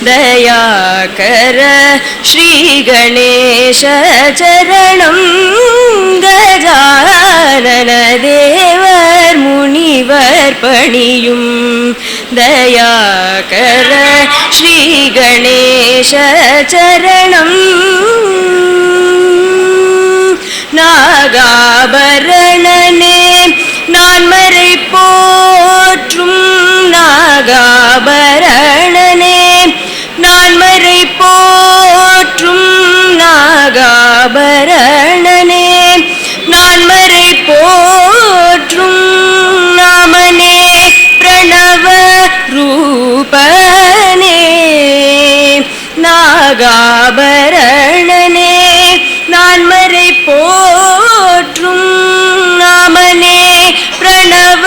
दयाकर श्रीगणेश चरणं गजानन देवर मुनिवर पणियुं दयाकर श्रीगणेश चरणं नागाभरणने नान्मறை போற்றும் நாகாபரணனே நான்மறை போற்றும் நாகாபரணனே நான்மறை போற்றும் நாமனே பிரணவ ரூபனே நாகாபரணனே நான்மறை போற்றும் நாமனே பிரணவ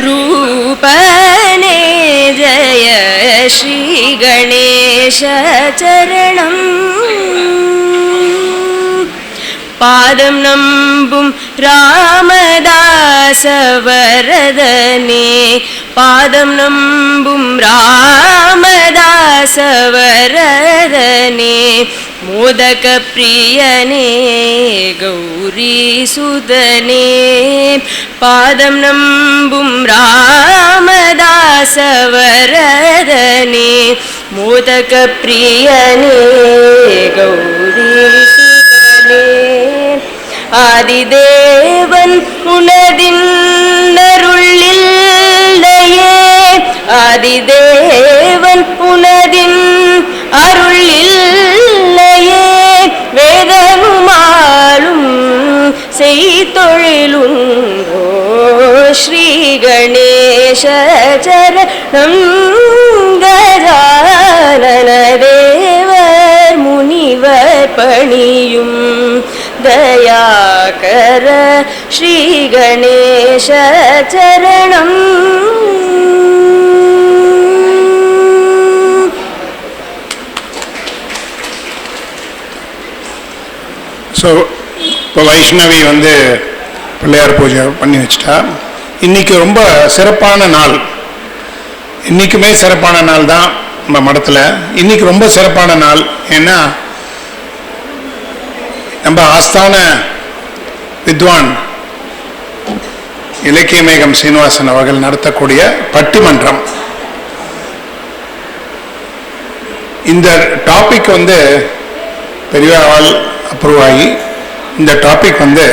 ரூபனே ஜய ஸ்ரீ கணேச சரணம் பாதம் நம்பும் ராமதாச வரதனே பாதம் நம்பும் ராமதாச வரதனே மோதக பிரியனே கௌரி சுதனே பாதம் நம்பும் ராமதாச வரதனே மோதக பிரியனே கௌரி சுதனே ஆதிதேவன் உனதின் அருளில்லையே ஆதிதேவன் உனதின் அருளில்லையே வேதனுமாலும் செய்தொழிலுங்கோ ஸ்ரீ கணேச சரணம் கஜானன தேவர் முனிவர் பணியும் दयाकर श्री गणेश चरणं ஸோ இப்போ வைஷ்ணவி வந்து பிள்ளையார் பூஜை பண்ணி வச்சுட்டா. இன்றைக்கி ரொம்ப சிறப்பான நாள், இன்றைக்குமே சிறப்பான நாள் தான் நம்ம மடத்தில். இன்றைக்கி ரொம்ப சிறப்பான நாள், ஏன்னா நம்ம ஆஸ்தான வித்வான் இலக்கிய மேகம் சீனிவாசன் அவர்கள் நடத்தக்கூடிய பட்டிமன்றம். இந்த டாபிக் வந்து பெரியவாள் அப்ரூவ் ஆகி, இந்த டாபிக் வந்து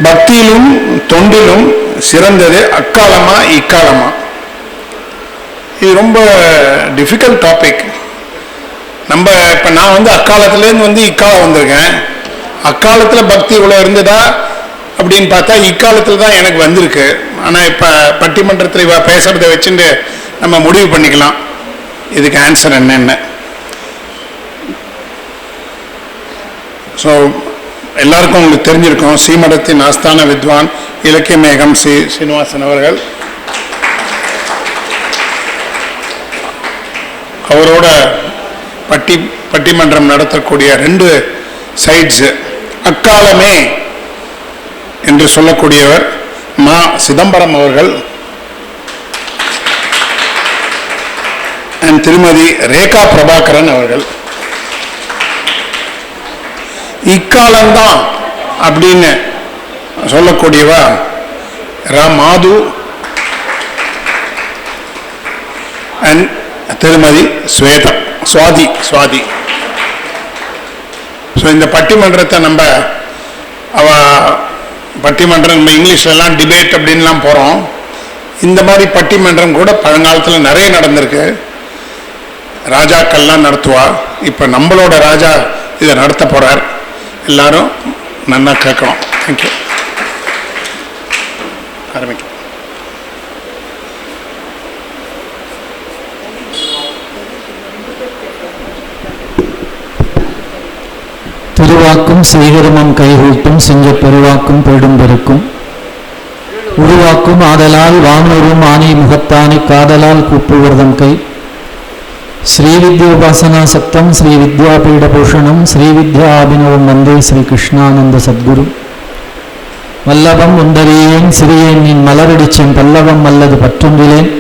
பக்தியிலும் தொண்டிலும் சிறந்தது அக்காலமா இக்காலமா. இது ரொம்ப டிஃபிகல்ட் டாபிக். நம்ம இப்போ நான் வந்து அக்காலத்துலேருந்து வந்து இக்காலம் வந்திருக்கேன். அக்காலத்தில் பக்தி இவ்வளோ இருந்ததா அப்படின்னு பார்த்தா இக்காலத்தில் தான் எனக்கு வந்திருக்கு. ஆனால் இப்போ பட்டிமன்றத்தில் இவ பேசுகிறத வச்சுட்டு நம்ம முடிவு பண்ணிக்கலாம் இதுக்கு ஆன்சர் என்னென்ன. ஸோ எல்லாருக்கும் உங்களுக்கு தெரிஞ்சிருக்கும், ஸ்ரீமடத்தின் ஆஸ்தான வித்வான் இலக்கிய மேகம் சீனிவாசன் அவர்கள். அவரோட பட்டிமன்றம் நடத்தக்கூடிய 2 சைட்ஸ். அக்காலமே என்று சொல்லக்கூடியவர் மா சிதம்பரம் அவர்கள் அண்ட் திருமதி ரேகா பிரபாகரன் அவர்கள். இக்காலம்தான் அப்படின்னு சொல்லக்கூடியவா மாது அண்ட் திருமதி சுவாதி. ஸோ இந்த பட்டிமன்றத்தை நம்ம பட்டிமன்றம் நம்ம இங்கிலீஷ்லலாம் டிபேட் அப்படின்லாம் போகிறோம். இந்த மாதிரி பட்டிமன்றம் கூட பழங்காலத்தில் நிறைய நடந்திருக்கு. ராஜாக்கள்லாம் நடத்துவா. இப்போ நம்மளோட ராஜா இதை நடத்த போகிறார். எல்லாரும் நல்லா கேட்கணும். தேங்க்யூ. ஆரம்பிக்க. திருவாக்கும் செய்கருமம் கைகூட்டும் சிங்க பெருவாக்கும் பெரும்பெருக்கும் உருவாக்கும் ஆதலால் வானூரும் ஆணை முகத்தானை காதலால் கூப்புவர்தம் கை ஸ்ரீவித்யோபாசனா சக்தம் ஸ்ரீ வித்யாபீட பூஷணம் ஸ்ரீவித்யா அபினவம் வந்தே ஸ்ரீ கிருஷ்ணானந்த சத்குரு வல்லபம் உந்தரியேன் சிறியேன் நின் மலரடிச்சேன் பல்லவம் அல்லது பற்றொன்றிலேன்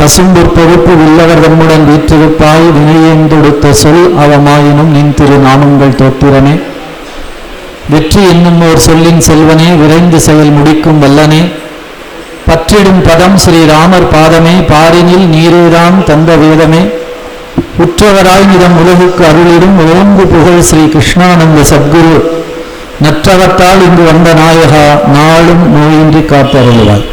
பசும்பொற்பொழுப்பு உள்ளவர் தம்முடன் வீற்றிருப்பாய் வினையேந்தொடுத்த சொல் அவமாயினும் நின் திரு நாமங்கள் தோத்திரனே. வெற்றி என்னும் ஓர் சொல்லின் செல்வனே, விரைந்து செயல் முடிக்கும் வல்லனே, பற்றிடும் பதம் ஸ்ரீராமர் பாதமே, பாரினில் நீரேதான் தந்த வேதமே, உற்றவராய் நிதம் உலகுக்கு அருளிடும் ஓங்கு புகழ் ஸ்ரீ கிருஷ்ணானந்த சத்குரு, நற்றவத்தால் இங்கு வந்த நாயகா, நாளும் நோயின்றி காத்தருள்வாய்.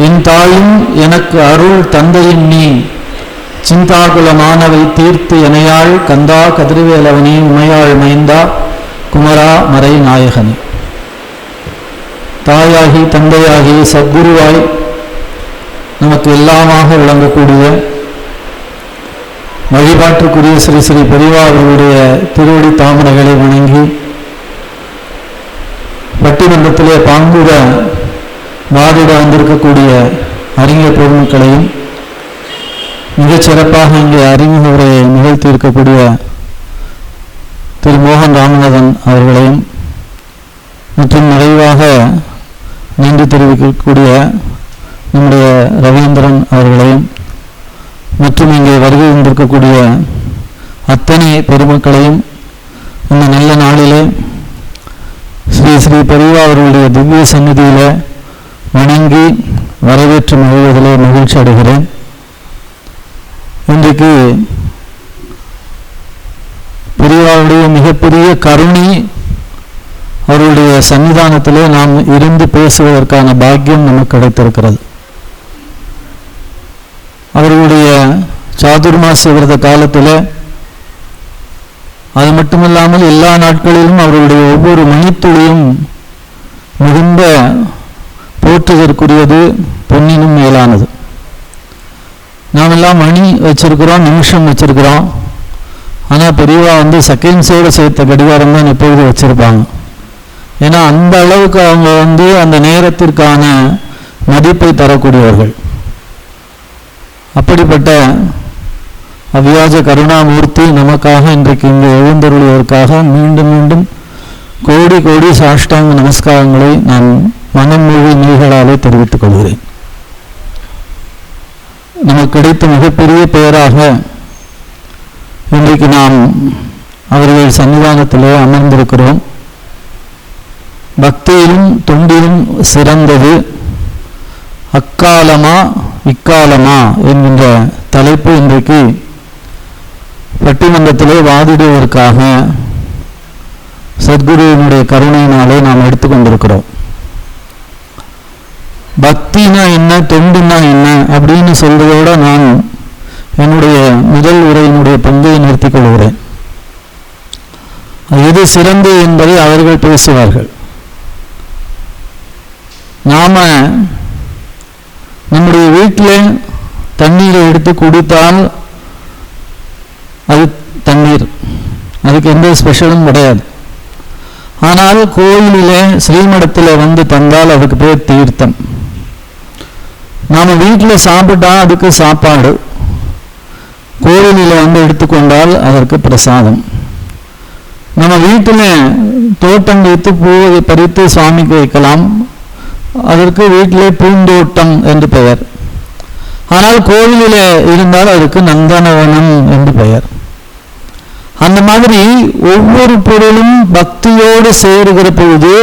என் தாயும் எனக்கு அருள் தந்தையின் நீ, சிந்தாகுலமானவை தீர்த்து எனையாள் கந்தா கதிர்வேலவனே, உமையாள் மைந்தா குமரா மறை நாயகனே. தாயாகி தந்தையாகி சத்குருவாய் நமக்கு எல்லாமாக விளங்கக்கூடிய வழிபாட்டுக்குரிய ஸ்ரீ ஸ்ரீ பெரியவா அவர்களுடைய திருவடி தாமரைகளை வணங்கி பட்டிமன்றத்திலே பாங்குற வாதிட வந்திருக்கக்கூடிய அறிஞர் பெருமக்களையும் மிகச் சிறப்பாக இங்கே அறிமுக உரையை நிகழ்த்தி இருக்கக்கூடிய திரு மோகன் ராமநாதன் அவர்களையும் மற்றும் நிறைவாக நன்றி தெரிவிக்கக்கூடிய நம்முடைய ரவீந்திரன் அவர்களையும் மற்றும் இங்கே வருகை வந்திருக்கக்கூடிய அத்தனை பெருமக்களையும் இந்த நல்ல நாளிலே ஸ்ரீ ஸ்ரீ பெரியவா அவர்களுடைய திவ்ய சந்நிதியிலே வணங்கி வரவேற்று மகிழ்வதிலே மகிழ்ச்சி அடைகிறேன். இன்றைக்கு பெரியவாவுடைய மிகப்பெரிய கருணை, அவருடைய சன்னிதானத்திலே நாம் இருந்து பேசுவதற்கான பாக்கியம் நமக்கு கிடைத்திருக்கிறது. அவர்களுடைய சாதுர்மாச விரத காலத்தில் அது மட்டுமில்லாமல் எல்லா நாட்களிலும் அவர்களுடைய ஒவ்வொரு மணித்துளியும் மிகுந்த போற்றுதற்குரியது, பொன்னினும் மேலானது. நாம் எல்லாம் மணி வச்சிருக்கிறோம், நிமிஷம் வச்சிருக்கிறோம். ஆனால் பெரியவா செகண்ட்ஸோடு சேர்த்த கடிகாரம் தான் எப்பொழுது வச்சிருப்பாங்க. ஏன்னா அந்த அளவுக்கு அவங்க அந்த நேரத்திற்கான மதிப்பை தரக்கூடியவர்கள். அப்படிப்பட்ட அவ்வியாஜ கருணாமூர்த்தி நமக்காக இன்றைக்கு இங்கு எழுந்தருள்வதற்காக மீண்டும் மீண்டும் கோடி கோடி சாஷ்டாங்க நமஸ்காரங்களை நான் மனமொழி நீர்களாலே தெரிவித்துக் கொள்கிறேன். நமக்கு கிடைத்த மிகப்பெரிய பெயராக இன்றைக்கு நாம் அவர்கள் சன்னிதானத்திலே அமர்ந்திருக்கிறோம். பக்தியிலும் தொண்டிலும் சிறந்தது அக்காலமா இக்காலமா என்கின்ற தலைப்பு இன்றைக்கு பட்டிமன்றத்திலே வாதிடுவதற்காக சத்குருவினுடைய கருணையினாலே நாம் எடுத்துக்கொண்டிருக்கிறோம். பக்தினா என்ன, தொண்டுனா என்ன அப்படின்னு சொல்றதோட நான் என்னுடைய முதல் உரையினுடைய பங்கை நிறுத்திக் கொள்கிறேன். எது சிறந்து என்பதை அவர்கள் பேசுவார்கள். நாம நம்முடைய வீட்டில் தண்ணீரை எடுத்து குடித்தால் அது தண்ணீர், அதுக்கு எந்த ஸ்பெஷலும் கிடையாது. ஆனால் கோயிலிலே ஸ்ரீமடத்தில் தந்தால் அதுக்கு பேர் தீர்த்தம். நாம் வீட்டில் சாப்பிட்டா அதுக்கு சாப்பாடு, கோவிலில் எடுத்துக்கொண்டால் அதற்கு பிரசாதம். நம்ம வீட்டில் தோட்டம் வைத்து பூவை பறித்து சுவாமிக்கு வைக்கலாம், அதற்கு வீட்டிலே பூந்தோட்டம் என்று பெயர். ஆனால் கோவிலிலே இருந்தால் அதுக்கு நந்தனவனம் என்று பெயர். அந்த மாதிரி ஒவ்வொரு பொருளும் பக்தியோடு சேருகிற பொழுது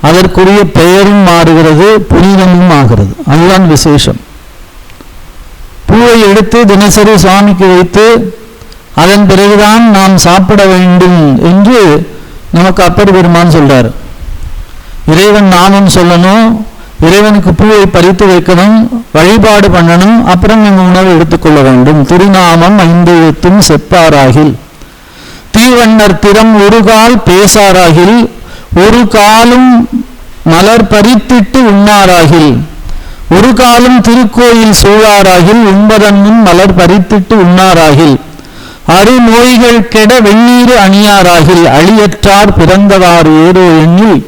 அதற்குரிய பெயரும் மாறுகிறது, புனிதமும் ஆகிறது. அதுதான் விசேஷம். பூவை எடுத்து தினசரி சுவாமிக்கு வைத்து அதன் பிறகுதான் நாம் சாப்பிட வேண்டும் என்று நமக்கு அப்பர் பெருமான் சொல்றார். இறைவன் நாமம் சொல்லணும், இறைவனுக்கு பூவை பறித்து வைக்கணும், வழிபாடு பண்ணணும், அப்புறம் நம்ம உணவு எடுத்துக்கொள்ள வேண்டும். திருநாமம் 5 எழுத்தும் செப்பாராகில், தீவண்ணர் திறம் ஒரு கால் பேசாராகில், ஒரு காலும் மலர் பறித்திட்டு உண்ணாராகில், ஒரு காலும் திருக்கோயில் சூழாராகில், உண்பதன் முன் மலர் பறித்திட்டு உண்ணாராகில், அருநோய்கள் கெட வெந்நீர் அணியாராகில், அழியற்றார் பிறந்தவாறு ஏதோ எண்ணில்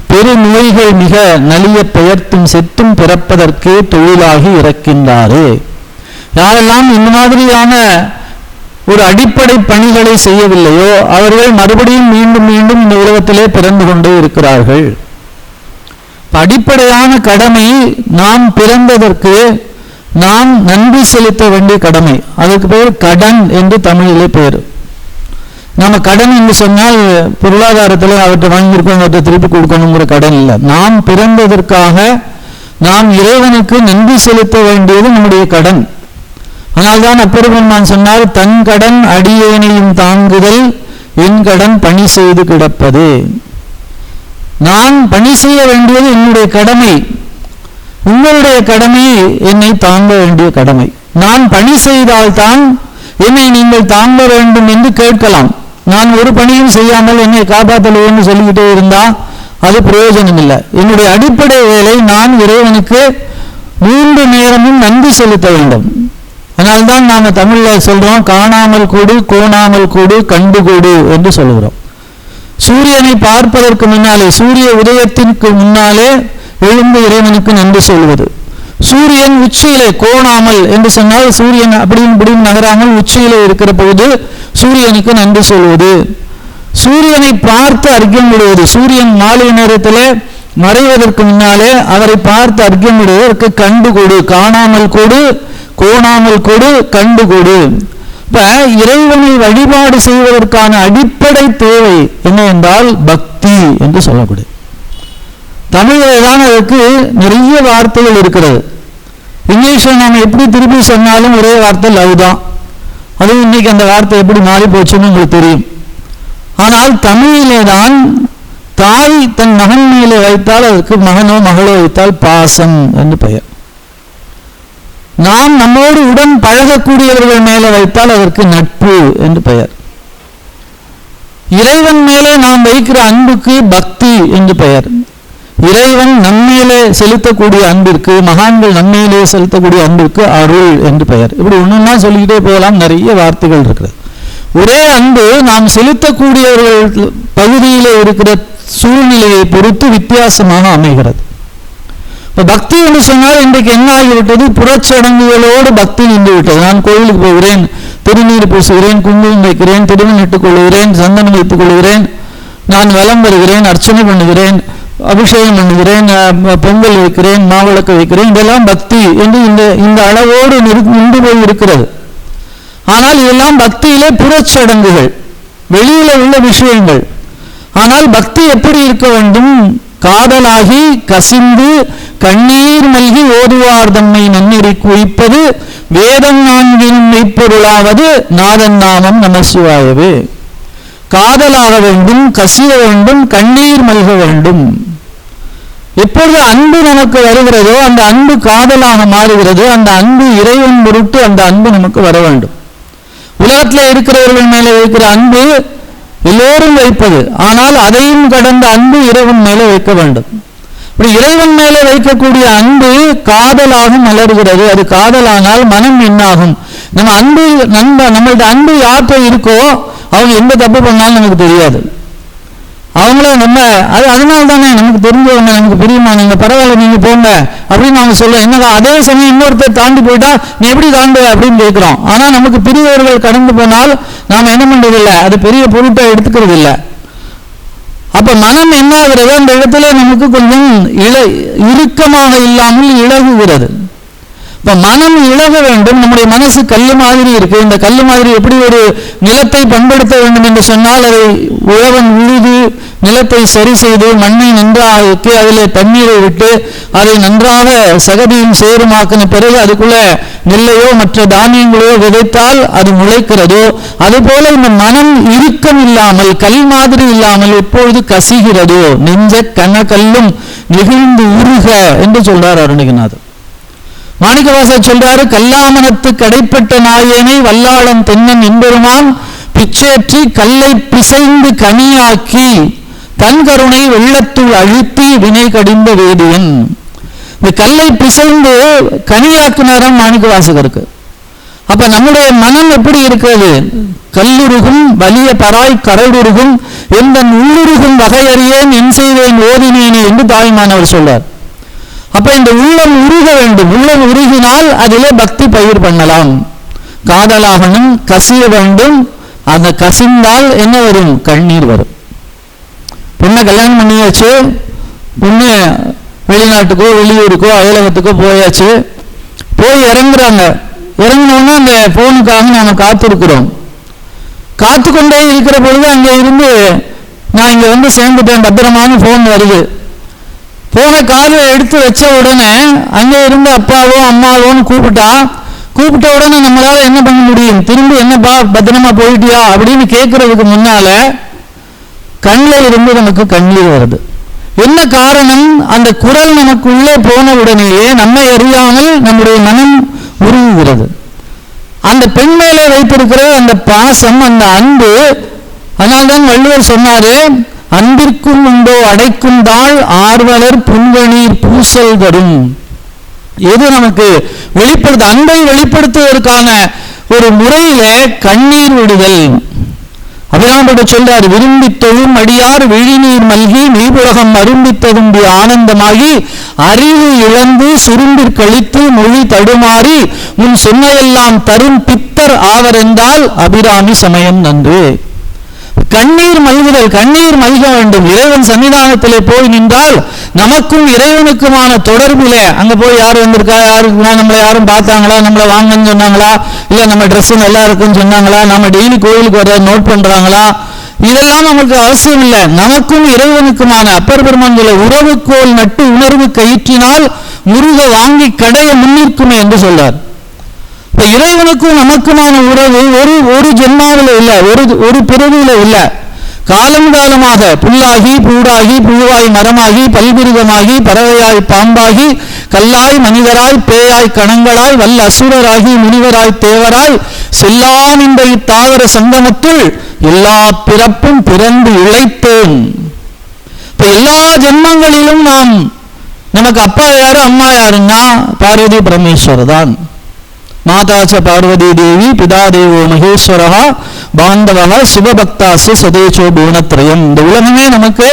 பெரு நோய்கள் மிக நலிய பெயர்த்தும் செத்தும் பிறப்பதற்கே தொழிலாகி இறக்கின்றாரே. யாரெல்லாம் இந்த மாதிரியான ஒரு அடிப்படை பணிகளை செய்யவில்லையோ அவர்கள் மறுபடியும் மீண்டும் மீண்டும் இந்த உலகத்திலே பிறந்து கொண்டே இருக்கிறார்கள். அடிப்படையான கடமை நாம் பிறந்ததற்கு நாம் நன்றி செலுத்த வேண்டிய கடமை. அதுக்கு பேர் கடன் என்று தமிழிலே பேர். நம்ம கடன் என்று சொன்னால் பொருளாதாரத்தில் அவற்றை வாங்கியிருக்கோம், அவற்றை திருப்பி கொடுக்கணுங்கிற கடன் இல்லை. நாம் பிறந்ததற்காக நாம் இறைவனுக்கு நன்றி செலுத்த வேண்டியது நம்முடைய கடன். அதனால்தான் அப்பெருமான் சொன்னால், தன் கடன் அடியேனையும் தாங்குதல் என் கடன் பணி செய்து கிடப்பது. நான் பணி செய்ய வேண்டியது என்னுடைய கடமை, உங்களுடைய கடமை என்னை தாங்க வேண்டிய கடமை. நான் பணி செய்தால்தான் என்னை நீங்கள் தாங்க வேண்டும் என்று கேட்கலாம். நான் ஒரு பணியும் செய்யாமல் என்னை காப்பாற்றலைன்னு சொல்லிக்கிட்டே இருந்தா அது பிரயோஜனம் இல்லை. என்னுடைய அடிப்படை வேலை, நான் இறைவனுக்கு 3 நேரமும் நன்றி செலுத்த வேண்டும். அதனால்தான் நாம தமிழ்ல சொல்றோம், காணாமல் கூடு, கோணாமல் கூடு, கண்டு கூடு என்று சொல்கிறோம். சூரியனை பார்ப்பதற்கு முன்னாலே, சூரிய உதயத்திற்கு முன்னாலே எழுந்து இறைவனுக்கு நன்றி சொல்வது. சூரியன் உச்சியிலே, கோணாமல் என்று சொன்னால் சூரியன் அப்படியும் நகராமல் உச்சியிலே இருக்கிற பொழுது சூரியனுக்கு நன்றி சொல்வது. சூரியனை பார்த்து அர்க்கியம் விடுவது. சூரியன் மாலை நேரத்தில் மறைவதற்கு முன்னாலே அவரை பார்த்து அர்க்கியம் விடுவதற்கு கண்டு கொடு, காணாமல் கொடு, கோணாமல் கொடு, கண்டு கொடு. இப்ப இறைவனை வழிபாடு செய்வதற்கான அடிப்படை தேவை என்னவென்றால் பக்தி என்று சொல்லக்கூடிய. தமிழில் தான் அதுக்கு நிறைய வார்த்தைகள் இருக்கிறது. இங்கிலீஷில் நாம் எப்படி திருப்பி சொன்னாலும் ஒரே வார்த்தை லவ் தான். அதுவும் இன்னைக்கு அந்த வார்த்தை எப்படி மாறி போச்சுன்னு உங்களுக்கு தெரியும். ஆனால் தமிழிலே தான் தாய் தன் மகன் மேலே வைத்தால் அதற்கு மகனோ மகளோ வைத்தால் பாசம் என்று பெயர். நாம் நம்மோடு உடன் பழகக்கூடியவர்கள் மேலே வைத்தால் அதற்கு நட்பு என்று பெயர். இறைவன் மேலே நாம் வைக்கிற அன்புக்கு பக்தி என்று பெயர். இறைவன் நம்மேலே செலுத்தக்கூடிய அன்பிற்கு, மகான்கள் நம்மேலே செலுத்தக்கூடிய அன்பிற்கு அருள் என்று பெயர். இப்படி ஒன்னொன்னா சொல்லிக்கிட்டே போகலாம், நிறைய வார்த்தைகள் இருக்கிறது. ஒரே அன்பு நாம் செலுத்தக்கூடியவர்கள் பகுதியிலே இருக்கிற சூழ்நிலையை பொறுத்து வித்தியாசமாக அமைகிறது. இப்ப பக்தி என்று சொன்னால் இன்றைக்கு என்ன ஆகிவிட்டது, புறச்சடங்குகளோடு பக்தி நின்று விட்டது. நான் கோயிலுக்கு போகிறேன், திருநீர் பூசுகிறேன், குங்குமம் வைக்கிறேன், திருமணம் இட்டுக் கொள்கிறேன், சந்தனம் வைத்துக் கொள்கிறேன், நான் வலம் வருகிறேன், அர்ச்சனை பண்ணுகிறேன், அபிஷேகம் பண்ணுகிறேன், பொங்கல் வைக்கிறேன், மாவிளக்கு வைக்கிறேன், இதெல்லாம் பக்தி என்று இந்த அளவோடு நின்று போய் இருக்கிறது. ஆனால் இதெல்லாம் பக்தியிலே புறச்சடங்குகள், வெளியில உள்ள விஷயங்கள். ஆனால் பக்தி எப்படி இருக்க வேண்டும், காதலாகி கசிந்து கண்ணீர் மல்கி ஓதுவார் தம்மை நன்னெறி குவிப்பது வேதம் 4 மெய்ப்பொருளாவது நாதன் நாமம் நமசிவாயவே. காதலாக வேண்டும், கசிய வேண்டும், கண்ணீர் மல்க வேண்டும். எப்பொழுது அன்பு நமக்கு வருகிறதோ அந்த அன்பு காதலாக மாறுகிறது. அந்த அன்பு இறைவன் பொருட்டு அந்த அன்பு நமக்கு வர வேண்டும். உலகத்தில் இருக்கிறவர்கள் மேலே வைக்கிற அன்பு எல்லோரும் வைப்பது, ஆனால் அதையும் கடந்த அன்பு இறைவன் மேலே வைக்க வேண்டும். இப்படி இறைவன் மேலே வைக்கக்கூடிய அன்பு காதலாக மலர்கிறது. அது காதலானால் மனம் என்னாகும், நம்ம அன்பு நம்மளோட அன்பு யார்கிட்ட இருக்கோ அவங்க எந்த தப்பு பண்ணாலும் நமக்கு தெரியாது. அவங்கள நம்ம அதனால தானே நமக்கு தெரிஞ்சவங்க, நமக்கு பிரியுமா, நீங்க பரவாயில்ல நீங்க போங்க அப்படின்னு அவங்க சொல்ல, என்னதான் அதே சமயம் இன்னொருத்தர் தாண்டி போயிட்டா நீ எப்படி தாண்டுவ அப்படின்னு கேட்கிறோம். ஆனா நமக்கு பிரியவர்கள் கடந்து போனால் நாம் என்ன பண்றதில்லை, அது பெரிய பொருட்டை எடுத்துக்கிறது இல்லை. அப்ப மனம் என்ன ஆகிறது, அந்த இடத்துல நமக்கு கொஞ்சம் இறுக்கமாக இல்லாமல் இழகுகிறது. இப்ப மனம் இழக வேண்டும். நம்முடைய மனசு கல்லு மாதிரி இருக்கு. இந்த கல்லு மாதிரி எப்படி ஒரு நிலத்தை பண்படுத்த வேண்டும் என்று சொன்னால், அதை உழவன் உழுது நிலத்தை சரி செய்து மண்ணை நன்றாக வைத்து அதில் தண்ணீரை விட்டு அதை நன்றாக சகதியும் சேருமாக்கின பிறகு அதுக்குள்ள நெல்லையோ மற்ற தானியங்களோ விதைத்தால் அது முளைக்கிறதோ, அதுபோல இந்த மனம் இறுக்கம் இல்லாமல் கல் மாதிரி இல்லாமல் எப்பொழுது கசிகிறதோ, நெஞ்ச கனகல்லும் நெகிழ்ந்து உருக என்று சொல்றார் அருணகிரிநாதர். மாணிக்கவாசகர் சொல்றாரு, கல்லாமணத்து கடைப்பட்ட நாயனை வல்லாளன் தென்னன் என்பெருமான் பிச்சேற்றி கல்லை பிசைந்து கனியாக்கி தன் கருணை வெள்ளத்துள் அழுத்தி வினை கடிந்த வேதியன். இந்த கல்லை பிசைந்து கனியாக்குனாராம் மாணிக்கவாசகருக்கு. அப்ப நம்முடைய மனம் எப்படி இருக்கிறது, கல்லுருகும் வலிய பராய் கரடுருகும் எந்த உள்ளுருகும் வகையறியேன் என் செய்வேன் ஓதினேனே என்று தாய்மானவர் சொல்றார். அப்ப இந்த உள்ளம் உருக வேண்டும். உள்ளம் உருகினால் அதிலே பக்தி பயிர் பண்ணலாம். காதலாகணும், கசிய வேண்டும். அந்த கசிந்தால் என்ன வரும், கண்ணீர் வரும். பொண்ணை கல்யாணம் பண்ணியாச்சு, பொண்ணு வெளிநாட்டுக்கோ வெளியூருக்கோ அயலகத்துக்கோ போயாச்சு. போய் இறங்குறாங்க. இறங்கினோன்னா அந்த ஃபோனுக்காக நாம் காத்திருக்கிறோம். காத்து கொண்டே இருக்கிற பொழுது அங்கே இருந்து நான் இங்கே வந்து சேர்ந்துட்டேன் பத்திரமான ஃபோன் வருது. போனை காலில் எடுத்து வச்ச உடனே அங்கே இருந்து அப்பாவோ அம்மாவோன்னு கூப்பிட்ட உடனே நம்மளால என்ன பண்ண முடியும்? திரும்பி என்னப்பா பத்திரமா போயிட்டியா அப்படின்னு கேட்கறதுக்கு முன்னால கண்ணில் இருந்து நமக்கு கண்ணீர் வருது. என்ன காரணம்? அந்த குரல் நமக்கு உள்ளே போன உடனேயே நம்மை அறியாமல் நம்முடைய மனம் உருகுகிறது. அந்த பெண் மேலே வைத்திருக்கிற அந்த பாசம், அந்த அன்பு. அதனால்தான் வள்ளுவர் சொன்னாரு, அன்பிற்கும் உண்டோ அடைக்கும் தாழ் ஆர்வலர் புன்கணீர் பூசல் தரும். எது நமக்கு வெளிப்படுத்த அன்பை வெளிப்படுத்துவதற்கான ஒரு முறையில கண்ணீர் விடுதல். அபிராமப்பட்ட சொல்றார், விரும்பி தொழும் அடியார் விழிநீர் மல்கி நீபுலகம் அரும்பித்ததும்பி ஆனந்தமாகி அறிவு இழந்து சுரும்பிற் கழித்து மொழி தடுமாறி முன் சொன்னையெல்லாம் தரும் பித்தர் ஆவரென்றால் அபிராமி சமயம் நன்று. கண்ணீர் மல்குதல், கண்ணீர் மல்க வேண்டும். இறைவன் சன்னிதானத்திலே போய் நின்றால் நமக்கும் இறைவனுக்குமான தொடர்பிலே, அங்க போய் யார் வந்திருக்கா, யாருக்குன்னா நம்மளை யாரும் பார்த்தாங்களா, நம்மளை வாங்கன்னு சொன்னாங்களா, இல்ல நம்ம ட்ரெஸ் நல்லா இருக்குன்னு சொன்னாங்களா, நம்ம டெய்லி கோயிலுக்கு வர நோட் பண்றாங்களா, இதெல்லாம் நமக்கு அவசியம் இல்லை. நமக்கும் இறைவனுக்குமான அப்பர் பெருமான் உறவுக்கோள் நட்டு உணர்வு கயிற்றினால் முருக வாங்கி கடைய முன்னிற்குமே என்று சொல்றார். இறைவனுக்கும் நமக்குமான உறவு ஒரு ஜென்மாவில் இல்லை, ஒரு பிறவியில இல்லை. காலம் காலமாக புல்லாகி பூடாகி புழுவாய் மரமாகி பல்விருகமாகி பறவையாய் பாம்பாகி கல்லாய் மனிதராய் பேயாய் கணங்களாய் வல்ல அசுரராகி முனிவராய் தேவராய் செல்லாம் இந்த இத்தாவர சங்கமத்துள் எல்லா பிறப்பும் பிறந்து இழைத்தேன். இப்ப எல்லா ஜென்மங்களிலும் நமக்கு அப்பா யாரு அம்மா யாருன்னா பார்வதி பரமேஸ்வரர் தான். மாதாச்ச பார்வதி தேவி பிதா தேவோ மகேஸ்வரா பாந்தவா சிவபக்தாசு சதேச்சோ பூணத்ரயம். இந்த உலகமே நமக்கு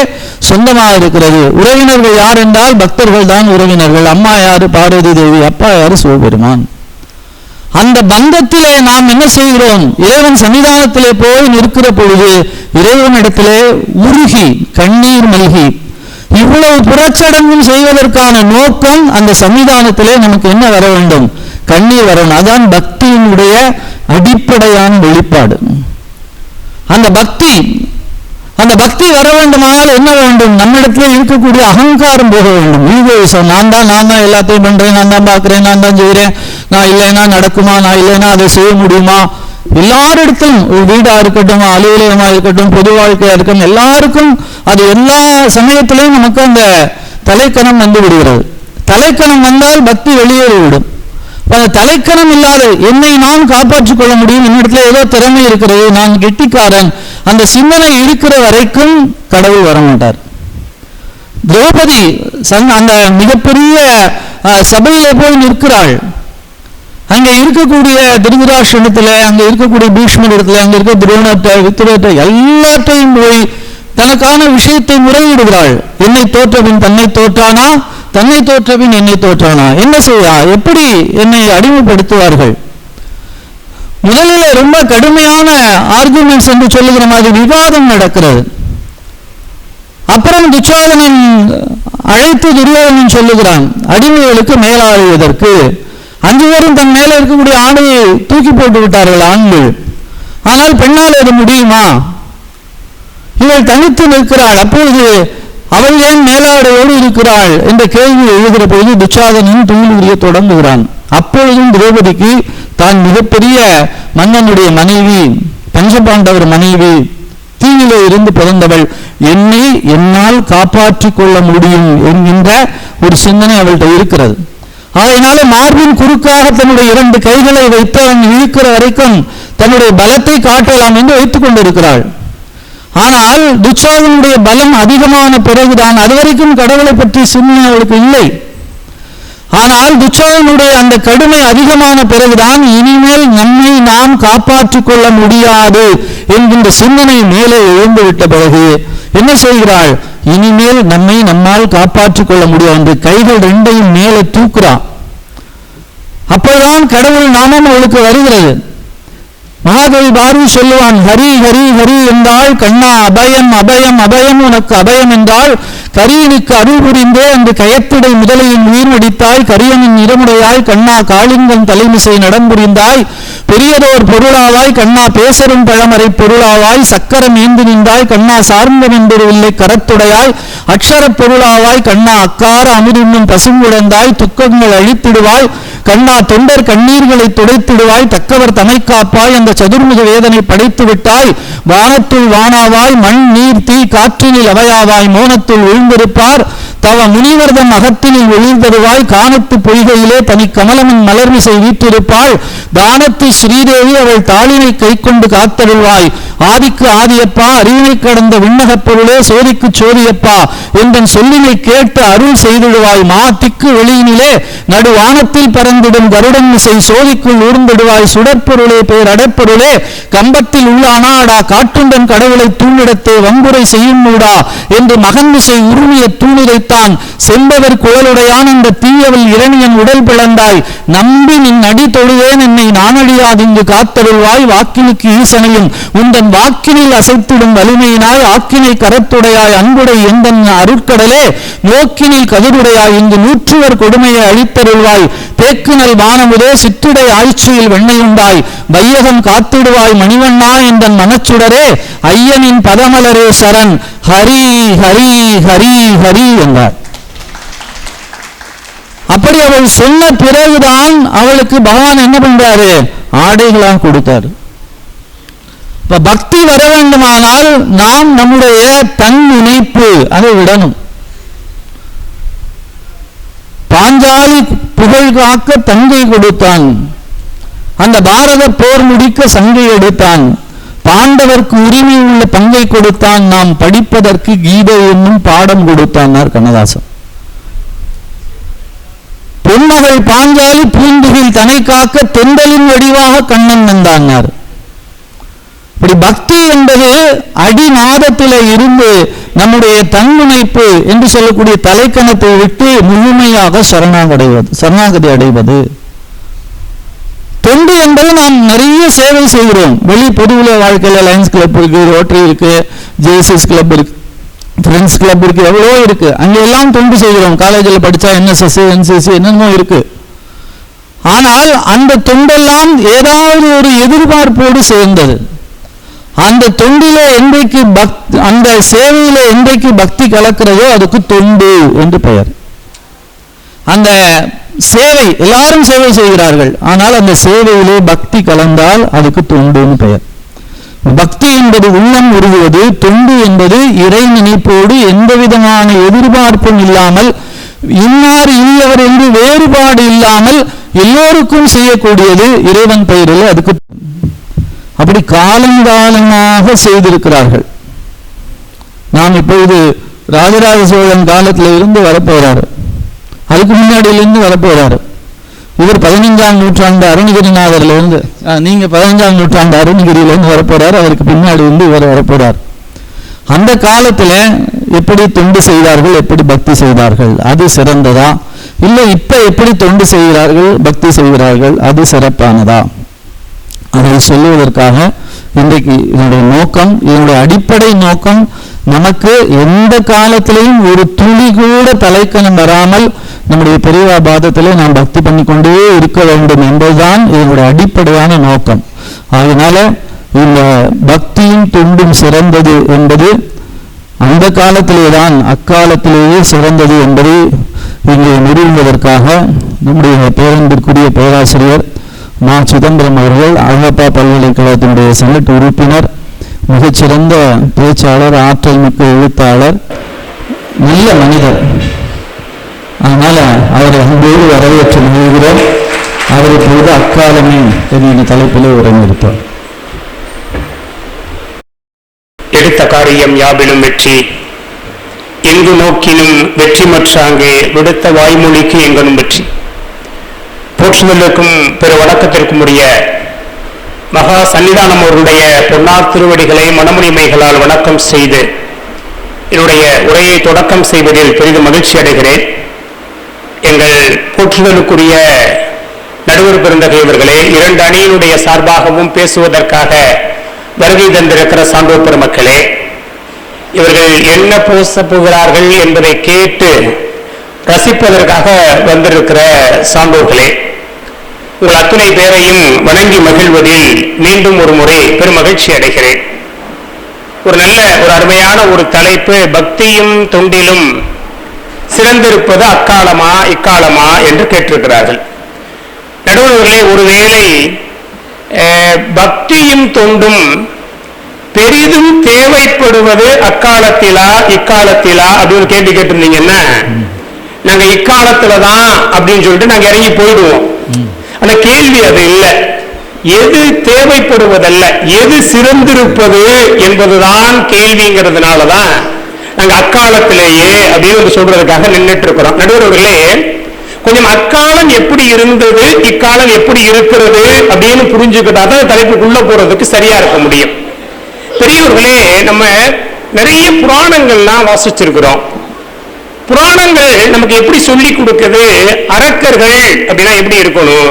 சொந்தமாக இருக்கிறது. உறவினர்கள் யார் என்றால் பக்தர்கள் தான் உறவினர்கள். அம்மா யாரு? பார்வதி தேவி. அப்பா யாரு? சிவபெருமான். அந்த பந்தத்திலே நாம் என்ன செய்கிறோம்? இறைவன் சன்னிதானத்திலே போய் நிற்கிற பொழுது இறைவனிடத்திலே உருகி கண்ணீர் மல்கி இவ்வளவு புறச்சடங்கும் செய்வதற்கான நோக்கம் அந்த சன்னிதானத்திலே நமக்கு என்ன வர வேண்டும்? கண்ணீர் வரணும். அதான் பக்தியினுடைய அடிப்படையான வெளிப்பாடு. அந்த பக்தி வர வேண்டுமானால் என்ன வேண்டும்? நம்மிடத்துல இருக்கக்கூடிய அகங்காரம் போக வேண்டும். ஈகோயிசம், நான் தான் எல்லாத்தையும் பண்றேன், நான் தான் பார்க்கிறேன், நான் தான் செய்கிறேன், நான் இல்லைன்னா நடக்குமா, நான் இல்லைன்னா அதை செய்ய முடியுமா, எல்லாரிடத்திலும் வீடா இருக்கட்டும், அலுவலகமா இருக்கட்டும், பொது வாழ்க்கையா இருக்கட்டும், எல்லாருக்கும் அது எல்லா சமயத்திலையும் நமக்கு அந்த தலைக்கணம் வந்து விடுகிறது. தலைக்கணம் வந்தால் பக்தி வெளியேறிவிடும். அந்த தலைக்கணம் இல்லாத என்னை நான் காப்பாற்றிக் கொள்ள முடியும், என்னிடத்துல ஏதோ திறமை இருக்கிறது, நான் கெட்டிக்காரன், அந்த சிந்தனை இருக்கிற வரைக்கும் கடவுள் வர மாட்டார். திரௌபதி அந்த மிகப்பெரிய சபையில போய் நிற்கிறாள். அங்க இருக்கக்கூடிய திருதராஷ்டிரத்துல, அங்க இருக்கக்கூடிய பீஷ்மர் இடத்துல, அங்க இருக்க துரோணத்தை வித்திரத்தை எல்லாத்தையும் போய் தனக்கான விஷயத்தை முறையிடுகிறாள். என்னை தோற்றபின் தன்னை தோற்றானா, தன்னை தோற்றபின் என்னை தோற்றானா, என்ன செய்யா, எப்படி என்னை அடிமைப்படுத்துவார்கள்? முதலில் ரொம்ப கடுமையான ஆர்குமெண்ட்ஸ் என்று சொல்லுகிற மாதிரி விவாதம் நடக்கிறது. அப்புறம் துச்சாதனன் அழைத்து துரியோதனன் சொல்லுகிறான், அடிமைகளுக்கு மேலாளுவதற்கு 5 பேரும் தன் மேல இருக்கக்கூடிய ஆணையை தூக்கி போட்டு விட்டார்கள் ஆண்கள். ஆனால் பெண்ணால் அது முடியுமா? இவள் தனித்து நிற்கிறாள். அப்பொழுது அவள் ஏன் மேலாடையோடு இருக்கிறாள் என்ற கேள்வி எழுகிற பொழுது துச்சாதனன் தூள் உரிய தொடங்குகிறான். அப்பொழுதும் திரௌபதிக்கு தான் மிகப்பெரிய மன்னனுடைய மனைவி, பஞ்சபாண்டவர் மனைவி, தீவிலே இருந்து பிறந்தவள், என்னை என்னால் காப்பாற்றிக் கொள்ள முடியும் என்கின்ற ஒரு சிந்தனை அவள்கிட்ட இருக்கிறது. அதனால மார்பின் குறுக்காக தன்னுடைய 2 கைகளை வைத்து அவன் இழுக்கிற வரைக்கும் தன்னுடைய பலத்தை காட்டலாம் என்று வைத்துக் கொண்டிருக்கிறாள். ஆனால் துச்சாதனுடைய பலம் அதிகமான பிறகுதான், அதுவரைக்கும் கடவுளை பற்றி சிந்தனை அவளுக்கு இல்லை. ஆனால் துச்சாதனுடைய அந்த கடுமை அதிகமான பிறகுதான் இனிமேல் நம்மை நாம் காப்பாற்றிக் கொள்ள முடியாது என்கின்ற சிந்தனை மேலே எழுந்துவிட்ட பிறகு என்ன செய்கிறாள்? இனிமேல் நம்மால் காப்பாற்றிக் கொள்ள முடியாது என்று கைகள் 2ஐயும் மேலே தூக்குறான். அப்போதான் கடவுள் நாமம் அவளுக்கு வருகிறது. மகாகவி பாரதி சொல்லுவான், ஹரி ஹரி ஹரி என்றால் கண்ணா அபயம் அபயம் அபயம் உனக்கு அபயம் என்றால் கரியனுக்கு அருள் புரிந்தே அந்த கயத்திடை முதலையின் உயிர் வடித்தாய், கரியனின் நிறமுடையாய் கண்ணா காளிங்கன் தலைமிசை நடம்புரிந்தாய், பெரியதோர் பொருளாவாய் கண்ணா பேசரும் பழமறை பொருளாவாய், சக்கரம் ஏந்து நின்றாய் கண்ணா சார்ந்தன் என்பதில்லை கரத்துடையாய், அக்ஷரப் பொருளாவாய் கண்ணா அக்கார அமுதுண்ணும் பசுங்குடந்தாய், துக்கங்கள் அழித்திடுவாய் கண்ணா தொண்டர் கண்ணீர்களை துடைத்திடுவாய், தக்கவர் தமை காப்பாய், அந்த சதுர்முக வேதனை படைத்து விட்டாய், வானத்துள் வானாவாய் மண் நீர் தீ காற்றினில் அவையாவாய், மோனத்துள் விழுந்திருப்பார் தவ முனிவர்தம் அகத்தினில் ஒளிர்ந்தருவாய், காணத்து பொய்கையிலே தனி கமலமின் மலர்மிசை வீற்றிருப்பாள், தானத்து ஸ்ரீதேவி அவள் தாளினை கை கொண்டு காத்தருள்வாய், ஆதிக்கு ஆதியப்பா அறிவினை கடந்த விண்ணகப் பொருளே சோதிக்கு சோதியப்பா என்றன் சொல்லினை கேட்டு அருள் செய்திடுவாய், மா திக்கு வெளியினிலே நடுவானத்தில் பறந்திடும் கருடன் மிசை சோதிக்குள் ஊர்ந்திடுவாய், சுடற்பொருளே பேர் அடற்பொருளே கம்பத்தில் உள்ள அனாடா காற்றுண்டன் கடவுளை தூணிடத்தே வம்புரை செய்யும் மூடா என்று மகன்மிசை உருமிய தூணிதைத்தான், செம்பவர் குழலுடையான் அந்த தீயவள் இரணியன் உடல் பிளந்தாய், நம்பி நின் அடி தொழுவேன் என்னை நானடியாதிங்கு காத்தருள்வாய், வாக்கினுக்கு ஈசனையும் உந்தன் வாக்கினில் அசைத்திடும் வலிமையினாய், ஆக்கினை கரத்துடையாய் அன்புடை எந்தன் அருட்கடலே நோக்கினில் கதிருடையாய், இங்கு நூற்றுவர் கொடுமையை அழித்தருள்வாய், தேக்குநல் வானமுதே சிற்றிடை ஆய்ச்சியில் வெண்ணையுண்டாய், வையகம் காத்திடுவாய் மணிவண்ணா என்றன் மனச்சுடரே ஐயனின் பதமலரே சரண், ஹரி ஹரி ஹரி ஹரி என்றார். அப்படி அவள் சொன்ன பிறகுதான் அவளுக்கு பகவான் என்ன பண்றாரு, ஆடைகளாக கொடுத்தார். இப்ப பக்தி வர வேண்டுமானால் நாம் நம்முடைய தன் நினைப்பு அதை விடணும். பாஞ்சாலி புகழ் காக்க தங்கை கொடுத்தான், அந்த பாரத போர் முடிக்க சங்கை எடுத்தான், பாண்டவர்க்கு உரிமை உள்ள பங்கை கொடுத்தான், நாம் படிப்பதற்கு கீதை என்னும் பாடம் கொடுத்தான் கண்ணதாசன். பொன்மகள் பாஞ்சாலி பூந்துகில் தனை காக்க தென்றலின் வடிவாக கண்ணன் வந்தார். இப்படி பக்தி என்பது அடிநாதத்திலே இருந்து நம்முடைய தன்முனைப்பு என்று சொல்லக்கூடிய தலைக்கணத்தை விட்டு முழுமையாக சரணாகதி அடைவது. தொண்டு என்பது நாம் நிறைய சேவை செய்கிறோம். வெளி பொதுவுல வாழ்க்கையில லயன்ஸ் கிளப் இருக்கு, ரோட்டரி இருக்கு, ஜேஎஸ்எஸ் கிளப் இருக்கு, ஃப்ரெண்ட்ஸ் கிளப் இருக்கு, எவ்வளோ இருக்கு. அங்கே எல்லாம் தொண்டு செய்கிறோம். காலேஜில் படிச்சா என்எஸ்எஸ் என்சிசி என்னென்னமோ இருக்கு. ஆனால் அந்த தொண்டெல்லாம் ஏதாவது ஒரு எதிர்பார்ப்போடு சேர்ந்தது. அந்த தொண்டிலே என்றைக்கு அந்த சேவையில என்றைக்கு பக்தி கலக்கிறதோ அதுக்கு தொண்டு என்று பெயர். அந்த சேவை எல்லாரும் சேவை செய்கிறார்கள், ஆனால் அந்த சேவையிலே பக்தி கலந்தால் அதுக்கு தொண்டுன்னு பெயர். பக்தி என்பது உள்ளம் உருகுவது, தொண்டு என்பது இறை நினைப்போடு எந்த விதமான எதிர்பார்ப்பும் இல்லாமல், இன்னார் இல்லவர் என்று வேறுபாடு இல்லாமல் எல்லோருக்கும் செய்யக்கூடியது இறைவன் பெயரில். அதுக்கு அப்படி காலங்காலமாக செய்திருக்கிறார்கள். நாம் இப்பொழுது ராஜராஜ சோழன் காலத்தில் இருந்து வரப்போறாரு, அதுக்கு முன்னாடியிலிருந்து வரப்போறாரு. இவர் 15ஆம் நூற்றாண்டு அருணகிரிநாதரிலிருந்து, நீங்க 15ஆம் நூற்றாண்டு அருணகிரியிலிருந்து வரப்போறாரு, அவருக்கு பின்னாடி இருந்து இவர் வரப்போறார். அந்த காலத்துல எப்படி தொண்டு செய்தார்கள், எப்படி பக்தி செய்தார்கள், அது சிறந்ததா இல்லை இப்ப எப்படி தொண்டு செய்கிறார்கள் பக்தி செய்கிறார்கள் அது சிறப்பானதா, அதை சொல்லுவதற்காக இன்றைக்கு இதனுடைய நோக்கம், இதனுடைய அடிப்படை நோக்கம் நமக்கு எந்த காலத்திலையும் ஒரு துளி கூட தலைக்கணம் வராமல் நம்முடைய பெரியவா பாதத்திலே நாம் பக்தி பண்ணிக்கொண்டே இருக்க வேண்டும் என்பதுதான் இதனுடைய அடிப்படையான நோக்கம். அதனால இந்த பக்தியும் தொண்டும் சிறந்தது என்பது அந்த காலத்திலேதான் அக்காலத்திலேயே சிறந்தது என்பதை இங்கே நிறுவுவதற்காக நம்முடைய பேரன்பிற்குரிய பேராசிரியர் மா சிதம்பரம் அவர்கள் அழகப்பா பல்கலைக்கழகத்தினுடைய செனட் உறுப்பினர், மிகச்சிறந்த பேச்சாளர், ஆற்றல் மிக்க எழுத்தாளர், நல்ல மனிதர். அதனால அவரை அன்போடு வரவேற்று நிகழ்கிறோம். அவரை பொழுது அக்காலமே என்ற தலைப்பிலே உரைநிறுத்தார். எடுத்த காரியம் யாவிலும் வெற்றி, எங்கு நோக்கினும் வெற்றி மற்றாங்கே விடுத்த வாய்மொழிக்கு எங்கனும் வெற்றி. போற்றுதலுக்கும் பிற வணக்கத்திற்கும் உரிய மகா சன்னிதானம் அவர்களுடைய பொன்னார் திருவடிகளை மனமுடிமைகளால் வணக்கம் செய்து என்னுடைய உரையை தொடக்கம் செய்வதில் பெரிதும் மகிழ்ச்சி அடைகிறேன். எங்கள் போற்றுதலுக்குரிய நடுவர் பெருந்தகை அவர்களே, 2 அணியினுடைய சார்பாகவும் பேசுவதற்காக வருகை தந்திருக்கிற சான்றோர் பெருமக்களே, இவர்கள் என்ன பேச போகிறார்கள் என்பதை கேட்டு ரசிப்பதற்காக வந்திருக்கிற சான்றோர்களே, உங்கள் அத்துணை பேரையும் வணங்கி மகிழ்வதில் மீண்டும் ஒரு முறை பெருமகிழ்ச்சி அடைகிறேன். ஒரு அருமையான ஒரு தலைப்பு, பக்தியும் தொண்டிலும் சிறந்திருப்பது அக்காலமா இக்காலமா என்று கேட்டிருக்கிறார்கள். நடுவர்களே, ஒருவேளை பக்தியும் தொண்டும் பெரிதும் தேவைப்படுவது அக்காலத்திலா இக்காலத்திலா அப்படின்னு கேள்வி கேட்டிருந்தீங்கன்னா, நாங்க இக்காலத்துலதான் அப்படின்னு சொல்லிட்டு நாங்க இறங்கி போயிடுவோம். ஆனா கேள்வி அது இல்லை. எது தேவைப்படுவதல்ல, எது சிறந்திருப்பது என்பதுதான் கேள்விங்கிறதுனாலதான் நாங்க அக்காலத்திலேயே அப்படின்னு சொல்றதுக்காக நின்றுட்டு இருக்கிறோம். நடுவர்களே, கொஞ்சம் அக்காலம் எப்படி இருந்தது, இக்காலம் எப்படி இருக்கிறது அப்படின்னு புரிஞ்சுக்கிட்டாதான் தலைப்புக்குள்ள போறதுக்கு சரியா இருக்க முடியும். பெரியவர்களே, நம்ம நிறைய புராணங்கள்லாம் வாசிச்சிருக்கிறோம். புராணங்கள் நமக்கு எப்படி சொல்லி கொடுக்குது, அரக்கர்கள் அப்படின்னா எப்படி இருக்கணும்,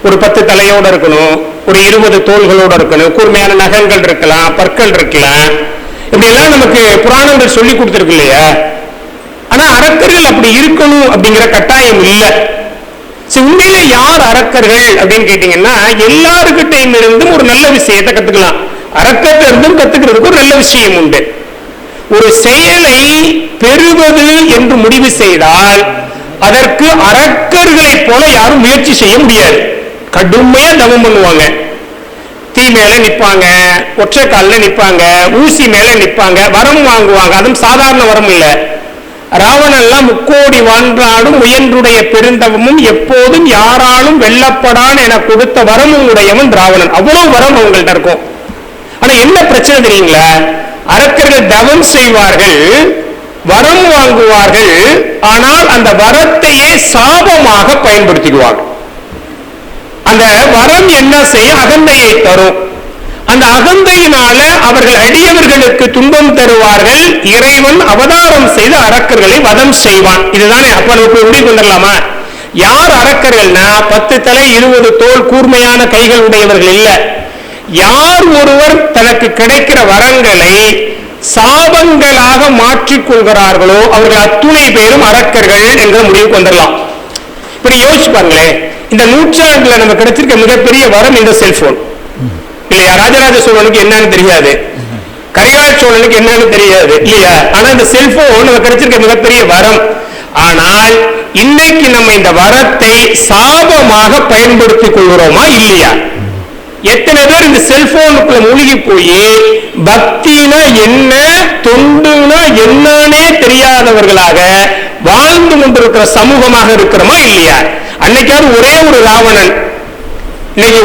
ஒரு 10 தலையோட இருக்கணும், ஒரு 20 தோள்களோட இருக்கணும், கூர்மையான நகங்கள் இருக்கலாம், பற்கள் இருக்கலாம், இப்படி எல்லாம் நமக்கு புராணங்கள் சொல்லி கொடுத்துருக்கு இல்லையா? ஆனா அரக்கர்கள் அப்படி இருக்கணும் அப்படிங்கிற கட்டாயம் இல்லை. உண்மையிலே யார் அரக்கர்கள் அப்படின்னு கேட்டீங்கன்னா, எல்லாருக்கிட்டையும் இருந்தும் ஒரு நல்ல விஷயத்தை கத்துக்கலாம். அரக்கத்தை இருந்தும் கத்துக்கிறதுக்கு ஒரு நல்ல விஷயம் உண்டு. ஒரு செயலை பெறுவது என்று முடிவு செய்தால் அதற்கு அரக்கர்களை போல யாரும் முயற்சி செய்ய முடியாது. கடுமையா தவம் பண்ணுவாங்க, தீ மேல நிற்பாங்க, ஒற்றை காலில் நிற்பாங்க, ஊசி மேல நிற்பாங்க, வரம் வாங்குவாங்க. அதுவும் சாதாரண வரம் இல்லை. ராவணெல்லாம் 3 கோடி வாழ்ந்தாலும் முயன்றுடைய பெருந்தவமும் எப்போதும் யாராலும் வெல்லப்படான் என கொடுத்த வரமும் உடையவன் ராவணன். அவ்வளவு வரம் அவங்கள்ட்ட இருக்கும். ஆனா என்ன பிரச்சனை தெரியுங்களா? அரக்கர்கள் தவம் செய்வார்கள், வரம் வாங்குவார்கள், ஆனால் அந்த வரத்தையே சாபமாக பயன்படுத்திக்குவார்கள். அந்த வரம் என்ன செய்ய, அகந்தையை தரும். அந்த அகந்தையினால அவர்கள் அடியவர்களுக்கு துன்பம் தருவார்கள். இறைவன் அவதாரம் செய்து அரக்கர்களை வதம் செய்வான். இதுதானே. அப்ப நமக்கு முடிவு கொள்ளலாமா? யார் அரக்கர்கள்னா 10 தலை 20 தோல் கூர்மையான கைகள் உடையவர்கள் இல்ல. யார் ஒருவர் தனக்கு கிடைக்கிற வரங்களை சாபங்களாக மாற்றிக் கொள்கிறார்களோ அவர்கள் அத்துணை பேரும் அரக்கர்கள் என்ற முடிவுக்கு வந்துடலாம். இப்படி யோசிச்சு பாருங்களேன். இந்த நூற்றாண்டுல நம்ம கிடைச்சிருக்க மிகப்பெரிய வரம் இந்த செல்போன் இல்லையா? ராஜராஜ சோழனுக்கு என்னன்னு தெரியாது, கரிகால் சோழனுக்கு என்னன்னு தெரியாது இல்லையா? ஆனா இந்த செல்போன் நம்ம கிடைச்சிருக்க மிகப்பெரிய வரம். ஆனால் இன்னைக்கு நம்ம இந்த வரத்தை சாபமாக பயன்படுத்திக் கொள்கிறோமா இல்லையா? எத்தனை பேர் இந்த செல்போனுக்குள்ள மூழ்கி போய் பக்தினா என்ன, தொண்டுனா என்னன்னே தெரியாதவர்களாக வாழ்ந்து கொண்டிருக்கிற சமூகமாக இருக்கிறோமா இல்லையா? அன்னைக்காவது ஒரே ஒரு ராவணன், இன்னைக்கு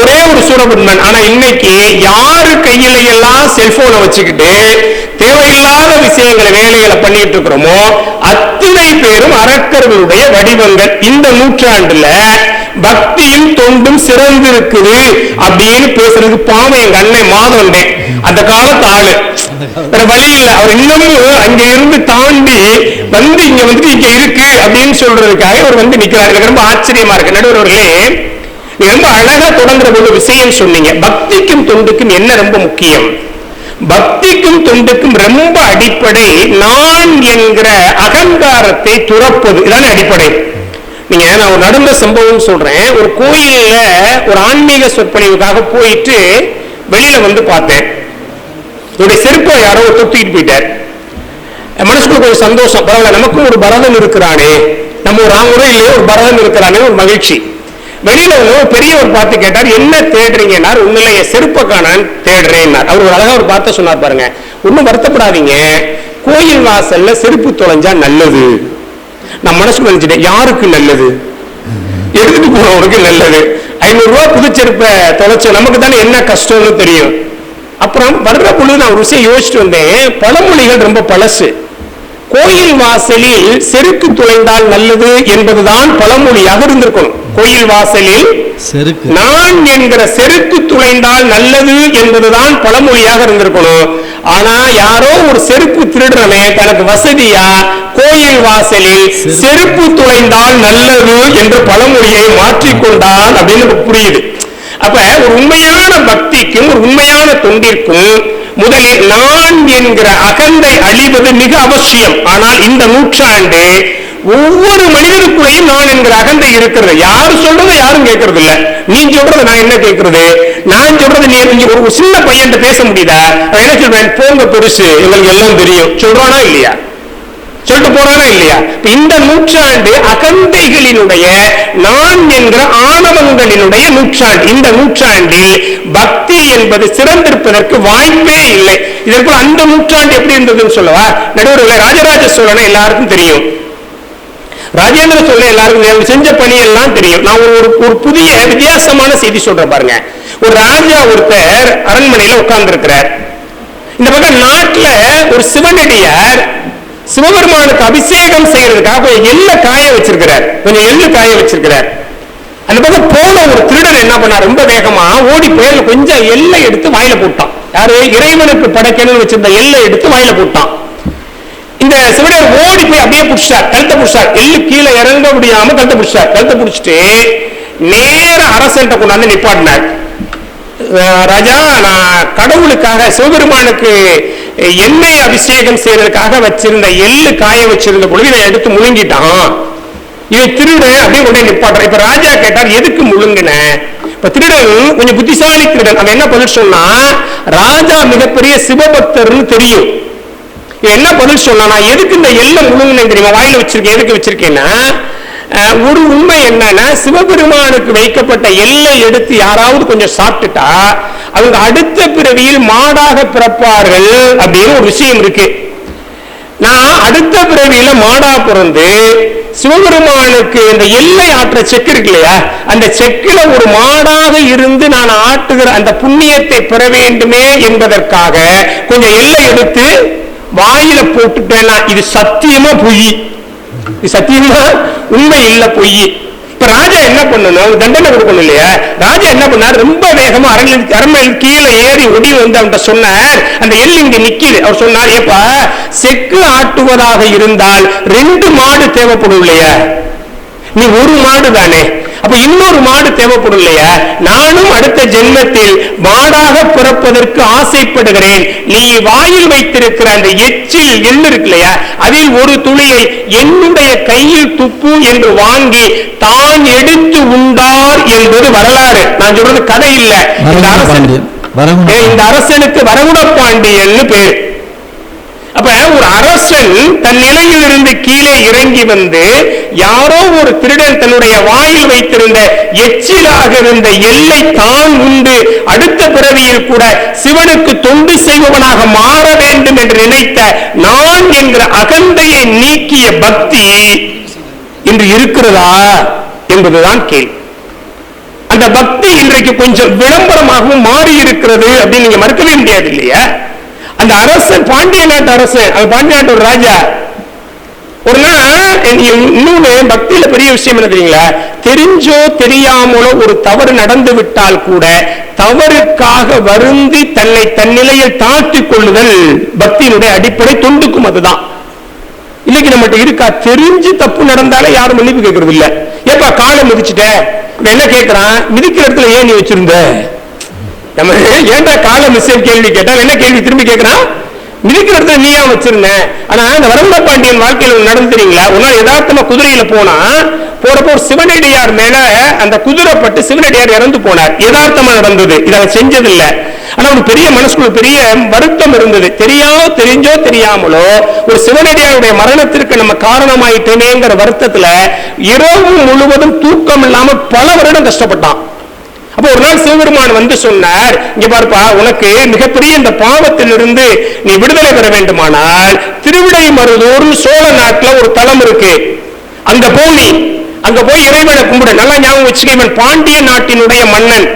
ஒரே ஒரு சூரபத்மன். ஆனா இன்னைக்கு யாரு கையில எல்லாம் செல்போனை வச்சுக்கிட்டு தேவையில்லாத விஷயங்களை வேலைகளை பண்ணிட்டு இருக்கிறோமோ அத்தனை பேரும் அரக்கர்களுடைய வடிவங்கள். இந்த நூற்றாண்டுல பக்தியும் தொண்டும் சிறந்திருக்குது அப்படின்னு பேசுறதுக்கு பாவம் எங்க அண்ணன் மாதவண்டே, அந்த காலத்து ஆளு, வேற வழி இல்லை. அவர் இன்னமும் அங்க இருந்து தாண்டி வந்து இங்க வந்துட்டு இங்க இருக்கு அப்படின்னு சொல்றதுக்காக அவர் வந்து நிக்கிறார். எனக்கு ரொம்ப ஆச்சரியமா இருக்கு. நடுவர்களே, நீ ரொம்ப அழகா தொடங்குற ஒரு விஷயம் சொன்னீங்க. பக்திக்கும் தொண்டுக்கும் என்ன ரொம்ப முக்கியம்? பக்திக்கும் தொண்டுக்கும் ரொம்ப அடிப்படை நான் என்கிற அகங்காரத்தை துறப்பது. இதான அடிப்படை. நீங்க, நான் ஒரு நடந்த சம்பவம் சொல்றேன். ஒரு கோயில்ல ஒரு ஆன்மீக சொற்பொழிவுக்காக போயிட்டு வெளியில வந்து பார்த்தேன். என்னுடைய செருப்பை யாரோ தொத்திட்டு போயிட்டார். மனசுக்குள்ள ஒரு சந்தோஷம், பரவாயில்ல நமக்கும் ஒரு பரதன் இருக்கிறானே, நம்ம ஒரு ஆங்குறோம் இல்லையோ ஒரு பரதன் இருக்கிறானே, ஒரு மகிழ்ச்சி. வெளியில ஒரு பெரியவர் பார்த்து கேட்டார், என்ன தேடுறீங்கன்னா? உண்மையில என் செருப்பை காணான்னு தேடுறேன். அவர் ஒரு அழகா ஒரு பார்த்து சொன்னார், பாருங்க, ஒன்னும் வருத்தப்படாதீங்க, கோயில் வாசல்ல செருப்பு தொலைஞ்சா நல்லது. நான் மனசுக்கு நினைச்சிட்டேன், யாருக்கு நல்லது? எடுத்துட்டு போனவனுக்கு நல்லது. 500 ரூபாய் புதுச்செருப்பை தொலைச்ச நமக்கு தானே என்ன கஷ்டம்னு தெரியும். அப்புறம் வர்ற பொழுது நான் ஒரு விஷயம் யோசிச்சுட்டு வந்தேன். பழமொழிகள் ரொம்ப பழசு. கோயில் வாசலில் செருக்கு துளைந்தால் நல்லது என்பதுதான் பழமொழியாக இருந்திருக்கணும். கோயில் வாசலில் செருக்கு நான் என்கிற செருக்கு துளைந்தால் நல்லது என்பதுதான் பழமொழியாக இருந்திருக்கணும். ஆனா யாரோ ஒரு செருப்பு திருடுறவன் தனக்கு வசதியா கோயில் வாசலில் செருப்பு துளைந்தால் நல்லது என்று பழமொழியை மாற்றிக்கொண்டான் அப்படின்னு புரியுது. அப்ப ஒரு உண்மையான பக்திக்கும் ஒரு உண்மையான தொண்டிற்கும் முதலில் நான் என்கிற அகந்தை அழிவது மிக அவசியம். ஆனால் இந்த நூற்றாண்டு ஒவ்வொரு மனிதனுக்குள்ளையும் நான் என்கிற அகந்தை இருக்கிறது. யாரு சொல்றது யாரும் கேட்கறது இல்ல. நீ சொல்றது நான் என்ன கேட்கறது, நான் சொல்றது நீ ஒரு சின்ன பையன் பேச முடியுதா? என்ன சொல்றேன், போங்க பெருசு, எங்களுக்கு எல்லாம் தெரியும் சொல்றானா இல்லையா, சொல்லிட்டு போறானா இல்லையா? இந்த நூற்றாண்டு அகந்தைகளினுடைய நான் என்கிற ஆணவங்களினுடைய நூற்றாண்டு. இந்த நூற்றாண்டில் பக்தி என்பது சிறந்திருப்பதற்கு வாய்ப்பே இல்லை. இதற்கு அந்த நூற்றாண்டு எப்படி இருந்ததுன்னு சொல்லவா? நடுவர்களே, ராஜராஜ சோழனை எல்லாருக்கும் தெரியும், ராஜேந்திர சோழன் எல்லாருக்கும் செஞ்ச பணி எல்லாம் தெரியும். நான் ஒரு புதிய வித்தியாசமான செய்தி சொல்றேன் பாருங்க. ஒரு ராஜா ஒருத்தர் அரண்மனையில உட்கார்ந்து இருக்கிறார். இந்த பக்கம் நாட்டுல ஒரு சிவனடியார் சிவபெருமானுக்கு அபிஷேகம் செய்யறதுக்காக கொஞ்சம் எள்ளு காய வச்சிருக்கிறார். அந்த பக்கம் போன ஒரு திருடன் என்ன பண்ணா, ரொம்ப வேகமா ஓடி போய் கொஞ்சம் எள்ளை எடுத்து வாயில போட்டான். யாரு? இறைவனுக்கு படைக்கணும்னு வச்சிருந்த எள்ளை எடுத்து வாயில போட்டான். இந்த சிவனடியார் ஓடி போய் அப்படியே புடிச்சார், கழுத்தை புடிச்சார். எள்ளு கீழே இறங்க முடியாம கழுத்தை புடிச்சார். கழுத்தை புடிச்சிட்டு நேர அரசன்ட்ட கொண்டாந்து நிப்பாட்டினார். ராஜா, நான் கடவுளுக்காக சிவபெருமானுக்கு எண்ணெய் அபிஷேகம் செய்யறதுக்காக வச்சிருந்த எள்ளு காய வச்சிருந்த பொழுது இதை எடுத்து முழுங்கிட்டான், இதை திருடன் அப்படியே கொண்டே நிப்பாட்டுற. இப்ப ராஜா கேட்டார், எதுக்கு முழுங்கின? இப்ப திருடன் கொஞ்சம் புத்திசாலி திருடன். அவன் என்ன பதில் சொன்னா, ராஜா மிகப்பெரிய சிவபக்தர்னு தெரியும். என்ன பதில் சொன்னா, நான் எதுக்கு இந்த எள்ளை முழுங்கினேன் தெரியுமா, வாயில வச்சிருக்கேன், எதுக்கு வச்சிருக்கேன்னா, ஒரு உண்மை என்னன்னா, சிவபெருமானுக்கு வைக்கப்பட்ட எல்லை எடுத்து யாராவது கொஞ்சம் சாப்பிட்டுட்டா அவங்க அடுத்த பிறவியில் மாடாக பிறப்பார்கள் அப்படின்னு ஒரு விஷயம் இருக்கு. நான் அடுத்த பிறவியில மாடா பிறந்து சிவபெருமானுக்கு இந்த எல்லை ஆற்ற செக்கு இருக்கு இல்லையா, அந்த செக்கில ஒரு மாடாக இருந்து நான் ஆட்டுகிற அந்த புண்ணியத்தை பெற வேண்டுமே என்பதற்காக கொஞ்சம் எல்லை எடுத்து வாயில போட்டுட்டேன்னா இது சத்தியமா பொய், இது சத்தியமா உண்மை இல்ல, பொய். இப்ப ராஜா என்ன பண்ணணும், தண்டனை கொடுக்கணும் இல்லையா? ராஜா என்ன பண்ணார், ரொம்ப வேகமா அரண்மனையில் கீழே ஏறி ஒடி வந்து அவன்கிட்ட சொன்னார், அந்த எள்ளு இங்க நிக்குது. அவர் சொன்னார், ஏப்பா செக்கு ஆட்டுவதாக இருந்தால் 2 மாடு தேவைப்படும் இல்லையா, நீ ஒரு மாடு தானே, அப்ப இன்னொரு மாடு தேவைப்படும் இல்லையா, நானும் அடுத்த ஜென்மத்தில் மாடாக பிறப்பதற்கு ஆசைப்படுகிறேன். நீ வாயில் வைத்திருக்கிற அந்த எச்சில் எள்ளு இருக்கு இல்லையா, அதில் ஒரு துளியை என்னுடைய கையில் துப்பு என்று வாங்கி தான் எடுத்து உண்டார் என்பது வரலாறு. நான் சொல்றது கதை இல்ல. இந்த அரசனுக்கு வரகுண பாண்டியன்னு பேர். அப்ப ஒரு அரசன் தன் நிலையில் இருந்து கீழே இறங்கி வந்து யாரோ ஒரு திருடன் தன்னுடைய வாயில் வைத்திருந்த எச்சிலாக இருந்த எல்லை தான் உண்டு அடுத்த பிறவியில் கூட சிவனுக்கு தொண்டு செய்பவனாக மாற வேண்டும் என்று நினைத்த நான் என்கிற அகந்தையை நீக்கிய பக்தி இன்று இருக்கிறதா என்பதுதான் கேள்வி. அந்த பக்தி இன்றைக்கு கொஞ்சம் விளம்பரமாகவும் மாறி இருக்கிறது அப்படின்னு நீங்க மறுக்கவே முடியாது இல்லையா? அந்த அரசன், பாண்டிய நாட்டு அரசன், அது பாண்டிய நாட்டு ஒரு ராஜா, ஒரு நாள் இன்னொன்னு பக்தியில பெரிய விஷயம் என்ன தெரியுங்களா, தெரிஞ்சோ தெரியாமலோ ஒரு தவறு நடந்து விட்டால் கூட தவறுக்காக வருந்தி தன்னை தன்னிலையில் தாழ்த்திக் கொள்ளுதல் பக்தியினுடைய அடிப்படை. தொண்டுக்கும் அதுதான். இன்னைக்கு நம்மகிட்ட இருக்கா, தெரிஞ்சு தப்பு நடந்தாலே யாரும் மன்னிப்பு கேட்கறது இல்ல. ஏப்பா காலை மிதிச்சுட்ட, என்ன கேட்கிறான், மிதிக்கிற இடத்துல ஏன் நீ வச்சிருந்த, நம்ம ஏன்டா காலை மிஸ் கேள்வி கேட்டா என்ன கேள்வி திரும்பி கேட்கிறான், மிதிக்கிற இடத்துல நீ ஏன் வச்சிருந்த. ஆனா இந்த வரகுண பாண்டியன் வாழ்க்கையில நடந்து தெரியுங்களா, ஒரு நாள் யதார்த்தமா குதிரையில போறப்போ ஒரு சிவனடியார் மேல அந்த குதிரை பட்டு சிவனடியார் இறந்து போனார். யதார்த்தமா நடந்தது, இதை செஞ்சது இல்ல. ஆனா ஒரு பெரிய மனசுக்குள்ள பெரிய வருத்தம் இருந்தது. தெரிஞ்சோ தெரியாமலோ ஒரு சிவனடியாருடைய மரணத்திற்கு நம்ம காரணமாயிட்டேங்கிற வருத்தத்துல இரவு முழுவதும் தூக்கம் இல்லாம பல வருடம் கஷ்டப்பட்டான். அப்ப ஒரு நாள் சிவபெருமான் வந்து சொன்னார், இங்க பாருப்பா, உனக்கு மிகப்பெரிய இந்த பாவத்திலிருந்து நீ விடுதலை பெற வேண்டுமானால் திருவிடைமருதூர் சோழ நாட்டுல ஒரு தலம் இருக்கு, அங்க போய் இறைவனை கும்பிடு. நல்லா ஞாபகம் வச்சுக்க, இவன் பாண்டிய நாட்டினுடைய மன்னன்.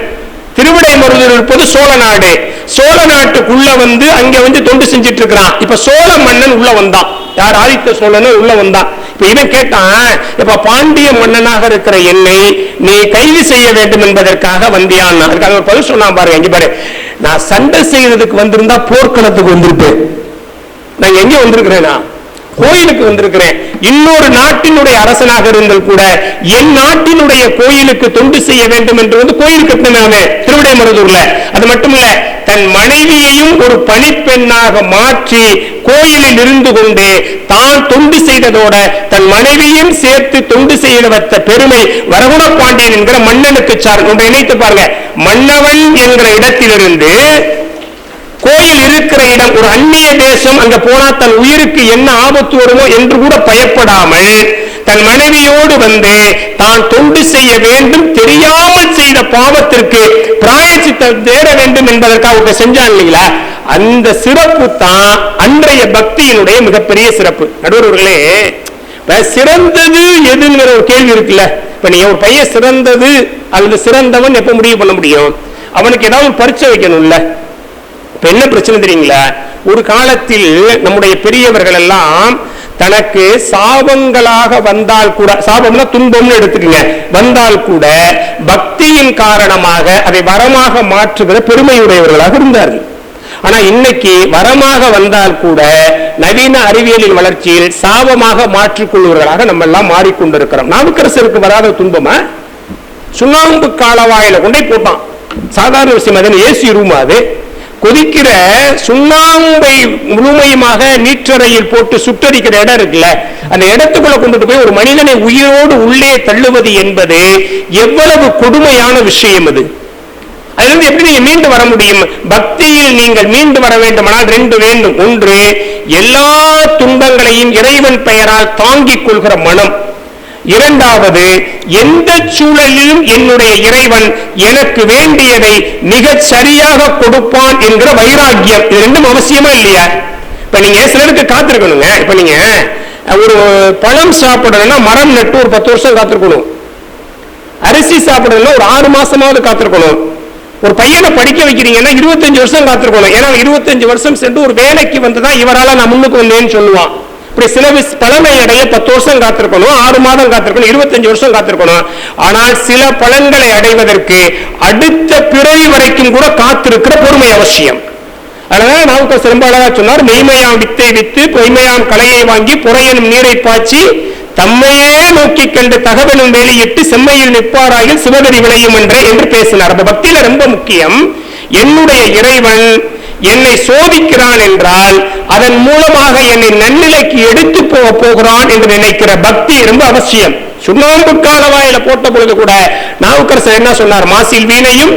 திருவிடைமருதூர் இருப்பது சோழ நாடு. சோழ நாட்டுக்குள்ள வந்து அங்க வந்து தொண்டு செஞ்சிட்டு இருக்கிறான். இப்ப சோழ மன்னன் உள்ள வந்தான். யார்? ஆதித்த சோழன் உள்ள வந்தான். இப்ப இவன் கேட்டான், இப்ப பாண்டிய மன்னனாக இருக்கிற என்னை நீ கைது செய்ய வேண்டும் என்பதற்காக வந்தியான். அதுக்காக ஒரு பதில் சொன்னான் பாருங்க. இங்க பாரு, நான் சண்டை செய்யறதுக்கு வந்திருந்தா போர்க்களத்துக்கு வந்திருப்பேன். நான் எங்க வந்திருக்கிறேனா? கோயிலுக்கு வந்திருக்கிறேன். இன்னொரு நாட்டினுடைய அரசனாக இருந்தால் கூட என் நாட்டினுடைய கோயிலுக்கு தொண்டு செய்ய வேண்டும் என்று வந்து கோயில் கட்டினாமே திருவிடைமருதூர்ல. அது மட்டுமல்ல, தன் மனைவியையும் ஒரு பணிப்பெண்ணாக மாற்றி கோயிலில் இருந்து கொண்டு தான் தொண்டு செய்ததோட தன் மனைவியும் சேர்த்து தொண்டு செய்த வைத்த பெருமை வரகுண பாண்டியன் என்கிற மன்னனுக்கு சார். நினைத்து பாருங்க, மன்னவன் என்கிற இடத்திலிருந்து கோயில் இருக்கிற இடம் ஒரு அந்நிய தேசம், அங்க போனா தன் உயிருக்கு என்ன ஆபத்து வருமோ என்று கூட பயப்படாமல் தன் மனைவியோடு வந்து தான் தொண்டு செய்ய வேண்டும், தெரியாமல் செய்த பாவத்திற்கு பிராயச்சித்தம் தேட வேண்டும் என்பதற்காக செஞ்சான் இல்லைங்களா? அந்த சிறப்பு தான் அன்றைய பக்தியினுடைய மிகப்பெரிய சிறப்பு. நடுவர்களே, சிறந்தது எதுங்கிற ஒரு கேள்வி இருக்குல்ல. இப்ப நீங்க ஒரு பையன் சிறந்தது அல்லது சிறந்தவன் எப்ப முடிவு பண்ண முடியும்? அவனுக்கு ஏதாவது பரீட்சை வைக்கணும்ல. இப்ப என்ன பிரச்சனை தெரியுங்களா? ஒரு காலத்தில் நம்முடைய பெரியவர்கள் எல்லாம் தனக்கு சாபங்களாக வந்தால் கூட, சாபம்னா துன்பம்னு எடுத்துக்கங்க, வந்தால் கூட பக்தியின் காரணமாக அதை வரமாக மாற்றுகிற பெருமையுடையவர்களாக இருந்தார்கள். ஆனா இன்னைக்கு வரமாக வந்தால் கூட நவீன அறிவியலின் வளர்ச்சியில் சாபமாக மாற்றிக்கொள்வர்களாக நம்ம எல்லாம் மாறிக்கொண்டிருக்கிறோம். நாவுக்கரசருக்கு வராத துன்பமா? சுண்ணாம்பு காலவாயில கொண்டே போட்டான். சாதாரண விஷயம் அது. ஏசி ரூம் அது. கொதிக்கிற சுண்ணாம்பை முழுமையுமாக நீற்றறையில் போட்டு சுட்டரிக்கிற இடம் இருக்குல்ல, அந்த இடத்துக்குள்ள கொண்டுட்டு போய் ஒரு மனிதனை உயிரோடு உள்ளே தள்ளுவது என்பது எவ்வளவு கொடுமையான விஷயம் அது. அதிலிருந்து எப்படி நீங்க மீண்டு வர முடியும்? பக்தியில் நீங்கள் மீண்டு வர வேண்டுமானால் ரெண்டு வேண்டும். ஒன்று, எல்லா துன்பங்களையும் இறைவன் பெயரால் தாங்கிக் கொள்கிற மனம். இரண்டாவது, எந்த சூழலிலும் என்னுடைய இறைவன் எனக்கு வேண்டியதை மிக சரியாக கொடுப்பான் என்கிற வைராக்கியம். இது ரெண்டும் அவசியமா இல்லையா? இப்ப நீங்க சிலருக்கு காத்திருக்கணுங்க. இப்ப நீங்க ஒரு பழம் சாப்பிடணும்னா மரம் நட்டு ஒரு 10 வருஷம் காத்திருக்கணும். அரிசி சாப்பிடணும்னா ஒரு 6 மாசமாவது காத்திருக்கணும். ஒரு பையனை படிக்க வைக்கிறீங்கன்னா 25 வருஷம் காத்திருக்கணும். ஏன்னா 25 வருஷம் சென்று ஒரு வேலைக்கு வந்துதான் இவரால நான் முன்னுக்கு வந்தேன்னு சொல்லுவான். இப்படி சில பலனை அடைய 10 வருஷம் காத்திருக்கணும், 6 மாதம் காத்திருக்கணும், 25 வருஷம் காத்திருக்கணும். ஆனால் சில பலன்களை அடைவதற்கு அடுத்த பிறவி வரைக்கும் கூட காத்திருக்கிற பொறுமை அவசியம். அதனால நாவுக்கரசர் ரொம்ப அழகா சொன்னார், மெய்மையாம் வித்தை வித்து பொய்மையாம் கலையை வாங்கி புறையனும் நீரை பாய்ச்சி தம்மையே நோக்கி கண்டு தகவலும் வெளியிட்டு செம்மையில் நிற்பாராயில் சிவகரி விளையும் என்று பேசினார். அப்ப பக்தியில ரொம்ப முக்கியம், என்னுடைய இறைவன் என்னை சோதிக்கிறான் என்றால் அதன் மூலமாக என்னை நன்னிலைக்கு எடுத்து போகிறான் என்று நினைக்கிற பக்தி ரொம்ப அவசியம். சுண்ணாம்பு காலவாயில போட்ட பொழுது கூட நாவுக்கரசர் என்ன சொன்னார்? மாசில் வீணையும்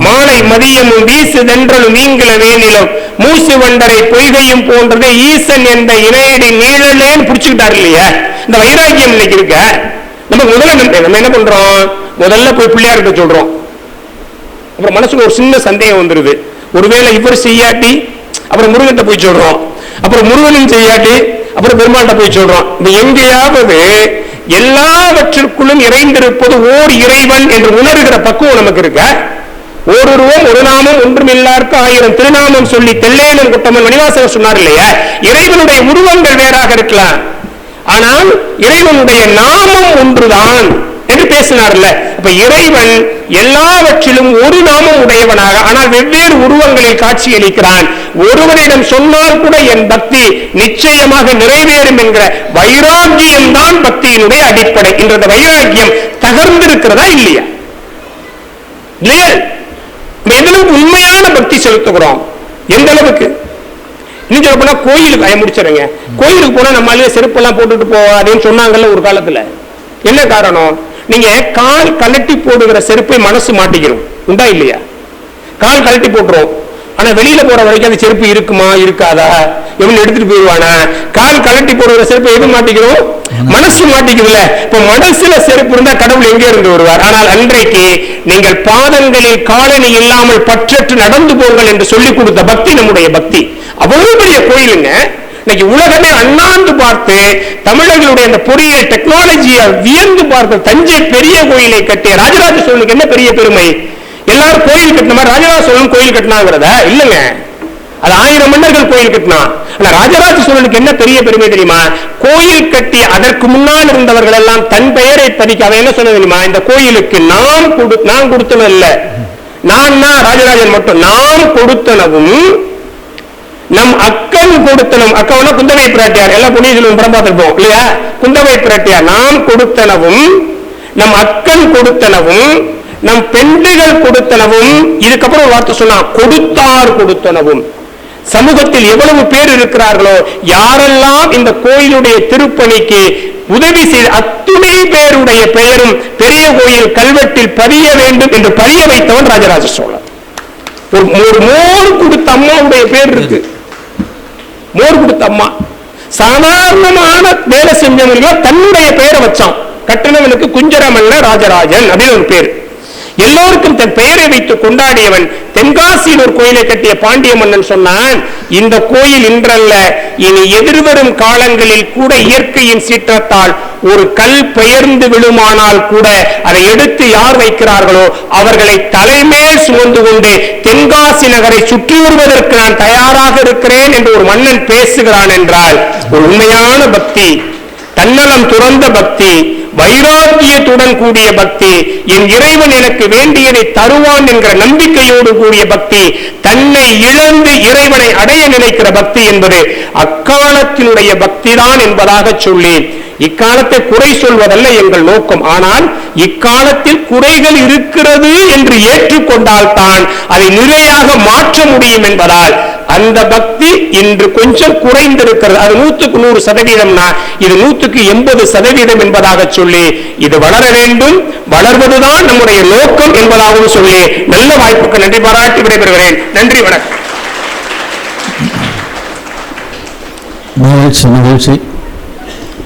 மாலை மதியமும் வீசு தென்றலும் நீங்கள வேலிலும் மூசு வண்டரை பொய்கையும் போன்றதே ஈசன் என்ற இணையடி நீழலேன்னு புடிச்சுக்கிட்டார் இல்லையா? இந்த வைராக்கியம் இன்னைக்கு இருக்க. நம்ம என்ன பண்றோம்? முதல்ல போய் பிள்ளையார்கிட்ட சொல்றோம். அப்புறம் மனசுக்கு ஒரு சின்ன சந்தேகம் வந்துருது. ஒருவேளை இவர் செய்யாட்டி அப்புறம் முருகன்ட்ட போய் சொல்றோம், அப்புறம் முருகனும் செய்யாட்டி அப்புறம் பெருமாள்கிட்ட போய் சொல்றோம். இந்த எங்கேயாவது எல்லாவற்றிற்குள்ளும் இறைந்திருப்பது ஓர் இறைவன் என்று உணர்கிற பக்குவம் நமக்கு இருக்க. ஓருருவம் ஒரு நாமம் ஒன்றுமில்லார்க்கு 1000 திருநாமம் சொல்லி தெல்லேனும் குட்டமன் மணிவாசகர் சொன்னார் இல்லையா? இறைவனுடைய உருவங்கள் வேறாக இருக்கலாம், ஆனால் இறைவனுடைய நாமம் ஒன்றுதான் என்று பேசினார்ல. அப்ப இறைவன் எல்லாவற்றிலும் ஒரு நாமம் உடையவனாக ஆனால் வெவ்வேறு உருவங்களில் காட்சியளிக்கிறான். ஒருவரிடம் சொன்னால் கூட என் பக்தி நிச்சயமாக நிறைவேறும் என்கிற வைராக்கியம் தான் பக்தியினுடைய அடிப்படை. என்ற வைராக்கியம் தகர்ந்திருக்கிறதா இல்லையா? இல்லையா? எந்தளவுக்கு உண்மையான பக்தி செலுத்துகிறோம்? எந்த அளவுக்கு? இன்னும் சொல்ல போனா கோயிலுக்கு முடிச்சிருங்க. கோயிலுக்கு போனா நம்மளால செருப்பு எல்லாம் போட்டுட்டு போவாதேன்னு சொன்னாங்கல்ல ஒரு காலத்துல. என்ன காரணம்? நீங்க கால் கலட்டி போடுகிற செருப்பை மனசு மாட்டிக்கிறோம், உண்டா இல்லையா? கால் கலட்டி போட்டுரும், ஆனா வெளியில போற வரைக்கும் அந்த செருப்பு இருக்குமா இருக்காதா, எவன் எடுத்துட்டு போயிடுவானா? கால் கலட்டி போடுகிற செருப்பை எது மாட்டிக்கிறோம்? மனசு மாட்டிக்குதுல. இப்ப மனசுல செருப்பு இருந்தா கடவுள் எங்கே இருந்து வருவார்? ஆனால் அன்றைக்கு நீங்கள் பாதங்களில் காலணி இல்லாமல் பற்றற்று நடந்து போங்கள் என்று சொல்லிக் கொடுத்த பக்தி நம்முடைய பக்தி. அவ்வளவு பெரிய கோயிலுங்க. இன்னைக்கு உலகமே அண்ணாந்து பார்த்து தமிழர்களுடைய அந்த பொறியியல் டெக்னாலஜியை வியந்து பார்த்து தஞ்சை பெரிய கோயிலை கட்டிய ராஜராஜ சோழனுக்கு என்ன பெரிய பெருமை? எல்லாரும் கோயில் கட்டின மாதிரி ராஜராஜ சோழன் கோயில் கட்டினாங்கிறத இல்லைங்க, அது 1000 மன்னர்கள் கோயில் கட்டினான். ஆனா ராஜராஜ சோழனுக்கு என்ன பெரிய பெருமை தெரியுமா? கோயில் கட்டி அதற்கு முன்னால் இருந்தவர்கள் எல்லாம் தன் பெயரை பதிக்க அவன் என்ன சொன்ன தெரியுமா? இந்த கோயிலுக்கு நான் கொடுத்தன இல்ல, நான் ராஜராஜன் மட்டும், நாம் கொடுத்தனவும் நம் அக்கன் கொடுத்தனும், அக்கவனா குந்தவை பிராட்டியார், எல்லாம் புண்ணியர்களும் படம் பார்த்திருப்போம் இல்லையா? குந்தவை பிராட்டியார் நாம் கொடுத்தனவும் நம் அக்கன் கொடுத்தனவும் நம் பெண்டுகள் கொடுத்தனவும், இதுக்கப்புறம் ஒரு வார்த்தை சொன்னா கொடுத்தார் கொடுத்தனவும். சமூகத்தில் எவ்வளவு பேர் இருக்கிறார்களோ, யாரெல்லாம் இந்த கோயிலுடைய திருப்பணிக்கு உதவி செய்த அத்துணை பேருடைய பெயரும் பெரிய கோயில் கல்வெட்டில் பதிய வேண்டும் என்று பதிய வைத்தவன் ராஜராஜ சோழன். ஒரு மோர் கொடுத்த அம்மாவுடைய பேர் இருக்கு, மோர் கொடுத்த அம்மா. சாதாரணமான வேலை செஞ்சவங்க தன்னுடைய பெயரை வச்சான். கட்டணவனுக்கு குஞ்சரமல்ல ராஜராஜன் அப்படின்னு ஒரு பேர். எல்லோருக்கும் தன் பெயரை வைத்து கொண்டாடியவன். தென்காசியில் ஒரு கோயிலை கட்டிய பாண்டிய மன்னன் சொன்னான், இந்த கோயில் இன்றல்ல, இனி எதிர்வரும் காலங்களில் கூட இயற்கையின் சீற்றத்தால் ஒரு கல் பெயர்ந்து விழுமானால் கூட அதை எடுத்து யார் வைக்கிறார்களோ அவர்களை தலைமேல் சுமந்து கொண்டு தென்காசி நகரை சுற்றி வருவதற்கு நான் தயாராக இருக்கிறேன் என்று ஒரு மன்னன் பேசுகிறான் என்றால் ஒரு உண்மையான பக்தி, தன்னலம் துறந்த பக்தி, வைராக்கியத்துடன் கூடிய பக்தி, என் இறைவன் எனக்கு வேண்டியதை தருவான் என்கிற நம்பிக்கையோடு கூடிய பக்தி, தன்னை இழந்து இறைவனை அடைய நினைக்கிற பக்தி என்பது அக்காலத்தினுடைய பக்தி தான் என்பதாக சொல்லி, இக்காலத்தை குறை சொல்வதல்ல எங்கள் நோக்கம். ஆனால் இக்காலத்தில் குறைகள் இருக்கிறது என்று ஏற்றுக்கொண்டால் தான் அதை நிறையாக மாற்ற முடியும் என்பதால் அந்த பக்தி இன்று கொஞ்சம் குறைந்திருக்கிறது. அது 100க்கு 100% இது 100க்கு 80% என்பதாக சொல்லி, இது வளர வேண்டும், வளர்வதுதான் நம்முடைய நோக்கம் என்பதாகவும் சொல்லி நல்ல வாய்ப்புக்கு நன்றி பாராட்டி விடைபெறுகிறேன். நன்றி, வணக்கம். மகிழ்ச்சி.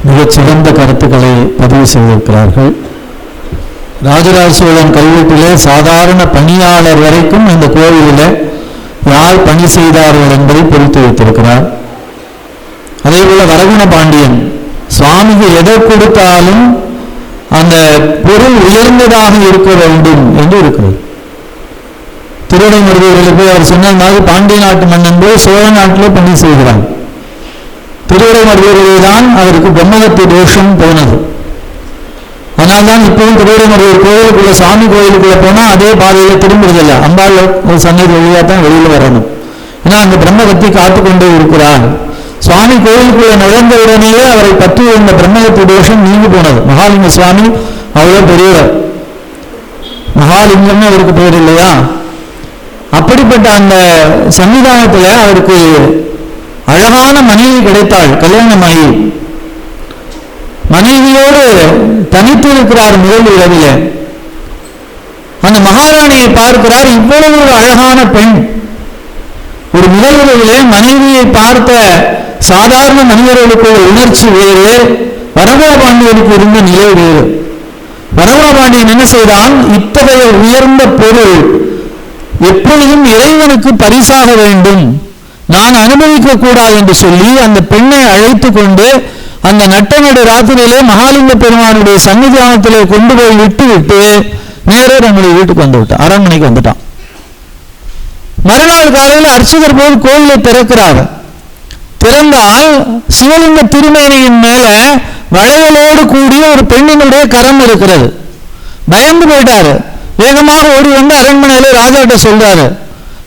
மிகச் சிறந்த கருத்துக்களை பதிவு செய்திருக்கிறார்கள். ராஜராஜ சோழன் கல்வெட்டிலே சாதாரண பணியாளர் வரைக்கும் இந்த கோவிலில் யார் பணி செய்தார்கள் என்பதை பொறுத்து வைத்திருக்கிறார். அதே போல வரகுண பாண்டியன் சுவாமிக்கு எதை கொடுத்தாலும் அந்த பொருள் உயர்ந்ததாக இருக்க வேண்டும் என்று இருக்கிறது. திருவிடைமருதூர்களுக்கு அவர் சொன்ன மாதிரி பாண்டிய நாட்டு மன்னன் போய் சோழ நாட்டிலே பணி செய்கிறார். திருவிடைமருதூரிலே தான் அவருக்கு பிரம்மகத்தி தோஷம் போனது. அதனால்தான் இப்பவும் திருவிடைமருதூர் கோயிலுக்குள்ள சாமி கோயிலுக்குள்ள போனா அதே பாதையில திரும்புறதில்லை, அம்பாள் ஒரு சன்னதி வழியா தான் வெளியில வரணும். ஏன்னா அந்த பிரம்மகத்தி காத்து கொண்டே இருக்கிறார். சுவாமி கோயிலுக்குள்ள நுழைந்த உடனேயே அவரை பற்றி இருந்த பிரம்மகத்தி தோஷம் நீங்கி போனது. மகாலிங்க சுவாமி அவ்வளவு பெரியவர், மகாலிங்கம்னு அவருக்கு பேர் இல்லையா? அப்படிப்பட்ட அந்த சன்னிதானத்துல அவருக்கு அழகான மனைவி கிடைத்தாள். கல்யாணமாகி மனைவியோடு தனித்து இருக்கிறார். முதல் இரவில அந்த மகாராணியை பார்க்கிறார். இவ்வளவு ஒரு அழகான பெண். ஒரு முதல் இரவிலே மனைவியை பார்த்த சாதாரண மனிதர்களுக்கு ஒரு உணர்ச்சி வேறு, வரகுண பாண்டியனுக்கு இருந்த நிலை வேறு. வரகுண பாண்டியன் என்ன செய்தான்? இத்தகைய உயர்ந்த பொருள் எப்பொழுதும் இறைவனுக்கு பரிசாக வேண்டும், நான் அனுபவிக்க கூடாது என்று சொல்லி அந்த பெண்ணை அழைத்து கொண்டு அந்த நட்ட நடு ராத்திரியிலே மகாலிங்க பெருமானுடைய சன்னிதானத்திலே கொண்டு போய் விட்டு நேரே நம்முடைய வீட்டுக்கு வந்து விட்டான், அரண்மனைக்கு வந்துட்டான். மறுநாள் காலையில் அர்ச்சகர் போல் கோயிலை திறக்கிறார். திறந்தால் சிவலிங்க திருமேனியின் மேல வளையலோடு கூடிய ஒரு பெண்ணினுடைய கரம் இருக்கிறது. பயந்து போயிட்டாரு. வேகமாக ஓடி வந்து அரண்மனையில ராஜாட்ட சொல்றாரு.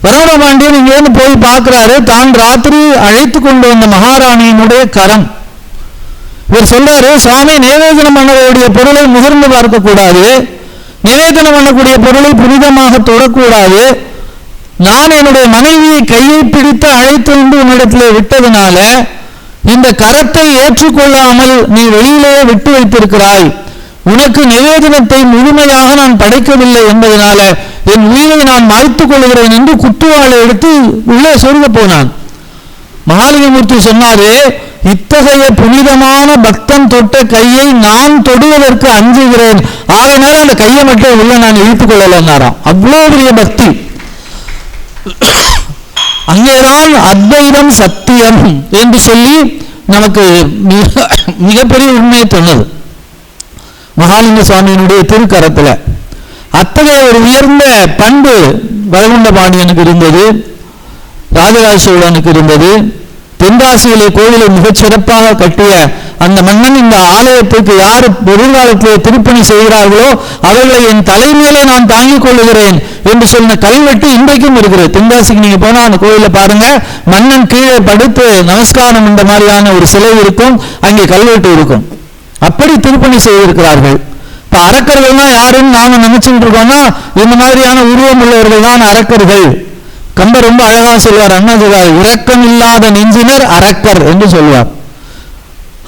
வரகுண பாண்டியன் இங்கேருந்து போய் பார்க்கிறாரு. தான் ராத்திரி அழைத்து கொண்டு வந்த மகாராணியினுடைய கரம். இவர் சொல்றாரு, சுவாமி நிவேதனம் பண்ணக்கூடிய பொருளை முகர்ந்து பார்க்க கூடாது, நிவேதனம் பண்ணக்கூடிய பொருளை புனிதமாக தொடக்கூடாது. நான் என்னுடைய மனைவியை கையை பிடித்து அழைத்து வந்து உன்னிடத்திலே விட்டதுனால இந்த கரத்தை ஏற்றுக்கொள்ளாமல் நீ வெளியிலேயே விட்டு வைத்திருக்கிறாய். உனக்கு நிவேதனத்தை முழுமையாக நான் படைக்கவில்லை என்பதனால என் உயிரை நான் மாய்த்துக் கொள்கிறேன் என்று குத்துவாளை எடுத்து உள்ளே சொருக போனான். மகாலிங்கமூர்த்தி சொன்னாரு, இத்தகைய புனிதமான பக்தன் தொட்ட கையை நான் தொடுவதற்கு அஞ்சுகிறேன், ஆகையினால அந்த கையை மட்டும் உள்ள நான் இழுத்துக் கொள்ளலாராம். அவ்வளவு பெரிய பக்தி. அங்கேதான் அத்வைதம் சத்தியம் என்று சொல்லி நமக்கு மிகப்பெரிய உண்மையை சொன்னது மகாலிங்க சுவாமியினுடைய திருக்கரத்துல. அத்தகைய ஒரு உயர்ந்த பண்பு வைகுண்ட பாண்டியனுக்கு இருந்தது, ராஜராஜ சோழனுக்கு இருந்தது. தென்காசியிலே கோவிலை மிகச் சிறப்பாக கட்டிய அந்த மன்னன் இந்த ஆலயத்துக்கு யார் எதிர்காலத்திலே திருப்பணி செய்கிறார்களோ அவர்களை என் தலைமையிலே நான் தாங்கிக் கொள்ளுகிறேன் என்று சொன்ன கல்வெட்டு இன்றைக்கும் இருக்கிறது. தென்காசிக்கு நீங்க போனா அந்த கோயில பாருங்க, மன்னன் கீழே படுத்து நமஸ்காரம் என்ற மாதிரியான ஒரு சிலை இருக்கும், அங்கே கல்வெட்டு இருக்கும். அப்படி திருப்பணி செய்திருக்கிறார்கள். இப்ப அரக்கர்கள்னா யாருன்னு நாம நினைச்சுட்டு இருக்கோம்னா இந்த மாதிரியான உருவம் உள்ளவர்கள் தான் அரக்கர்கள். கம்பர் ரொம்ப அழகா சொல்வார், அண்ணா சொல்வார், இரக்கம் இல்லாத நெஞ்சினர் அரக்கர் என்று சொல்வார்.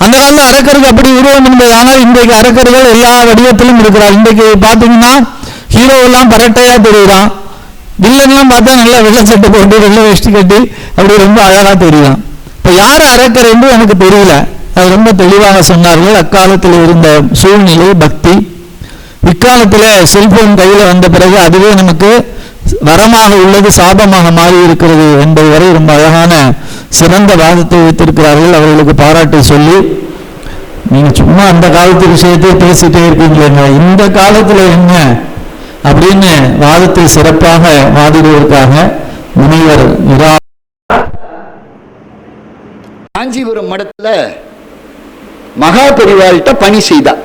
அந்த காலத்தில் அரக்கருக்கு அப்படி உருவம் இருந்தது. ஆனால் இன்றைக்கு அரக்கர்கள் எல்லா வடிவத்திலும் இருக்கிறார். இன்றைக்கு பார்த்தீங்கன்னா ஹீரோ எல்லாம் பரட்டையா தெரியுறான், வில்லன்லாம் பார்த்தா நல்லா வெள்ளை சட்டை போட்டு வெள்ளை வேஷ்டி கட்டி அப்படி ரொம்ப அழகா தெரியுறான். இப்ப யார் அரக்கர் என்று எனக்கு தெரியல. அது ரொம்ப தெளிவாக சொன்னார்கள். அக்காலத்தில் இருந்த சூழ்நிலை பக்தி. இக்காலத்தில் செல்போன் கையில வந்த பிறகு அதுவே நமக்கு வரமாக உள்ளது, சாபமாக மாறி இருக்கிறது என்பது வரை ரொம்ப அழகான சிறந்த வாதத்தை வைத்திருக்கிறார்கள். அவர்களுக்கு பாராட்டை சொல்லி, நீங்க சும்மா அந்த காலத்து விஷயத்தை பேசிட்டே இருக்கீங்களேங்க, இந்த காலத்துல என்ன அப்படின்னு வாதத்தை சிறப்பாக வாதிடுவதற்காக முனைவர் காஞ்சிபுரம் மடத்துல மகா பெரிவாள்கிட்ட பணி செய்தார்.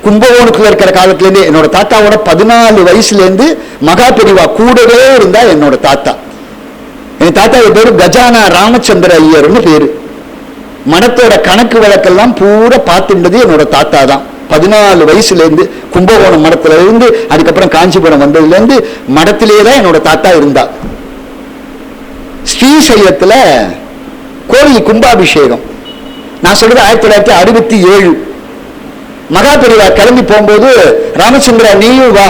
கும்பகோணத்துல இருக்கிற காலத்திலேருந்து என்னோட தாத்தாவோட 14 வயசுலேருந்து மகா பெரிவா கூடவே இருந்தா என்னோட தாத்தா. என் தாத்தாவுக்கு பேரு கஜானா ராமச்சந்திர ஐயர்னு பேரு. மடத்தோட கணக்கு வழக்கெல்லாம் பூரா பார்த்துட்டது என்னோட தாத்தா தான். 14 வயசுலேருந்து கும்பகோணம் மடத்துல இருந்து அதுக்கப்புறம் காஞ்சிபுரம் வந்ததுலேருந்து மடத்திலேயே தான் என்னோட தாத்தா இருந்தார். ஸ்ரீசைலத்துல கோவில் கும்பாபிஷேகம் நான் சொல்றது 1967. மகா பெரிவா கிளம்பி போகும்போது ராமச்சந்திரா நீயும் வா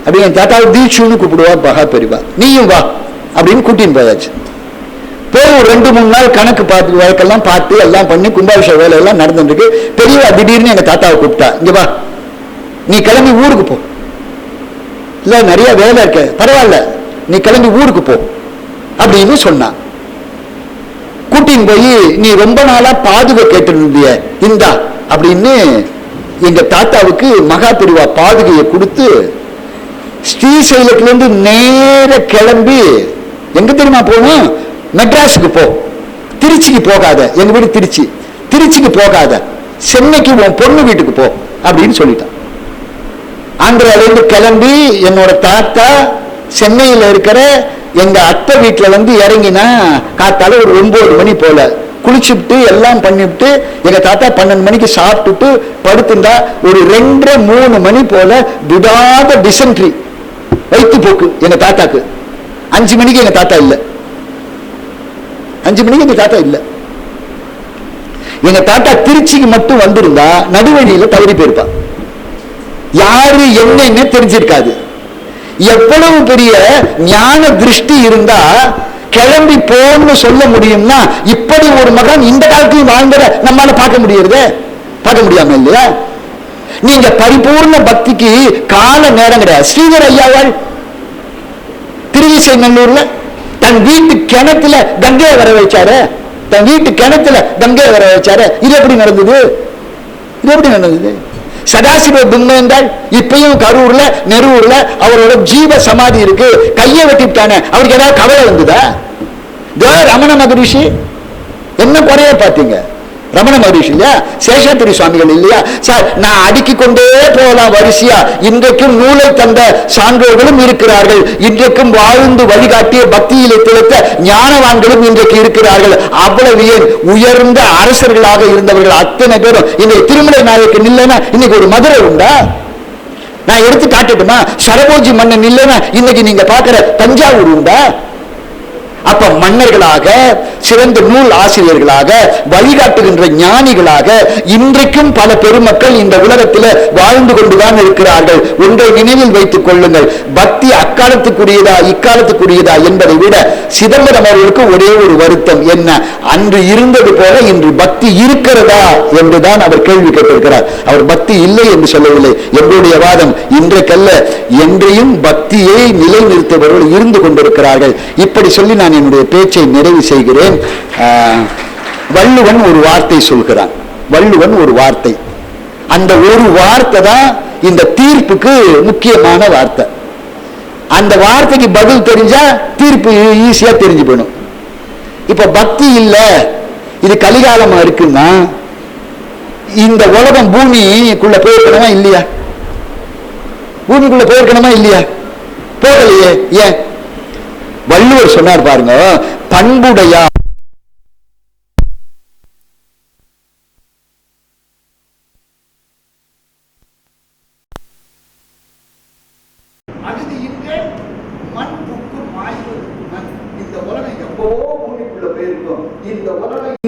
அப்படின்னு, என் தாத்தாவை தீட்சுன்னு கூப்பிடுவா மகா பெரிவா, நீயும் வா அப்படின்னு கூட்டின்னு போயாச்சு. போய் ஒரு 2-3 நாள் கணக்கு பார்த்து வழக்கெல்லாம் பார்த்து எல்லாம் பண்ணி கும்பாபிஷேக வேலை எல்லாம் நடந்துருக்கு. பெரியவா திடீர்னு எங்க தாத்தாவை கூப்பிட்டா, இங்க வா நீ கிளம்பி ஊருக்கு போ, இல்ல நிறைய வேலை இருக்க, பரவாயில்ல நீ கிளம்பி ஊருக்கு போ அப்படின்னு சொன்னான். கூட்டின்னு போய் நீ ரொம்ப நாளா பாதுகை கேட்டு இருந்திய இந்தா அப்படின்னு எங்க தாத்தாவுக்கு மகா பெரிவா பாதுகையை கொடுத்து ஸ்ரீசைலத்துல இருந்து நேர கிளம்பி எங்க தெரியுமா போகணும், மெட்ராஸுக்கு போ, திருச்சிக்கு போகாத, எங்க வீடு திருச்சி, திருச்சிக்கு போகாத, சென்னைக்கு உன் பொண்ணு வீட்டுக்கு போ அப்படின்னு சொல்லிட்டான். ஆந்திரால இருந்து கிளம்பி என்னோட தாத்தா சென்னையில இருக்கிற எங்க அத்தை வீட்டுல வந்து இறங்கினா காத்தால ஒரு 9 மணி போல குளிச்சுட்டு எல்லாம் பண்ணிவிட்டு எங்க தாத்தா 12 மணிக்கு சாப்பிட்டுட்டு படுத்துட்டா ஒரு 2-3 மணி போல விடாத டிசென்ட்ரி வயிற்று போக்கு எங்க தாத்தாக்கு. 5 மணிக்கு எங்க தாத்தா இல்ல, 5 மணிக்கு எங்க தாத்தா இல்ல. எங்க தாத்தா திருச்சிக்கு மட்டும் வந்திருந்தா நடுவழியில தவறி போயிருப்பா, யாரு என்னன்னு தெரிஞ்சிருக்காது. எவ்வளவு பெரிய ஞான திருஷ்டி இருந்தா கிளம்பி போன்னு சொல்ல முடியும்னா இப்படி ஒரு மகன் இந்த காலத்தையும் வாழ்ந்தத நம்மால பார்க்க முடியறதே, பார்க்க முடியாம இல்லையா? நீங்க பரிபூர்ண பக்திக்கு கால நேரம் கிடையாது. ஸ்ரீதர் ஐயாவாள் திருவிசை நல்லூர்ல தன் வீட்டு கிணத்துல கங்கையை வர வச்சாரு, தன் வீட்டு கிணத்துல கங்கையை வர வச்சாரு. இது எப்படி நடந்தது? இது எப்படி நடந்தது? சதாசிவ பிம்பங்கள் இப்பயும் கரூர்ல நெரூர்ல அவரோட ஜீவ சமாதி இருக்கு. கையை வெட்டிவிட்டானே, அவருக்கு ஏதாவது கவலை வந்ததா? ரமண மகரிஷி என்ன குறைய பார்த்தீங்க? ரமண மகரிஷி இல்லையா, சேஷாத்திரி சுவாமிகள் இல்லையா? சார் நான் அடுக்கி கொண்டே போகலாம் வரிசையா. இன்றைக்கும் நூலை தந்த சான்றோர்களும் இருக்கிறார்கள், இன்றைக்கும் வாழ்ந்து வழிகாட்டிய பக்தியிலே திளைத்த ஞானவான்களும் இன்றைக்கு இருக்கிறார்கள். அவ்வளவு ஏன் உயர்ந்த அரசர்களாக இருந்தவர்கள் அத்தனை பேரும் இன்றைக்கு திருமலை நாயக்கன் இல்லைன்னா இன்னைக்கு ஒரு மதுரை உண்டா? நான் எடுத்து காட்டட்டுமா? சரபோஜி மன்னன் இல்லைன்னா இன்னைக்கு நீங்க பார்க்கிற தஞ்சாவூர் உண்டா? அப்ப மன்னர்களாக, சிறந்த நூல் ஆசிரியர்களாக, வழிகாட்டுகின்ற ஞானிகளாக இன்றைக்கும் பல பெருமக்கள் இந்த உலகத்தில் வாழ்ந்து கொண்டுதான் இருக்கிறார்கள். ஒன்றை நினைவில் வைத்துக் கொள்ளுங்கள், பக்தி அக்காலத்துக்குரியதா இக்காலத்துக்குரியதா என்பதை விட சிதம்பரம் அவர்களுக்கு ஒரே ஒரு வருத்தம் என்ன, அன்று இருந்தது போல இன்று பக்தி இருக்கிறதா என்றுதான் அவர் கேள்வி கேட்டிருக்கிறார். அவர் பக்தி இல்லை என்று சொல்லவில்லை. எங்களுடைய வாதம் இன்றைக்கல்ல, என்றையும் பக்தியை நிலைநிறுத்துபவர்கள் இருந்து கொண்டிருக்கிறார்கள். இப்படி சொல்லி நான் என்னுடைய பேச்சை நிறைவு செய்கிறேன். வள்ளுவன் ஒரு வார்த்தை சொல்கிறான். வள்ளுவன் ஒரு வார்த்தை, அந்த ஒரு வார்த்தை தான் இந்த தீர்ப்புக்கு முக்கியமான வார்த்தை. அந்த வார்த்தைக்கு பதில் தெரிஞ்சா தீர்ப்பு ஈஸியா தெரிஞ்சு போயிடும். இப்ப பக்தி இல்ல, இது கலிகாலமா இருக்குன்னா இந்த உலகம் பூமிக்குள்ள போயிருக்கணுமா இல்லையா? பூமிக்குள்ள போயிருக்கணுமா இல்லையா? போகலையே. ஏன்? வள்ளுவர் சொன்னார் பாருங்க, பண்புடையா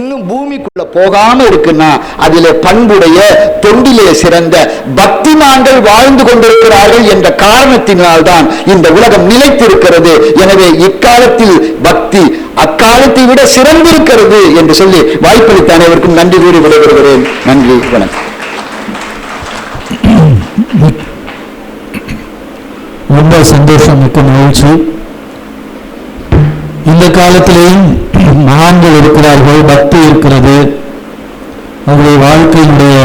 இன்னும் பூமிக்குள்ள போகாம இருக்குன்னா அதிலே பண்புடைய தொண்டிலே சிறந்த பக்திமான்கள் வாழ்ந்து கொண்டிருக்கிறார்கள் என்ற காரணத்தினால்தான் இந்த உலகம் நிலைத்திருக்கிறது. எனவே இக்காலத்தில் பக்தி அக்காலத்தை விட சிறந்திருக்கிறது என்று சொல்லி வாய்ப்பளித்த அனைவருக்கும் நன்றி கூறி விடைபெறுகிறேன். நன்றி, வணக்கம். ரொம்ப சந்தோஷம், மிக்க மகிழ்ச்சி. இந்த காலத்திலேயும் மகான்கள் இருக்கிறார்கள், பக்தி இருக்கிறது. அவருடைய வாழ்க்கையினுடைய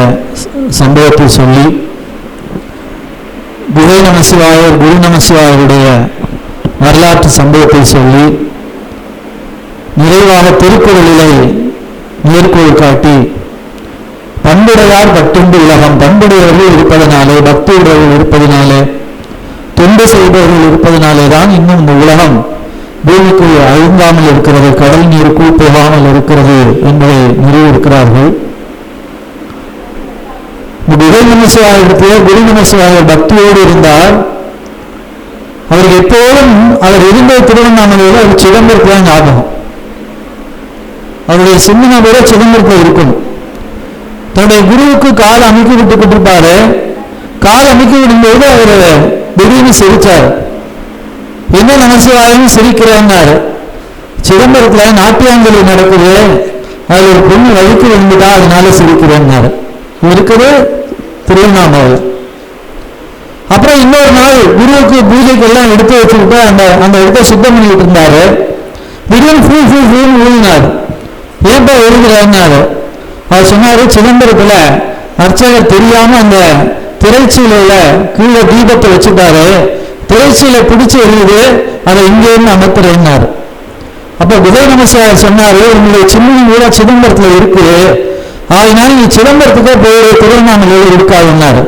சம்பவத்தை சொல்லி குரு நமசிவாயருடைய வரலாற்று சம்பவத்தை சொல்லி நிறைவாக திருக்குறளிலே மேற்கோள் காட்டி பண்புடையார் பட்டுண்டு உலகம், பண்புடையவர்கள் இருப்பதனாலே, பக்தியுடையவர்கள் இருப்பதனாலே, தொண்டு செய்பவர்கள் இருப்பதனாலே தான் இன்னும் இந்த உலகம் பூமிக்கு அழுங்காமல் இருக்கிறது, கடல் நீருக்குள் போகாமல் இருக்கிறது என்பதை நிறுவியிருக்கிறார்கள். குரு நமசிவாயர் பக்தியோடு இருந்தால் அவருக்கு எப்போதும் அவர் இருந்த திருவண்ணாமலையில் அவர் சிதம்பரத்தில் ஞாபகம். அவருடைய சிந்தனை கூட சிதம்பரத்தில் இருக்கும். தன்னுடைய குருவுக்கு கால் அமைக்கி விட்டுக்கிட்டு இருப்பாரு. கால் அமைக்கி விடும்போது அவர் திடீர்னு சிரிச்சார். என்ன நமசிவாயும் சிரிக்கிறார். சிதம்பரத்துல நாட்டியாஞ்சலி நடக்குது, அது ஒரு பொண்ணு வழிக்கு வந்துட்டா அதனால சிரிக்கிறேன்னாரு. இருக்குது திருவண்ணாமலை. அப்புறம் இன்னொரு நாள் குருவுக்கு பூஜைக்கெல்லாம் எடுத்து வச்சுக்கிட்டு அந்த இடத்த சுத்தம் பண்ணிட்டு இருந்தாரு. திடீர்னு ஊழினார். ஏன்பா எழுதுறாரு. அவர் சொன்னாரு, சிதம்பரத்துல அர்ச்சகர் தெரியாம அந்த திரைச்சீலையில கீழே தீபத்தை வச்சுட்டாரு, திரைச்சீலை பிடிச்சு எழுது, அதை இங்கேருந்து அமர்த்துறேன்னாரு. அப்ப குரு நமசிவாயர் சொன்னாரு, உங்களுடைய சின்ன கூட சிதம்பரத்துல இருக்குது, அதனால நீ சிதம்பரத்துக்கே போய் திருவண்ணாமலையில் இருக்காதுன்னாரு.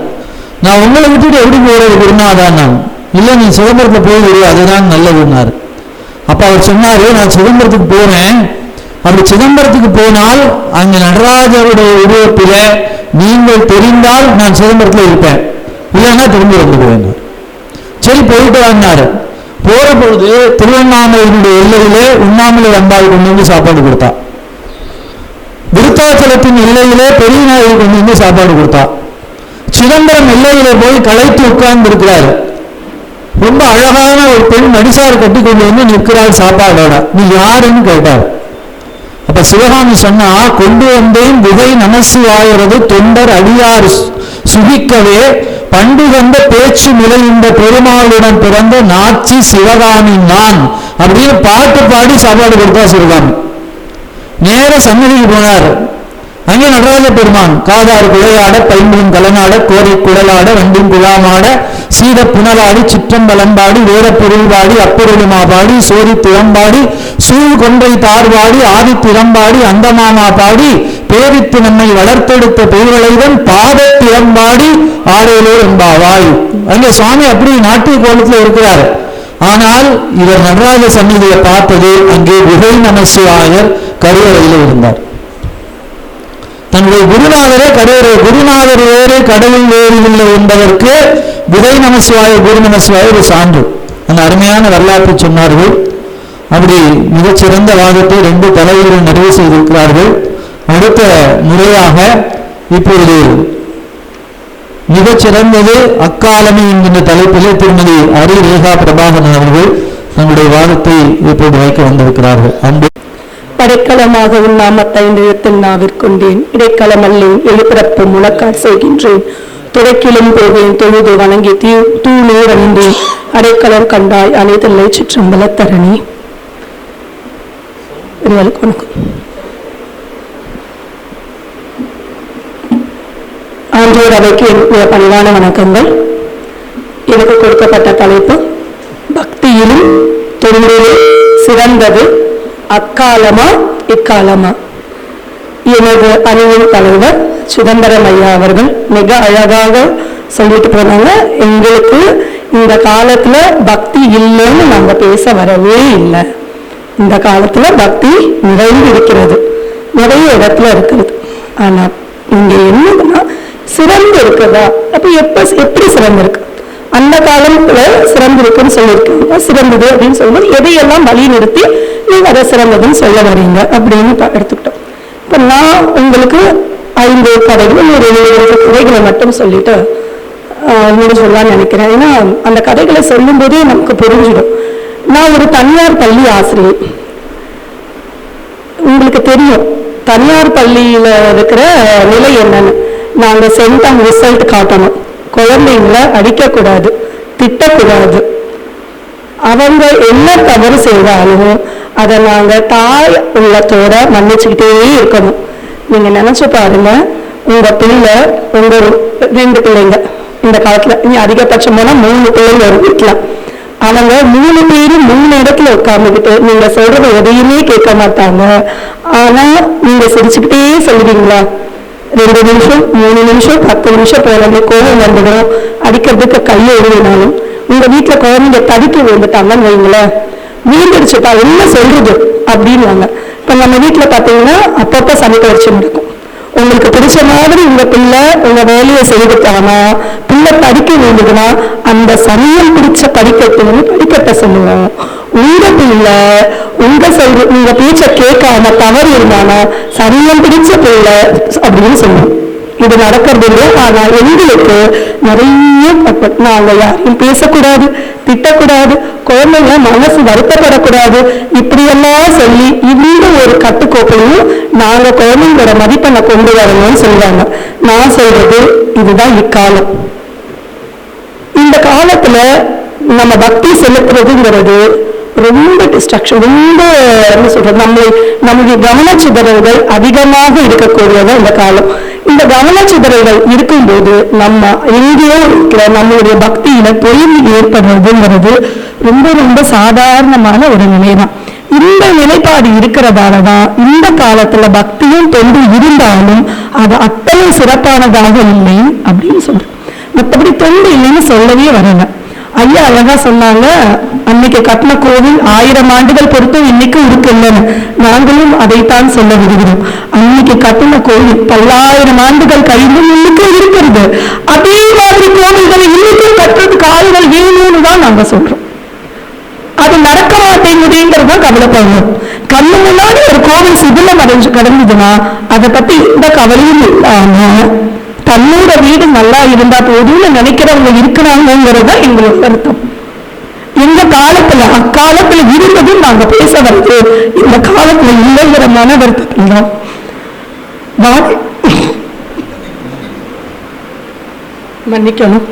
நான் உங்களை விட்டுட்டு எப்படி போறது குருநாதான்? நான் இல்லை, நீ சிதம்பரத்துல போய் அதுதான் நல்லதுன்னாரு. அப்ப அவர் சொன்னாரு, நான் சிதம்பரத்துக்கு போறேன், அப்படி சிதம்பரத்துக்கு போனால் அங்க நடராஜருடைய உருவத்தில நீங்கள் தெரிந்தால் நான் சிதம்பரத்தில் இருப்பேன், இல்லைன்னா திரும்பி வந்துடுவேன். சரி போயிட்டு வந்தாரு. போற பொழுது திருவண்ணாமலையினுடைய எல்லையிலே உண்ணாமலை அம்பாள் கொண்டு வந்து சாப்பாடு கொடுத்தா. விருத்தாச்சலத்தின் எல்லையிலே பெரிய நாயகி கொண்டு வந்து சாப்பாடு கொடுத்தா. சிதம்பரம் எல்லையில போய் களைத்து உட்கார்ந்து இருக்கிறாரு. ரொம்ப அழகான ஒரு பெண் நடிசார் கட்டி கொண்டு வந்து நிற்கிறாள் சாப்பாடோட. நீ யாருன்னு கேட்டார். அப்ப சிவகாமி சொன்னா, கொண்டு வந்தேன் குகை நமசிவாயரது தொண்டர் அடியார் சுகிக்கவே பண்டு வந்த பேச்சு நிலையுண்ட பெருமாளுடன் பிறந்த நாச்சி சிவகாமி நான் அப்படின்னு பாட்டு பாடி சாப்பாடு கொடுத்தா சிவகாமி. நேர சன்னதிக்கு போனார். அங்கே நடராஜ பெருமான் காதாறு குழையாட, பைம்பும் கலனாட, கோரை குழலாட, வண்டின் குழாமாட, சீத புனலாடி, சிற்றம்பலம்பாடி, வேற பொருள்பாடி, அப்பொருளுமா பாடி, சோதி திறம்பாடி, சூழ் கொன்றை தார்பாடி, ஆதி திறம்பாடி, அந்தமாமா பாடி, பேரித்து நம்மை வளர்த்தெடுத்த பெருவளைவன் பாதத்திறம்பாடி ஆடலோர் என்பாவாய். அங்கே சுவாமி அப்படி நாட்டிய கோலத்தில் இருக்கிறார். ஆனால் இவர் நடராஜ சந்நிதியை பார்த்தது அங்கே குகை நமசிவாயர் கருவறையில் இருந்தார். தன்னுடைய குருநாதரே கருவறை, குருநாதர் வேறு கடவுள் வேறு இல்லை என்பதற்கு குகை நமசிவாயர் குரு நமசிவாயர் ஒரு சான்று. அந்த அருமையான வரலாற்றை சொன்னார்கள். அப்படி மிகச்சிறந்த வாதத்தை 2 தலைவர்கள் நிறைவு செய்திருக்கிறார்கள். அடுத்த முறையாக இப்பொழுது மிகச்சிறந்தது அக்காலமே என்கின்ற தலைப்பிலே திருமதி அரி ரேகா பிரபாகரன் அவர்கள் தங்களுடைய வாதத்தை இப்போது வைக்க வந்திருக்கிறார்கள். அன்பு படைக்கலமாக உண்ணாமத்தை நிறுத்தல் நாவிற்கொண்டேன், இடைக்களமல்லேன் எழுப்பிறப்பு முழக்கால் செய்கின்றேன், துடைக்கிலும் போவேன் தொழுது வணங்கி தூ நீரணிந்தேன், அடைக்கலம் கண்டாய் அனைதல்லை சிற்றம்பலத்தரணி. வணக்கம். ஆண்டவர் அவைக்கு என்னுடைய பணிவான வணக்கங்கள். எனக்கு கொடுக்கப்பட்ட தலைப்பு பக்தியிலும் தொண்டிலும் சிறந்தது அக்காலமா இக்காலமா. எனது அணியின் தலைவர் சிதம்பரம் ஐயா அவர்கள் மிக அழகாக சொல்லிட்டு போனாங்க. எங்களுக்கு இந்த காலத்துல பக்தி இல்லைன்னு நாங்க பேச வரவே இல்லை. இந்த காலத்துல பக்தி நிறைந்து இருக்கிறது, நிறைய இடத்துல இருக்கிறது. ஆனா இங்க என்னதுன்னா சிறந்து இருக்குதா? அப்ப எப்படி சிறந்து இருக்கு? அந்த காலத்துல சிறந்து இருக்குன்னு சொல்லியிருக்காங்க. சிறந்தது அப்படின்னு சொல்லும்போது எதையெல்லாம் வழி நிறுத்தி நீங்க அதை சிறந்ததுன்னு சொல்ல வரீங்க அப்படின்னு எடுத்துக்கிட்டோம். இப்ப நான் உங்களுக்கு 5 கதைகள் ஒரு 7 கதைகளை மட்டும் சொல்லிட்டு சொல்லலாம்னு நினைக்கிறேன். ஏன்னா அந்த கதைகளை சொல்லும் போதே நமக்கு புரிஞ்சிடும். நான் ஒரு தனியார் பள்ளி ஆசிரியர். உங்களுக்கு தெரியும் தனியார் பள்ளியில இருக்கிற நிலை என்னன்னு. நாங்க சென்டம் ரிசல்ட் காட்டணும், குழந்தைங்களை அடிக்கக்கூடாது, திட்டக்கூடாது. அவங்க என்ன தவறு செய்தாலும் அதை நாங்க தாய் உள்ளத்தோட மன்னிச்சுக்கிட்டே இருக்கணும். நீங்க நினைச்சு பாருங்க, உங்க பிள்ளை, உங்க 2 பிள்ளைங்க, இந்த காலத்துல இனி அதிகபட்சம் போனா 3 பிள்ளைங்க ஒரு வீட்டுல, அவங்க 3 பேரும் 3 இடத்துல உட்கார்ந்துக்கிட்டு நீங்க சொல்றது எதையுமே கேட்க மாட்டாங்க. ஆனா நீங்க சிரிச்சுக்கிட்டே சொல்லுவீங்களா? 2 நிமிஷம் 3 நிமிஷம் 10 நிமிஷம் போனது கோபம் வந்துடும், அடிக்கிறதுக்கு கையை எழுதினாலும். உங்க வீட்டுல குழந்தைங்க தடுக்கி விழுந்துட்டாங்கன்னு வைங்களேன், வீழ்ந்துடுச்சுப்பா என்ன சொல்றது அப்படின்வாங்க. இப்ப நம்ம வீட்டுல பாத்தீங்கன்னா அப்பப்ப சமைக்க வச்சு நடக்கும். உங்களுக்கு பிடிச்ச மாதிரி உங்க பிள்ளை உங்க வேலையை செய்துட்டானா, பிள்ளை படிக்க வேண்டுதுன்னா அந்த சமயம் பிடிச்ச படிக்கட்டுன்னு படிக்கட்ட சொல்லுவோம். உங்க பிள்ளை உங்க பேச்ச கேட்காம தவறு இருந்தானா சமயம் பிடிச்ச பிள்ளை அப்படின்னு சொல்லுவோம். இது நடக்கிறது இல்லை. ஆனால் எங்களுக்கு நிறைய நாங்க யாரையும் பேசக்கூடாது, திட்டக்கூடாது, குழந்தைங்க மனசு வருத்தப்படக்கூடாது, இப்படியெல்லாம் சொல்லி இந்த ஒரு கட்டுக்கோப்பையும் நாங்க குழந்தைங்களோட மதிப்பெண்ணை கொண்டு வரணும்னு சொல்லுவாங்க. நான் சொல்றது இதுதான் இக்காலம். இந்த காலத்துல நம்ம பக்தி செலுத்துறதுங்கிறது ரொம்ப டிஸ்ட்ராக்ஷன், ரொம்ப என்ன சொல்றது, நம்முடைய கவனச்சிதறல்கள் அதிகமாக இருக்கக்கூடியது இந்த காலம். இந்த கவனச்சிதறல்கள் இருக்கும்போது நம்ம எங்கேயோ இருக்கிற நம்மளுடைய பக்தியில பொய்மை ஏற்படுறதுங்கிறது ரொம்ப ரொம்ப சாதாரணமான ஒரு நிலைதான். இந்த நிலைப்பாடு இருக்கிறதாலதான் இந்த காலத்துல பக்தியும் தொண்டு இருந்தாலும் அது அத்தனை சிறப்பானதாக இல்லை அப்படின்னு சொல்றேன். மற்றபடி தொண்டு இல்லைன்னு சொல்லவே வரல. ஐயா அழகா சொன்னாங்க, அன்னைக்கு கட்டின கோவில் 1000 ஆண்டுகள் பொறுத்தும் இன்னைக்கு இருக்குல்லன்னு. நாங்களும் அதைத்தான் சொல்ல விடுகிறோம். அன்னைக்கு கட்டின கோவில் 10,000 ஆண்டுகள் கழிந்தும் இன்னைக்கு இருக்கிறது. அதே மாதிரி கோவில்களை இன்னைக்கும் கட்டுறதுக்கு ஆளுகள் வேணும்னு தான் நாங்க சொல்றோம். அது நடக்க மாட்டேங்குதுங்கிறதான் கவலைப்படுறோம். கண்ணு முன்னாடி ஒரு கோவில் சிதிலம் அடைஞ்சு கிடந்ததுன்னா அதை பத்தி எந்த கவலையும் இல்லாம தன்னோட வீடு நல்லா இருந்தா போதும்னு நினைக்கிறவங்க இருக்கிறாங்கிறதா எங்களோட வருத்தம். எங்க காலத்துல அக்காலத்துல இருந்ததும் நாங்க பேச வருது, இந்த காலத்துல இல்லைங்கிற மன வருத்தத்தில் தான். மன்னிக்கணும்.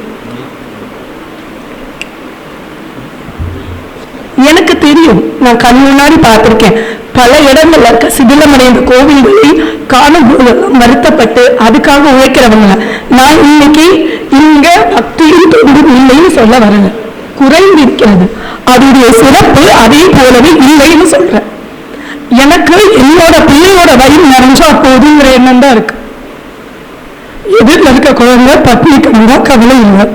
எனக்கு தெரியும், நான் கண் முன்னாடி பார்த்திருக்கேன். பல இடங்கள்ல இருக்க சிதிலமடைந்த கோவில்களை காணும் போதெல்லாம் வருத்தப்பட்டு அதுக்காக உழைக்கிறவங்க. நான் இன்னைக்கு இங்க பக்தியும் தொண்டும் இல்லைன்னு சொல்ல வரல, குறைந்திருக்கிறது. அதனுடைய சிறப்பு அதே போலவே இல்லைன்னு சொல்றேன். எனக்கு என்னோட பிள்ளையோட வயிறு நிறைஞ்சா போதுங்கிற எண்ணம் தான் இருக்கு. எதிரில் இருக்க குழந்தை பட்டினி கிடந்தா கவலை இல்லை.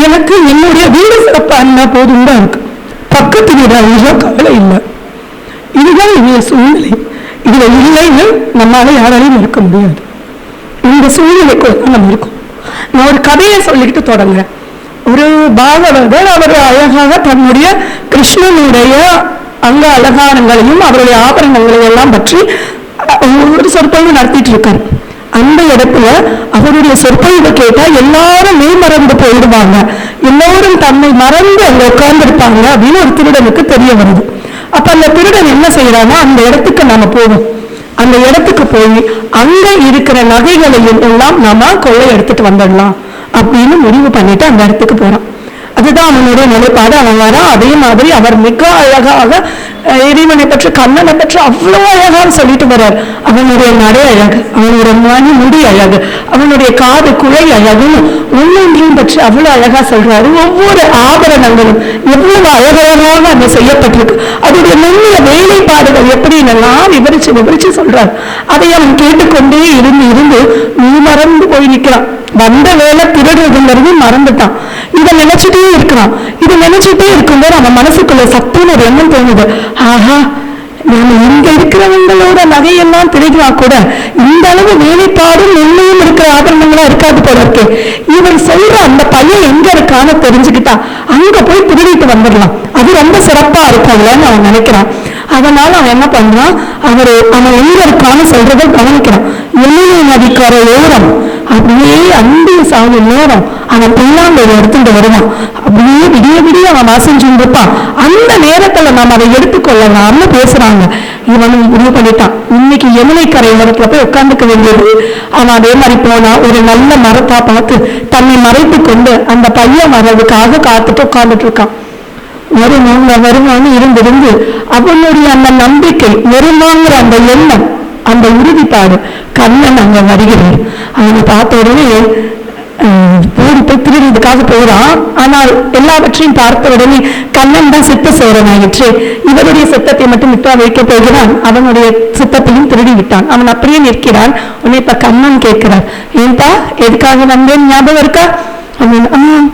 எனக்கு என்னுடைய வீடு சிறப்பா இருந்தா போதும் தான் இருக்கு. பக்கத்து வீடு அழிஞ்சா கவலை இல்லை. இதுதான் என்னுடைய சூழ்நிலை. இதுல இல்லைன்னு நம்மளால யாராலையும் இருக்க முடியாது. இந்த சூழ்நிலைக்குள்ள நம்ம இருக்கோம். நான் ஒரு கதையை சொல்லிக்கிட்டு தொடங்குறேன். ஒரு பாகவதர் அவர் அழகாக தன்னுடைய கிருஷ்ணனுடைய அங்க அலங்காரங்களையும் அவருடைய ஆபரணங்களையும் எல்லாம் பற்றி ஒரு சொற்பொழிவு நடத்திட்டு இருக்காரு. அந்த இடத்துல அவருடைய சொற்பொழிவை கேட்டா எல்லாரும் மறந்து போயிடுவாங்க, எல்லோரும் தன்னை மறந்து அங்க உட்கார்ந்து இருப்பாங்க அப்படின்னு ஒரு திருடனுக்கு தெரிய வருது. அப்ப அந்த திருடன் என்ன செய்யறான்னா, அந்த இடத்துக்கு நாம போவோம், அந்த இடத்துக்கு போய் அங்க இருக்கிற நகைகளையும் எல்லாம் நாம கொள்ளை எடுத்துட்டு வந்துடலாம் அப்படின்னு முடிவு பண்ணிட்டு அந்த இடத்துக்கு போறோம். அதுதான் அவனுடைய நிலைப்பாடு. அவன் வரான், அதே மாதிரி அவர் மிக அழகாக இறைவனை பற்றி கண்ணனை பற்றி அவ்வளவு அழகாக சொல்லிட்டு வர்றார். அவனுடைய நடை அழகு, அவனுடைய மணி முடி அழகு, அவனுடைய காது குழை அழகுன்னு ஒவ்வொன்றையும் பற்றி அவ்வளவு அழகா சொல்றாரு. ஒவ்வொரு ஆபரணங்களும் எவ்வளவு அழகழகாக அது செய்யப்பட்டிருக்கு, அதோடைய நுண்ணிய வேலைப்பாடுகள் எப்படின்னெல்லாம் விவரிச்சு சொல்றார். அதை அவன் கேட்டுக்கொண்டே இருந்து நீ மறந்து போய் நிற்கிறான். வந்த வேலை திருடுறதுங்கிறது மறந்துட்டான். இதை நினைச்சுட்டே இருக்கிறான். இதை நினைச்சுட்டே இருக்கும்போது அவன் மனசுக்குள்ள சத்துன்னு ஒரு எண்ணம் தோணுது. ஆஹா, நாம இங்க இருக்கிறவங்களோட நகையெல்லாம் திருடினா கூட இந்த அளவு வேலைப்பாடும் உண்மையும் இருக்கிற ஆபரணங்களா இருக்காது போல இருக்கே. இவன் சொல்ற அந்த பையன் எங்க இருக்கான்னு தெரிஞ்சுக்கிட்டா அங்க போய் திருடிட்டு வந்துடலாம், அது ரொம்ப சிறப்பா இருக்கும்லன்னு அவன் நினைக்கிறான். அதனால அவன் என்ன பண்றான், அவன் எங்க இருக்கான்னு சொல்றதை கவனிக்கிறான். எழிலை நதிக்கரை ஓரம் அப்படியே அந்திய சாவு நேரம் அவன் பிள்ளாங்களை எடுத்துட்டு வருவான். அப்படியே விடிய அவன் வாசிச்சுட்டு இருப்பான். அந்த நேரத்துல நாம் அதை எடுத்துக்கொள்ளலாம்னு பேசுறாங்க. இவனும் முடிவு பண்ணிட்டான், இன்னைக்கு யமுனை கரை ஓரத்துல போய் உட்கார்ந்துக்க வேண்டியது. அவன் அதே மாதிரி போனா ஒரு நல்ல மரத்தா பார்த்து தன்னை மறைத்து கொண்டு அந்த பையன் வர்றதுக்காக காத்துட்டு உட்கார்ந்துட்டு இருக்கான். வருமானு இருந்து அவனுடைய அந்த நம்பிக்கை வருமாங்கிற அந்த எண்ணம், அந்த உறுதிப்பாடு, கண்ணன் அங்க வருகிறார். அவனை பார்த்த உடனே போடி போய் திருடுறதுக்காக போறான். ஆனால் எல்லாவற்றையும் பார்த்த உடனே கண்ணன் தான் சித்த சேரன் ஆயிற்று. இவருடைய சித்தத்தை மட்டும் விட்டா வைக்க போகிறான், அவனுடைய சித்தத்தையும் திருடி விட்டான். அவன் அப்படியே நிற்கிறான். உன்னை இப்ப கண்ணன் கேட்கிறார், ஏன்பா எதுக்காக வந்தேன் ஞாபகம் இருக்கா? அவன்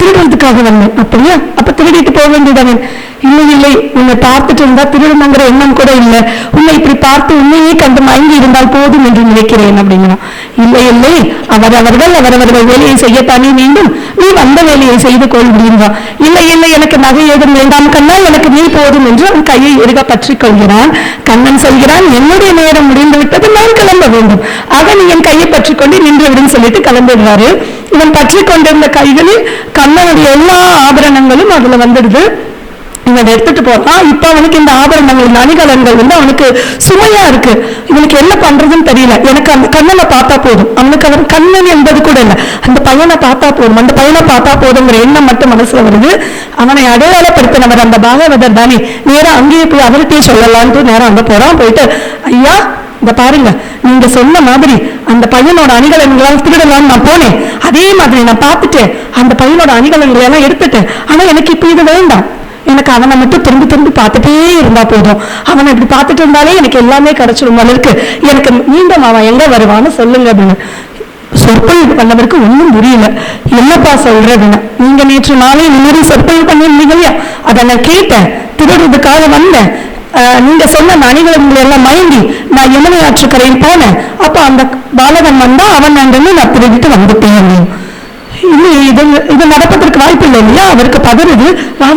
திருடுறதுக்காக வந்தேன். அப்படியா? அப்ப திருடிட்டு போக வேண்டியதவன். இல்லை, உன்னை பார்த்துட்டு இருந்தா திருடணுங்கிற எண்ணம் கூட இல்லை, உன்னை இப்படி பார்த்து உன்னையே கண்டு மயங்கி இருந்தால் போதும் என்று நினைக்கிறேன் அப்படிங்கிறான். இல்லை, அவரவர்கள் வேலையை செய்யத்தானே வேண்டும், நீ வந்த வேலையை செய்து கொள் அப்படின்றான். இல்லை, எனக்கு நகை ஏதும் வேண்டாம் கண்ணா, எனக்கு நீ போதும் என்று அவன் கையை எருக பற்றி கொள்கிறான். கண்ணன் சொல்கிறான், என்னுடைய நேரம் முடிந்து விட்டது, நான் கிளம்ப வேண்டும், ஆக நீ என் கையை பற்றி கொண்டு நின்று விடும் சொல்லிட்டு கிளம்பிடுறாரு. இவன் பற்றி கொண்டிருந்த கைகளில் கண்ணனுடைய எல்லா ஆபரணங்களும் அதுல வந்துடுது. இவன் எடுத்துட்டு போறான். இப்ப அவனுக்கு இந்த ஆபரணங்கள் அணிகலன்கள் அவனுக்கு சுமையா இருக்கு. இவனுக்கு என்ன பண்றதுன்னு தெரியல. எனக்கு அந்த கண்ணனை பார்த்தா போதும், அவனுக்கு அவன் கண்ணன் என்பது கூட இல்லை, அந்த பையனை பார்த்தா போதும், அந்த பையனை பார்த்தா போதுங்கிற எண்ணம் மட்டும் மனசுல வருது. அவனை அடையாளப்படுத்தினவர் அந்த பாகவதர் தானே, நேரம் அங்கேயே போய் அவர்கிட்டயே சொல்லலான்ட்டு நேரம் அங்க போறான். போயிட்டு, ஐயா இந்த பாருங்க, நீங்க சொன்ன மாதிரி அந்த பையனோட அணிகலன்களால் திருடலான்னு நான் போனேன், அதே மாதிரி நான் பார்த்துட்டேன், அந்த பையனோட அணிகலன்களை எல்லாம் எடுத்துட்டேன். ஆனா எனக்கு இப்ப இது வேண்டாம், எனக்கு அவனை மட்டும் திரும்பி பார்த்துட்டே இருந்தா போதும், அவனை இப்படி பார்த்துட்டு இருந்தாலே எனக்கு எல்லாமே கிடைச்சிடும் இருக்கு, எனக்கு மீண்டும் அவன் எங்க வருவான்னு சொல்லுங்க அப்படின்னு. சொற்பொழிவு பண்ணவருக்கு ஒன்றும் புரியல. என்னப்பா சொல்றதுன்னு, நீங்க நேற்று நாளே நிம்மதி சொற்பொழிவு பண்ணிருந்தீங்க இல்லையா, அதை நான் கேட்டேன், திருடுறதுக்காக வந்தேன், நீங்க சொன்ன அணிகலன்களை எல்லாம் மயங்கி நான் யமுனை ஆற்றுக்கரையில் போனேன், அப்ப அந்த பாலகன் வந்தா அவன் நான் திருடிட்டு வந்துட்டேன். இது நடப்பதற்கு வாய்ப்பு இல்லை இல்லையா, அவருக்கு பதறுது. வா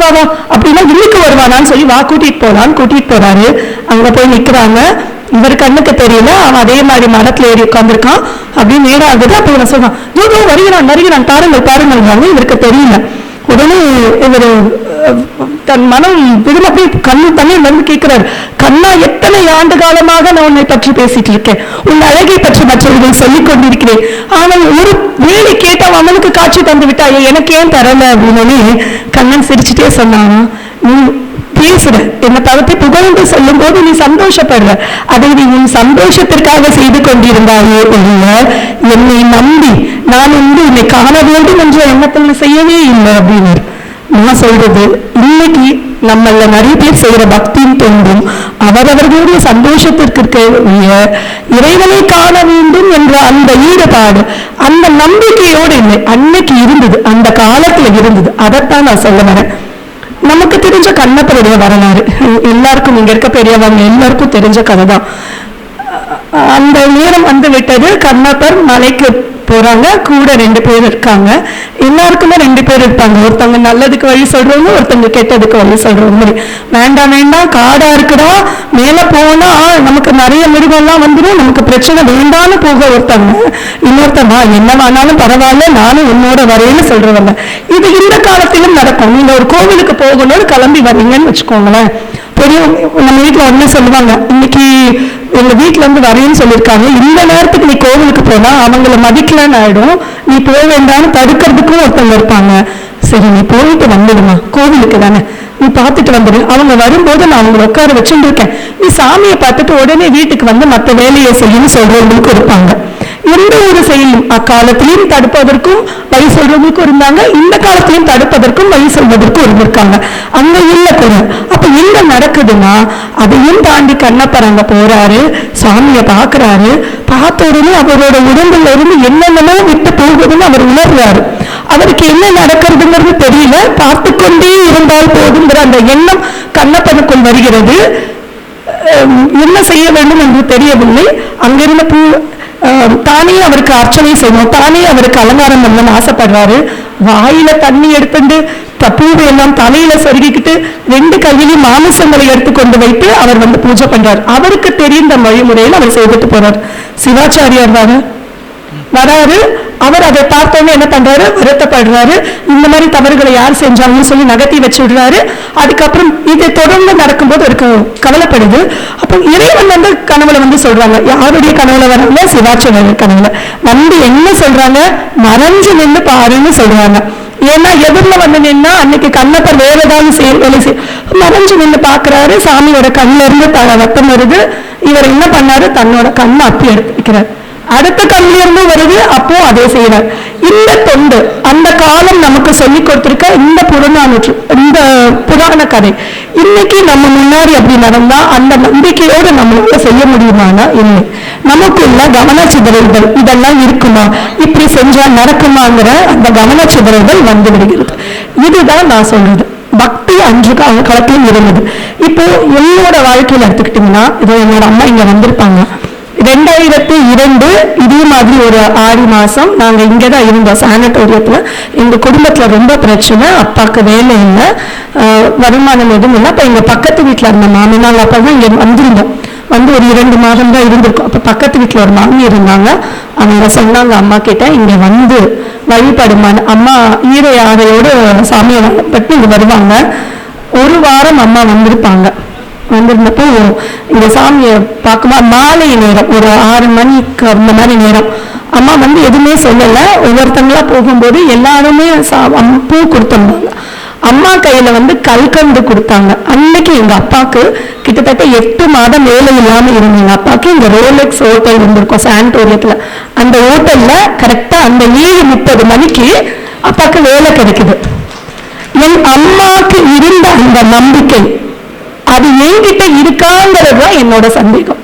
அப்படின்னா இன்னைக்கு வருவானான்னு சொல்லி வா கூட்டிட்டு போறாரு. அங்க போய் நிக்கிறாங்க. இவர் கண்ணுக்கு தெரியல, அவன் அதே மாதிரி மரத்துல ஏறி உட்கார்ந்துருக்கான். அப்படின்னு நேரம் ஆகுது. அப்ப இவன் சொல்றான், வருகிறான் பாருங்கள். இவருக்கு தெரியல. உடனே இவர் தன் மனம் விரும்பி கண்ணு தண்ணீர் வந்து கேட்கிறார், கண்ணா எத்தனை ஆண்டு காலமாக நான் உன்னை பற்றி பேசிட்டு இருக்கேன், உன் அழகை பற்றி மற்றவர்கள் சொல்லிக் கொண்டிருக்கிறேன், ஆனால் ஒரு வேலை கேட்டால் அவனுக்கு காட்சி தந்து விட்டாயே, எனக்கு ஏன் தரல அப்படின்னு கண்ணன் சிரிச்சுட்டே சொன்னான். நீ பேசுற, என்னை பற்றி புகழ்ந்து சொல்லும் போது நீ சந்தோஷப்படுற, அதை நீ உன் சந்தோஷத்திற்காக செய்து கொண்டிருந்தாயே ஒழிய என்னை நம்பி நான் உன்னை காண வேண்டும் என்ற எண்ணத்தில் செய்யவே இல்லை அப்படின்னு. நான் சொல்றது, இன்னைக்கு நம்மள நிறைய பேர் செய்யற பக்தியின் தோன்றும் அவரவர்களுடைய சந்தோஷத்திற்கு இறைவனை காண வேண்டும் என்ற அந்த ஈடுபாடு, அந்த நம்பிக்கையோடு இல்லை, அன்னைக்கு இருந்தது, அந்த காலத்துல இருந்தது. அதைத்தான் நான் சொல்ல வரேன். நமக்கு தெரிஞ்ச கண்ணப்பருடைய வரலாறு எல்லாருக்கும், இங்க இருக்க பெரியவங்க எல்லாருக்கும் தெரிஞ்ச கதை தான். அந்த நேரம் வந்து விட்டது. கண்ணப்பர் மலைக்கு போறாங்க, கூட 2 பேர் இருக்காங்க. எல்லாருக்குமே 2 பேர் இருப்பாங்க, ஒருத்தவங்க நல்லதுக்கு வழி சொல்றவங்க, ஒருத்தவங்க கெட்டதுக்கு வழி சொல்றவங்க. வேண்டாம் காடா இருக்குதா, மேல போனா நமக்கு நிறைய மிருகம்லாம் வந்துடும், நமக்கு பிரச்சனை வேண்டான்னு போக ஒருத்தவங்க. இன்னொருத்தவங்க என்னவானாலும் பரவாயில்ல, நானும் உன்னோட வரேன்னு சொல்றவங்க. இது இந்த காலத்திலும் நடக்கும். நீங்க ஒரு கோவிலுக்கு போகணும்னு கிளம்பி வரீங்கன்னு வச்சுக்கோங்களேன், பெரிய நம்ம வீட்டுல ஒண்ணு சொல்லுவாங்க, இன்னைக்கு எங்க வீட்டுல இருந்து வரேன்னு சொல்லியிருக்காங்க, இந்த நேரத்துக்கு நீ கோவிலுக்கு போனா அவங்கள மதிக்கலன்னு ஆயிடும், நீ போக வேண்டாம்னு தடுக்கிறதுக்கும் ஒருத்தவங்க இருப்பாங்க. சரி நீ போயிட்டு வந்துடுமா, கோவிலுக்கு தானே, நீ பார்த்துட்டு வந்துடு, அவங்க வரும்போது நான் அவங்களை உட்கார வச்சுட்டு இருக்கேன், நீ சாமியை பார்த்துட்டு உடனே வீட்டுக்கு வந்து மற்ற வேலையை செய்யணும்னு சொல்றவங்களுக்கு இருப்பாங்க. எந்த ஒரு செயலும் அக்காலத்திலையும் தடுப்பதற்கும் வழி சொல்றவங்களுக்கும் இருந்தாங்க, இந்த காலத்திலையும் தடுப்பதற்கும் வழி சொல்வதற்கும் இருந்திருக்காங்க. அங்க இல்ல கூட. அப்ப என்ன நடக்குதுன்னா, அதையும் தாண்டி கண்ணப்பர் அங்க போறாரு, சாமியை பாக்குறாரு, பார்த்த உடனே அவரோட உடம்புல இருந்து என்னென்னமோ விட்டு போகுதுன்னு அவர் உணர்றாரு. அவருக்கு என்ன நடக்கிறதுங்கிறது தெரியல, பார்த்து கொண்டே இருந்தால் போதுங்கிற அந்த எண்ணம் கண்ணப்பனுக்குள் வருகிறது. என்ன செய்ய வேண்டும் என்று தெரியவில்லை. அங்கிருந்த பூ தானே அவருக்கு அர்ச்சனை செய்யணும், தானே அவருக்கு அலங்காரம் பண்ணணும்னு ஆசைப்படுறாரு. வாயில தண்ணி எடுத்துட்டு பூவை எல்லாம் தலையில சொருகிக்கிட்டு 2 கையிலையும் மாமிசங்களை எடுத்து கொண்டு வைத்து அவர் வந்து பூஜை பண்றாரு. அவருக்கு தெரிந்த வழிமுறையில் அவர் செய்துட்டு போறாரு. சிவாச்சாரியார் வராரு. அவர் அதை பார்த்தோன்னே என்ன பண்றாரு, வருத்தப்படுறாரு. இந்த மாதிரி தவறுகளை யார் செஞ்சாங்கன்னு சொல்லி நகர்த்தி வச்சு விடுறாரு. அதுக்கப்புறம் இது தொடர்ந்து நடக்கும்போது ஒரு கவலைப்படுது. அப்போ இறைவன் வந்து கனவுல வந்து சொல்றாங்க, யாருடைய கனவுல வராங்க, சிவாச்சாரியர் கனவுல வந்து என்ன சொல்றாங்க, மறைஞ்சு நின்று பாருன்னு சொல்றாங்க. ஏன்னா எதிரில் வந்து நின்னா அன்னைக்கு கண்ணப்பர் வேற ஏதாவது வேலை செய்ய மறைஞ்சு நின்று பாக்குறாரு. சாமியோட கண்ணில இருந்து ரத்தம் வருது. இவர் என்ன பண்ணாரு, தன்னோட கண்ணை அப்பி எடுத்து வைக்கிறார். அடுத்த கண்ணில இருந்து வருது, அப்போ அதே செய்யறார். இந்த தொண்டு அந்த காலம் நமக்கு சொல்லி கொடுத்திருக்க இந்த இந்த புராண கதை இன்னைக்கு நம்ம முன்னாடி அப்படி நடந்தா அந்த நம்பிக்கையோடு நம்மளால செய்ய முடியுமானா இல்லை. நமக்குள்ள கவனச்சிதறல்கள் இதெல்லாம் இருக்குமா, இப்படி செஞ்சா நடக்குமாங்கிற அந்த கவனச்சிதறல்கள் வந்து விடுகிறது. இதுதான் நான் சொல்றது. பக்தி அன்று காலத்திலும் இருந்தது. இப்போ என்னோட வாழ்க்கையில எடுத்துக்கிட்டீங்கன்னா, இதோ என்னோட அம்மா இங்க வந்திருப்பாங்க. 2002 இதே மாதிரி ஒரு ஆடி மாசம் நாங்க இங்கதான் இருந்தோம், சானிட்டோரியத்துல. எங்க குடும்பத்துல ரொம்ப பிரச்சனை, அப்பாவுக்கு வேலை இல்லை, வருமானம் எதுவும் இல்லை. அப்ப எங்க பக்கத்து வீட்டுல இருந்த மாமனார் அப்பா தான் இங்க வந்திருந்தோம். வந்து ஒரு 2 மாதம் தான் இருந்திருக்கும். அப்ப பக்கத்து வீட்டுல ஒரு மாமி இருந்தாங்க. அவங்க சொன்னாங்க அம்மா கிட்ட, இங்க வந்து வழிபடுமான்னு. அம்மா ஈரை ஆடையோடு சாமியை வழிபட்டு இங்க வருவாங்க. ஒரு வாரம் அம்மா வந்திருப்பாங்க. வந்திருந்தப்போ இந்த சாமியை பார்க்கும்போது மாலை நேரம் ஒரு 6 மணிக்கு அந்த மாதிரி நேரம் அம்மா வந்து எதுவுமே சொல்லலை. ஒவ்வொருத்தங்களா போகும்போது எல்லாருமே பூ கொடுத்துருந்தாங்க. அம்மா கையில வந்து கல்கண்டு கொடுத்தாங்க. அன்னைக்கு எங்க அப்பாவுக்கு கிட்டத்தட்ட 8 மாதம் வேலை இல்லாம இருந்த எங்க அப்பாவுக்கு இந்த ரோலெக்ஸ் ஹோட்டல் இருந்திருக்கும் சானிட்டோரியத்துல. அந்த ஹோட்டல்ல கரெக்டா அந்த 7:30 மணிக்கு அப்பாவுக்கு வேலை கிடைக்குது. என் அம்மாவுக்கு இருந்த அந்த நம்பிக்கை அது என்கிட்ட இருக்காங்கிறது தான் என்னோட சந்தேகம்.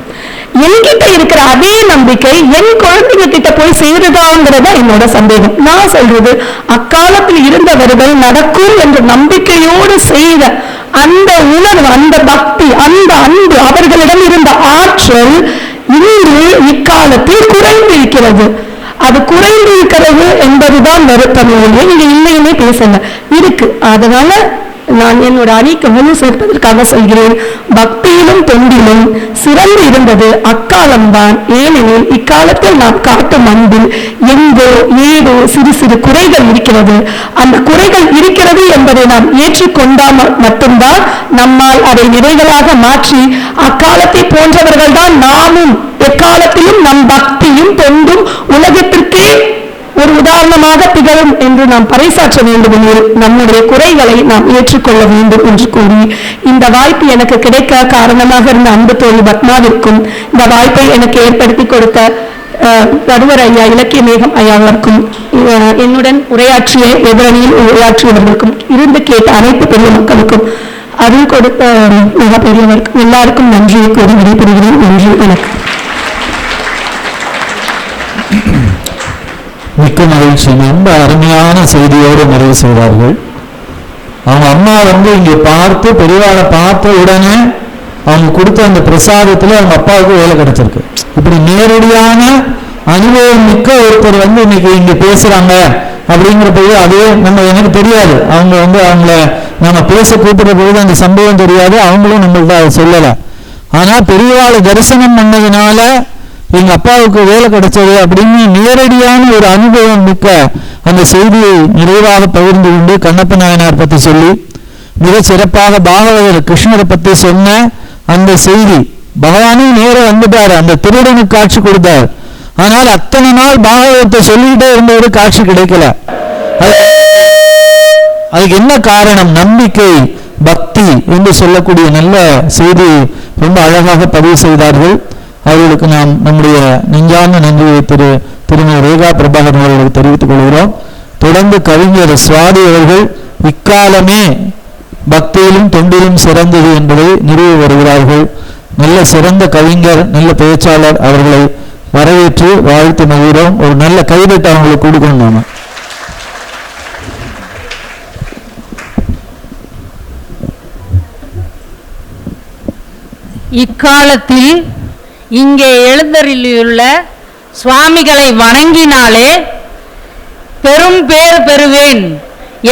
என்கிட்ட இருக்கிற அதே நம்பிக்கை என் குழந்தைங்க கிட்ட போய் சேருதாங்கிறதா என்னோட சந்தேகம். நான் சொல்றது, அக்காலத்தில் இருந்தவர்கள் நடக்கும் என்ற நம்பிக்கையோடு செய்த அந்த உணர்வு, அந்த பக்தி, அந்த அன்பு, அவர்களிடம் இருந்த ஆற்றல் இன்று இக்காலத்தில் குறைந்திருக்கிறது. அது குறைந்திருக்கிறது என்பதுதான் வருத்தம். இங்க இல்லையுமே பேசல இருக்கு. அதனால நான் என்னோட அணிக்கு முழு சேர்ப்பதற்காக சொல்கிறேன், பக்தியிலும் தொண்டிலும் சிறந்து இருந்தது அக்காலம்தான். ஏனெனில் இக்காலத்தில் நாம் காட்டும் அன்பில் எங்கோ ஏதோ சிறு சிறு குறைகள் இருக்கிறது. அந்த குறைகள் இருக்கிறது என்பதை நாம் ஏற்றுக்கொண்டால் மட்டும்தான் நம்மால் அதை நிறைகளாக மாற்றி அக்காலத்தை போன்றவர்கள் தான் நாமும் எக்காலத்திலும் நம் பக்தியும் தொண்டும் உலகத்திற்கே ஒரு உதாரணமாக திகழும் என்று நாம் பறைசாற்ற வேண்டும் எனில் நம்முடைய குறைகளை நாம் ஏற்றுக்கொள்ள வேண்டும் என்று கூறி, இந்த வாய்ப்பு எனக்கு கிடைக்க காரணமாக இருந்த அன்பு தோழி பத்மாவிற்கும், இந்த வாய்ப்பை எனக்கு ஏற்படுத்தி கொடுத்த நடுவர் ஐயா இலக்கிய மேகம் ஐயாவிற்கும், என்னுடன் உரையாற்றிய எதிரணியில் உரையாற்றியவர்களுக்கும், இருந்து கேட்ட அனைத்து பெரிய மக்களுக்கும், அருள் கொடுத்த மிக பெரியவருக்கும் எல்லாருக்கும் நன்றியை கூறி விடைபெறுகிறேன். நன்றி, வணக்கம். மிக்க மகிழ்ச்சி. ரொம்ப அருமையான செய்தியோடு நிறைவு செய்தார்கள். அவங்க அம்மா வந்து இங்கே பார்த்து பெரியவாளை பார்த்த உடனே அவங்க கொடுத்த அந்த பிரசாதத்துல அவங்க அப்பாவுக்கு வேலை கிடைச்சிருக்கு. இப்படி நேரடியான அனுபவம் மிக்க ஒருத்தர் வந்து இன்னைக்கு இங்க பேசுறாங்க அப்படிங்கிற போது அது நம்ம எனக்கு தெரியாது. அவங்க வந்து அவங்கள நம்ம பேச கூப்பிடுற பொழுது அந்த சம்பவம் தெரியாது, அவங்களும் நம்மள்ட்ட அதை சொல்லலை. ஆனா பெரியவாளை தரிசனம் பண்ணதுனால எங்க அப்பாவுக்கு வேலை கிடைச்சது அப்படின்னு நேரடியான ஒரு அனுபவம் மிக்க அந்த செய்தியை நிறைவாக பகிர்ந்து கொண்டு கண்ணப்ப நாயனார் பற்றி சொல்லி மிக சிறப்பாக பாகவதர் கிருஷ்ணரை பற்றி சொன்ன அந்த செய்தி, பகவானும் நேரம் வந்துட்டாரு, அந்த திருடனுக்கு காட்சி கொடுத்தார். ஆனால் அத்தனை நாள் பாகவதத்தை சொல்லிக்கிட்டே இருந்தவரு காட்சி கிடைக்கல. அதுக்கு என்ன காரணம்? நம்பிக்கை, பக்தி என்று சொல்லக்கூடிய நல்ல செய்தி ரொம்ப அழகாக பதிவு செய்தார்கள். அவர்களுக்கு நாம் நம்முடைய நெஞ்சார்ந்த நன்றியை திருமதி ரேகா பிரபாகரன் அவர்களுக்கு தெரிவித்துக் கொள்கிறோம். தொடர்ந்து கவிஞர் சுவாதி அவர்கள் இக்காலமே பக்தியிலும் தொண்டிலும் சிறந்தது என்பதை நிறுவி வருகிறார்கள். நல்ல சிறந்த கவிஞர், நல்ல பேச்சாளர், அவர்களை வரவேற்று வாழ்த்து மகிழ்கிறோம். ஒரு நல்ல கைதட்டு அவங்களுக்கு கொடுக்கணும். நாம இக்காலத்தில் இங்கே எழுந்தருளியுள்ள சுவாமிகளை வணங்கினாலே பெரும் பேர் பெறுவேன்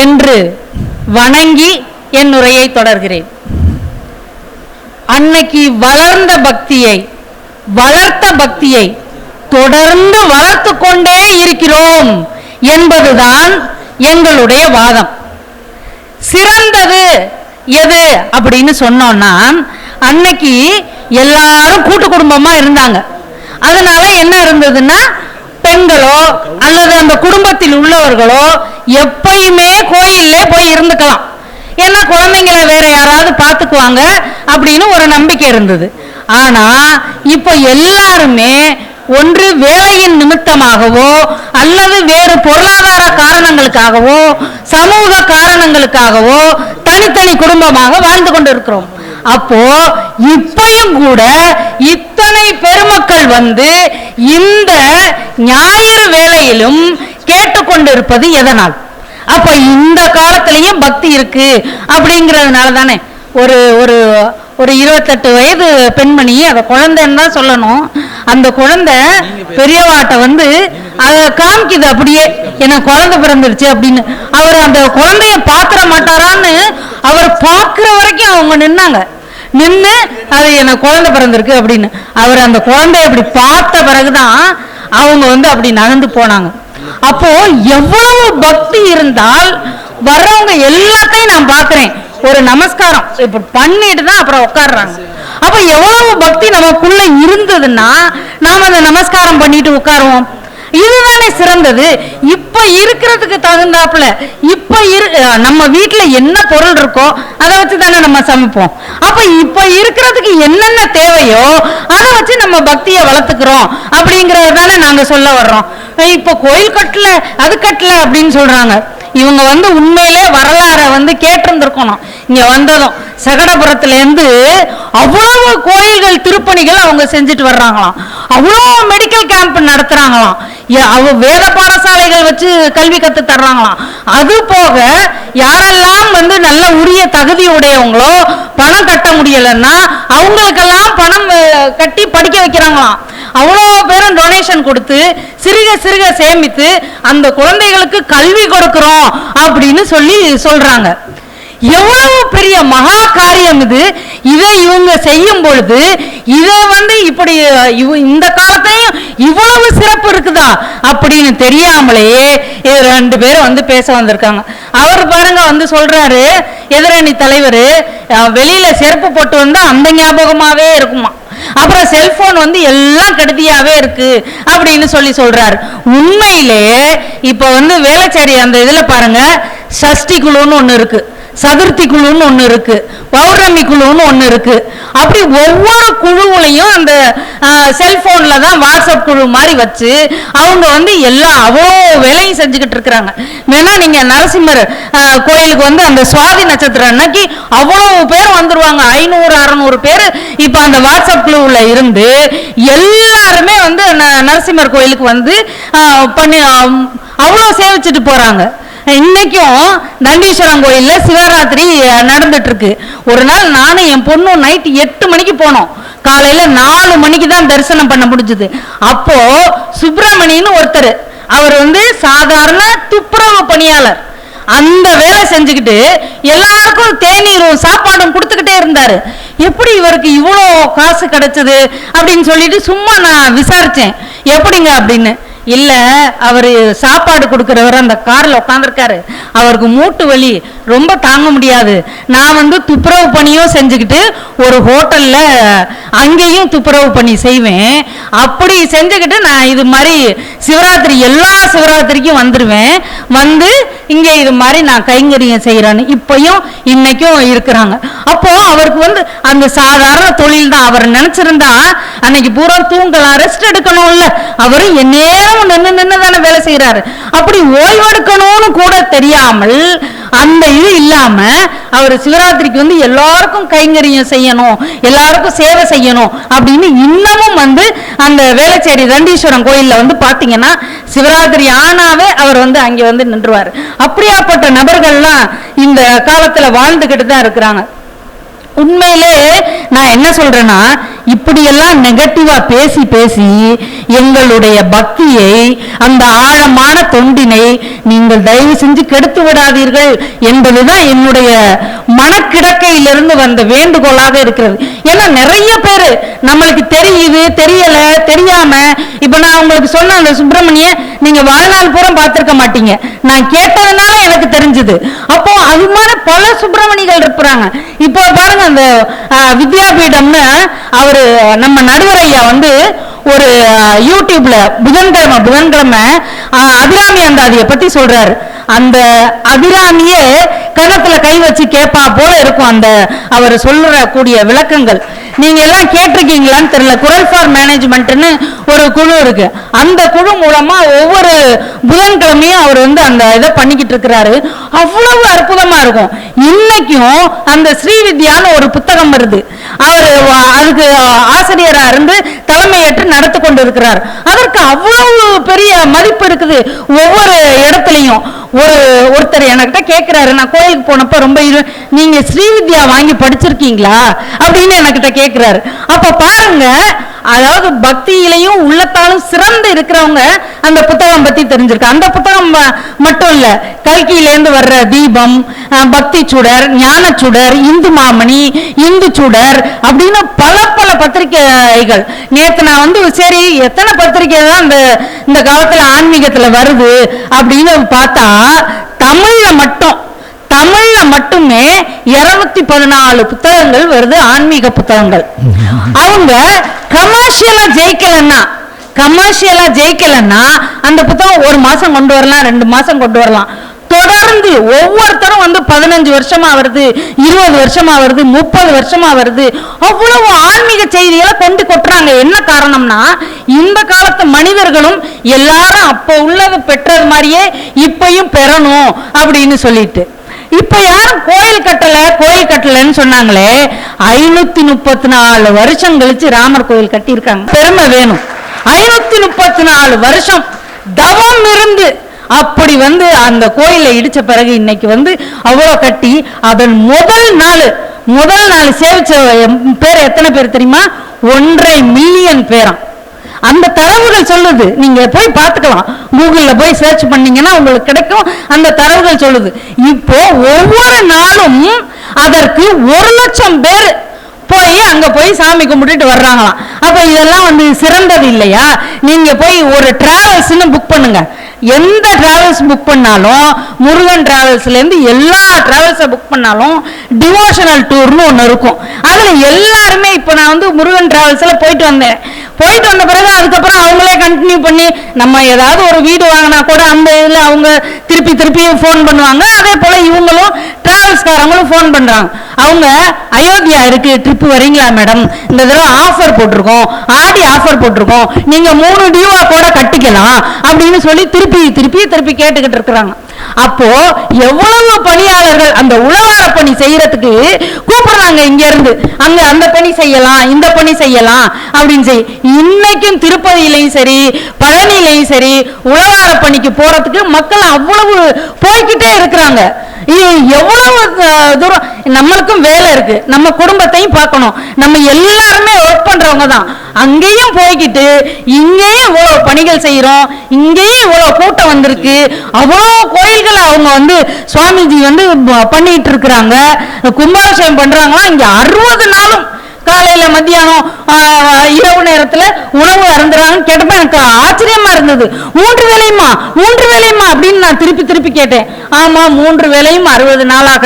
என்று வணங்கி என் உரையை தொடர்கிறேன். அன்னைக்கு வளர்ந்த பக்தியை, வளர்த்த பக்தியை தொடர்ந்து வளர்த்து கொண்டே இருக்கிறோம் என்பதுதான் எங்களுடைய வாதம். சிறந்தது எது அப்படின்னு சொன்னோம்னா, அன்னைக்கு எல்லாரும் கூட்டு குடும்பமா இருந்தாங்க. அதனால என்ன இருந்ததுன்னா, பெண்களோ அல்லது அந்த குடும்பத்தில் உள்ளவர்களோ எப்பயுமே கோயில்ல போய் இருந்துக்கலாம். ஏன்னா குழந்தைங்களை வேற யாராவது பார்த்துக்குவாங்க அப்படின்னு ஒரு நம்பிக்கை இருந்தது. ஆனா இப்ப எல்லாருமே ஒன்று வேலையின் நிமித்தமாகவோ அல்லது வேறு பொருளாதார காரணங்களுக்காகவோ சமூக காரணங்களுக்காகவோ தனித்தனி குடும்பமாக வாழ்ந்து கொண்டிருக்கிறோம். அப்போ இப்பயும் கூட இத்தனை பெருமக்கள் வந்து இந்த ஞாயிறு வேளையிலும் கேட்டுக்கொண்டிருப்பது எதனால்? அப்ப இந்த காலத்திலையும் பக்தி இருக்கு அப்படிங்கிறதுனால தானே. ஒரு ஒரு ஒரு 28 வயது பெண்மணி, அதை குழந்தைன்னு தான் சொல்லணும், அந்த குழந்தை பெரியவாட்ட வந்து அதை காமிக்குது, அப்படியே எனக்கு குழந்தை பிறந்துருச்சு அப்படின்னு. அவர் அந்த குழந்தைய பாத்திர மாட்டாரான்னு அவர் பார்க்கிற வரைக்கும் அவங்க நின்று அது எனக்கு குழந்தை பிறந்திருக்கு அப்படின்னு. அவர் அந்த குழந்தைய அப்படி பார்த்த பிறகுதான் அவங்க வந்து அப்படி நகர்ந்து போனாங்க. அப்போ எவ்வளவு பக்தி இருந்தால் வர்றவங்க எல்லாத்தையும் நான் பார்க்கிறேன், ஒரு நமஸ்காரம் இப்ப பண்ணிட்டு தான் அப்புறம் உட்கார்றாங்க. அப்ப எவ்வளவு பக்தி நமக்குள்ள இருந்ததுன்னா நாம அந்த நமஸ்காரம் பண்ணிட்டு உட்காருவோம். இதுதானே சிறந்தது. இப்ப இருக்கிறதுக்கு தகுந்தாப்புல இப்ப நம்ம வீட்டுல என்ன பொருள் இருக்கோ அதை வச்சு தானே நம்ம சமைப்போம். அப்ப இப்ப இருக்கிறதுக்கு என்னென்ன தேவையோ அதை வச்சு நம்ம பக்தியை வளர்த்துக்கிறோம் அப்படிங்கறது தானே நாங்க சொல்ல வர்றோம். இப்ப கோயில் கட்டல அது கட்டல அப்படின்னு சொல்றாங்க. இவங்க வந்து உண்மையிலே வரலாறை வந்து கேட்டிருந்திருக்கணும். இங்க வந்ததும் சகடபுரத்துல இருந்து அவ்வளவு கோயில்கள் திருப்பணிகள் அவங்க செஞ்சுட்டு வர்றாங்களாம். அவ்வளவு மெடிக்கல் கேம்ப் நடத்துறாங்களாம். வேத பாடசாலைகள் வச்சு கல்வி கத்து தர்றாங்களாம். அது போக யாரெல்லாம் வந்து நல்ல உரிய தகுதி உடையவங்களோ பணம் கட்ட முடியலன்னா அவங்களுக்கெல்லாம் பணம் கட்டி படிக்க வைக்கிறாங்களாம். அவ்வளோ பேரும் டொனேஷன் கொடுத்து சிறுக சிறுக சேமித்து அந்த குழந்தைகளுக்கு கல்வி கொடுக்கிறோம் அப்படின்னு சொல்றாங்க. எவ்வளவு பெரிய மகா காரியம் இது. இதை இவங்க செய்யும் பொழுது இதை வந்து இப்படி இந்த காலத்தையும் இவ்வளவு சிறப்பு இருக்குதா அப்படின்னு தெரியாமலேயே 2 பேரும் வந்து பேச வந்திருக்காங்க. அவர் பாருங்க வந்து சொல்றாரு, எதிரணி தலைவர், வெளியில செருப்பு போட்டு வந்தா அந்த ஞாபகமாவே இருக்குமா, அப்புறம் செல்போன் வந்து எல்லாம் கெடுதியாவே இருக்கு அப்படின்னு சொல்றாரு. உண்மையிலே இப்ப வந்து வேளச்சேரி அந்த இதுல பாருங்க, சஷ்டி குழுன்னு ஒண்ணு இருக்கு, சதுர்த்தி குழுன்னு ஒண்ணு இருக்கு, பௌர்ணமி குழுன்னு ஒண்ணு இருக்கு. அப்படி ஒவ்வொரு குழுவுலையும் அந்த செல்போன்ல தான் வாட்ஸ்அப் குழு மாதிரி வச்சு அவங்க வந்து எல்லா அவ்வளோ வேலையும் செஞ்சுக்கிட்டு இருக்கிறாங்க. வேணா நீங்க நரசிம்மர் கோயிலுக்கு வந்து அந்த சுவாதி நட்சத்திரம் அன்னைக்கு அவ்வளவு பேர் வந்துருவாங்க, 500-600 பேர் இப்ப அந்த வாட்ஸ்அப் குழுவுல இருந்து எல்லாருமே வந்து நரசிம்மர் கோயிலுக்கு வந்து பண்ணி அவ்வளோ சேவிச்சுட்டு போறாங்க. இன்னைக்கும் தண்டீஸ்வரம் கோயில்ல சிவராத்திரி நடந்துட்டு இருக்கு. ஒரு நாள் நானும் என் பொண்ணும் நைட் 8 மணிக்கு போனோம், காலையில 4 மணிக்கு தான் தரிசனம் பண்ண முடிஞ்சது. அப்போ சுப்பிரமணியன்னு ஒருத்தர், அவர் வந்து சாதாரண துப்புரவு பணியாளர், அந்த வேலை செஞ்சுக்கிட்டு எல்லாருக்கும் தேநீரும் சாப்பாடும் கொடுத்துக்கிட்டே இருந்தாரு. எப்படி இவருக்கு இவ்வளோ காசு கிடைச்சது அப்படின்னு சொல்லிட்டு சும்மா நான் விசாரிச்சேன், எப்படிங்க அப்படின்னு. இல்ல அவரு சாப்பாடு கொடுக்கிறவர் அந்த கார்ல உட்காந்துருக்காரு, அவருக்கு மூட்டு வலி ரொம்ப தாங்க முடியாது, நான் வந்து துப்புரவு பணியும் செஞ்சுக்கிட்டு ஒரு ஹோட்டல்ல அங்கேயும் துப்புரவு பணி செய்வேன், அப்படி செஞ்சுக்கிட்டு நான் இது மாதிரி சிவராத்திரி எல்லா சிவராத்திரிக்கும் வந்துருவேன், வந்து இங்க இது மாதிரி நான் கைங்கரியம் செய்யறேன்னு இப்பயும் இன்னைக்கும் இருக்கிறாங்க. அப்போ அவருக்கு வந்து அந்த சாதாரண தொழில் தான். அவர் நினைச்சிருந்தா அன்னைக்கு பூரா தூங்கலாம், ரெஸ்ட் எடுக்கணும்ல, அவரு எந்நேரம் நின்று தானே வேலை செய்யறாரு. அப்படி ஓய்வெடுக்கணும்னு கூட தெரியாமல் அந்த இது இல்லாம அவர் சிவராத்திரிக்கு வந்து எல்லாருக்கும் கைங்கரியம் செய்யணும், எல்லாருக்கும் சேவை செய்யணும் அப்படின்னு இன்னமும் வந்து அந்த வேளச்சேரி தண்டீஸ்வரன் கோயில்ல வந்து பாத்தீங்கன்னா சிவராத்திரி ஆனாவே அவர் வந்து அங்க வந்து நின்றுவார். அப்படியாப்பட்ட நபர்கள்லாம் இந்த காலத்துல வாழ்ந்துகிட்டு தான் இருக்கிறாங்க. உண்மையிலே நான் என்ன சொல்றேன்னா, இப்படியெல்லாம் நெகட்டிவா பேசி பேசி எங்களுடைய பக்தியை, அந்த ஆழமான தொண்டினை நீங்கள் தயவு செஞ்சு கெடுத்து விடாதீர்கள் என்பதுதான் என்னுடைய மனக்கிடக்கையிலிருந்து வந்த வேண்டுகோளாக இருக்கிறது. ஏன்னா நிறைய பேரு நம்மளுக்கு தெரியுது, தெரியல, தெரியாம, இப்ப நான் உங்களுக்கு சொன்ன அந்த சுப்பிரமணிய நீங்க வாழ்நாள் பூரா பார்த்திருக்க மாட்டீங்க, நான் கேட்டதுனால எனக்கு தெரிஞ்சது. அப்போ அது மாதிரி பல சுப்பிரமணிகள் இருக்கிறாங்க. இப்போ பாருங்க, அந்த வித்யாபீடம்னு அவரு நம்ம நடுவர் ஐயா வந்து ஒரு யூடியூப்ல புதன்கிழமை அபிராமி அந்தாதியை பத்தி சொல்றாரு. அந்த அபிராமியே கணத்துல கை வச்சு கேட்பா போல இருக்கும் அந்த அவர் சொல்ற கூடிய விளக்கங்கள். நீங்க எல்லாம் கேட்டிருக்கீங்களான்னு தெரியல. குரல் ஃபார் மேனேஜ்மெண்ட்னு ஒரு குழு இருக்கு. அந்த குழு மூலமா ஒவ்வொரு புதன்கிழமையும் அவர் வந்து அந்த இதை பண்ணிக்கிட்டு இருக்கிறாரு. அவ்வளவு அற்புதமா இருக்கும். இன்னைக்கும் அந்த ஸ்ரீவித்யான்னு ஒரு புத்தகம் வருது. அவர் அதுக்கு ஆசிரியரா இருந்து தலைமையேற்று நடத்தி கொண்டு இருக்கிறார். அதற்கு அவ்வளவு பெரிய மதிப்பு இருக்குது. ஒவ்வொரு இடத்துலையும் ஒருத்தர் என்கிட்ட கேட்கிறாரு, நான் கோயிலுக்கு போனப்ப ரொம்ப நீங்க ஸ்ரீவித்யா வாங்கி படிச்சிருக்கீங்களா அப்படின்னு என்கிட்ட கேட்கிறாரு. அப்ப பாருங்க, அதாவது பக்தியிலையும் உள்ளத்தாலும் சிறந்து இருக்கிறவங்க அந்த புத்தகம் பத்தி தெரிஞ்சிருக்கு. அந்த புத்தகம் மட்டும் இல்ல, கல்கியிலேருந்து வர்ற தீபம், பக்தி சுடர், ஞான சுடர், இந்து மாமணி, இந்து சுடர் அப்படின்னு பல பல பத்திரிகைகள். நேத்து நான் வந்து சரி எத்தனை பத்திரிகை தான் இந்த காலத்துல ஆன்மீகத்துல வருது அப்படின்னு பார்த்தா தமிழ்ல மட்டுமே 214 புத்தகங்கள் வருது, ஆன்மீக புத்தகங்கள். அவங்க கமர்ஷியலா ஜெயிக்கலன்னா அந்த புத்தகம் 1 மாசம் கொண்டு வரலாம், 2 மாசம் கொண்டு வரலாம். தொடர்ந்து ஒவ்வொருத்தரும் வந்து 15 வருஷமா வருது, 20 வருஷமா வருது, 30 வருஷமா வருது. அவ்வளவு ஆன்மீக செய்திகளை கொண்டு கொட்டுறாங்க. என்ன காரணம்னா, இந்த காலத்து மனிதர்களும் எல்லாரும் அப்ப உள்ளது பெற்றது மாதிரியே இப்பயும் பெறணும் அப்படின்னு சொல்லிட்டு இப்ப யாரும் கோயில் கட்டலன்னு சொன்னாங்களே, 534 வருஷம் கழிச்சு ராமர் கோயில் கட்டி இருக்காங்க. பெருமை வேணும். 534 வருஷம் தவம் இருந்து அப்படி வந்து அந்த கோயிலை இடிச்ச பிறகு இன்னைக்கு வந்து அவ்வளோ கட்டி, அதன் முதல் நாள் சேவிச்ச பேர் எத்தனை பேர் தெரியுமா? 1.5 மில்லியன் பேராம். அந்த தரவுகள் சொல்லுது. நீங்க போய் பார்த்துக்கலாம், கூகுள்ல போய் சர்ச் பண்ணீங்கன்னா உங்களுக்கு கிடைக்கும். அந்த தரவுகள் சொல்லுது. இப்போ ஒவ்வொரு நாளும் அதற்கு 1 லட்சம் பேர் போய் அங்க போய் சாமி கும்பிட்டுட்டு வர்றாங்களாம். அப்ப இதெல்லாம் வந்து சிறந்தது இல்லையா? நீங்க போய் ஒரு டிராவல்ஸ்னு புக் பண்ணுங்க. எந்த டிராவல்ஸ் புக் பண்ணாலும், முருகன் டிராவல்ஸ்ல இருந்து எல்லா டிராவல்ஸை புக் பண்ணாலும் டிவோஷனல் டூர்னு ஒன்று இருக்கும். அதுல எல்லாருமே இப்ப நான் வந்து முருகன் டிராவல்ஸ்ல போயிட்டு வந்த பிறகு அதுக்கப்புறம் அவங்களே கண்டினியூ பண்ணி நம்ம ஏதாவது ஒரு வீடு வாங்கினா கூட அந்த இதுல அவங்க திருப்பி போன் பண்ணுவாங்க. அதே போல இவங்களும் டிராவல்ஸ்காரங்களும் போன் பண்றாங்க. அவங்க அயோத்தியா இருக்கு, ட்ரிப் வரீங்களா மேடம், இந்த தடவை ஆஃபர் போட்டிருக்கோம், ஆடி ஆஃபர் போட்டிருக்கோம், நீங்க 3 டியூவா கூட கட்டிக்கலாம் அப்படின்னு சொல்லி திருப்பி கேட்டுக்கிட்டு இருக்கிறாங்க. அப்போ எவ்வளவு பணியாளர்கள் அந்த உழவார பணி செய்யறதுக்கு கூப்பிடுறாங்க. இங்க இருந்து அங்க அந்த பணி செய்யலாம், இந்த பணி செய்யலாம் அப்படின்னு சொல்லி இன்னைக்கும் திருப்பதியிலையும் சரி, பழனியிலையும் சரி, உழவார பணிக்கு போறதுக்கு மக்கள் அவ்வளவு போய்கிட்டே இருக்கிறாங்க. இது எவ்வளவு தூரம் நம்மளுக்கும் வேலை இருக்கு, நம்ம குடும்பத்தையும் பார்க்கணும், நம்ம எல்லாருமே ஒர்க் பண்றவங்க தான். அங்கேயும் போய்கிட்டு இங்கேயும் இவ்வளவு பணிகள் செய்யறோம், இங்கேயும் இவ்வளவு கூட்டம் வந்திருக்கு, அவ்வளவு கோயில்கள் அவங்க வந்து சுவாமிஜி வந்து பண்ணிட்டு இருக்கிறாங்க, கும்பாபிஷேகம் பண்றாங்களா. இங்க 60 நாளும் காலையில மத்தியானம் இரவு நேரத்துல உணவு அருந்துறாங்கன்னு கேட்டப்ப எனக்கு ஆச்சரியமா இருந்தது. 3 வேளையுமா அப்படின்னு நான் திருப்பி திருப்பி கேட்டேன். ஆமா 3 வேளையும் 60 நாளாக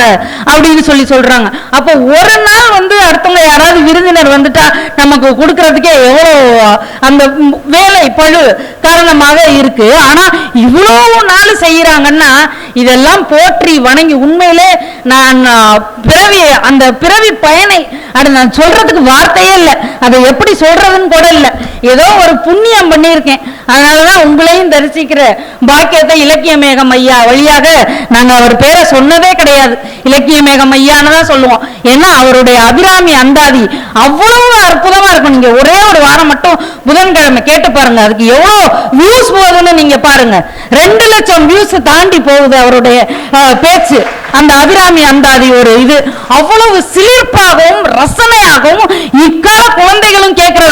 அப்படின்னு சொல்றாங்க. அப்ப ஒரு நாள் அடுத்தவங்க யாராவது விருந்தினர் வந்துட்டா நமக்கு கொடுக்கறதுக்கே எவ்வளவு அந்த வேலை பழு காரணமாக இருக்கு. ஆனா இவ்வளவு நாள் செய்யறாங்கன்னா இதெல்லாம் போற்றி வணங்கி உண்மையிலே நான் அந்த பிறவி பயனை அது நான் சொல்றதுக்கு வார்த்தையே இல்லை. அதை எப்படி சொல்றதுன்னு கூட இல்லை. ஏதோ ஒரு புண்ணியம் பண்ணியிருக்கேன். அதனாலதான் உங்களையும் தரிசிக்கிற பாக்கியத்தை இலக்கிய மேகம் ஐயா வழியாக நாங்க அவர் பேரை சொன்னதே கிடையாது. இலக்கிய மேகம் ஐயான்னு தான் சொல்லுவோம். ஏன்னா அவருடைய அபிராமி அந்தாதி அவ்வளவு அற்புதமா இருக்கும். நீங்க ஒரே ஒரு வாரம் மட்டும் புதன்கிழமை கேட்டு பாருங்க, அதுக்கு எவ்வளவு வியூஸ் போகுதுன்னு நீங்க பாருங்க. 2 லட்சம் வியூஸ் தாண்டி போகுது அவருடைய பேச்சு. அந்த அபிராமி அந்தாதி ஒரு இது அவ்வளவு சிலிர்ப்பாகவும் ரசனையாகவும் இக்கால குழந்தைகளும் கேட்கிற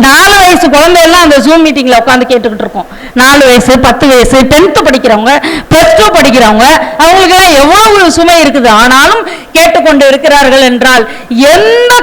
4 வயசு குழந்தை எல்லாம் அந்த ஜூம் மீட்டிங்ல உட்காந்து கேட்டுக்கிட்டு இருக்கோம். 4 வயசு 10 வயசு 10th படிக்கிறவங்க +2 படிக்கிறவங்க அவங்களுக்கு எல்லாம் எவ்வளவு சுமை இருக்குது. ஆனாலும் கேட்டுக்கொண்டு இருக்கிறார்கள் என்றால் எந்த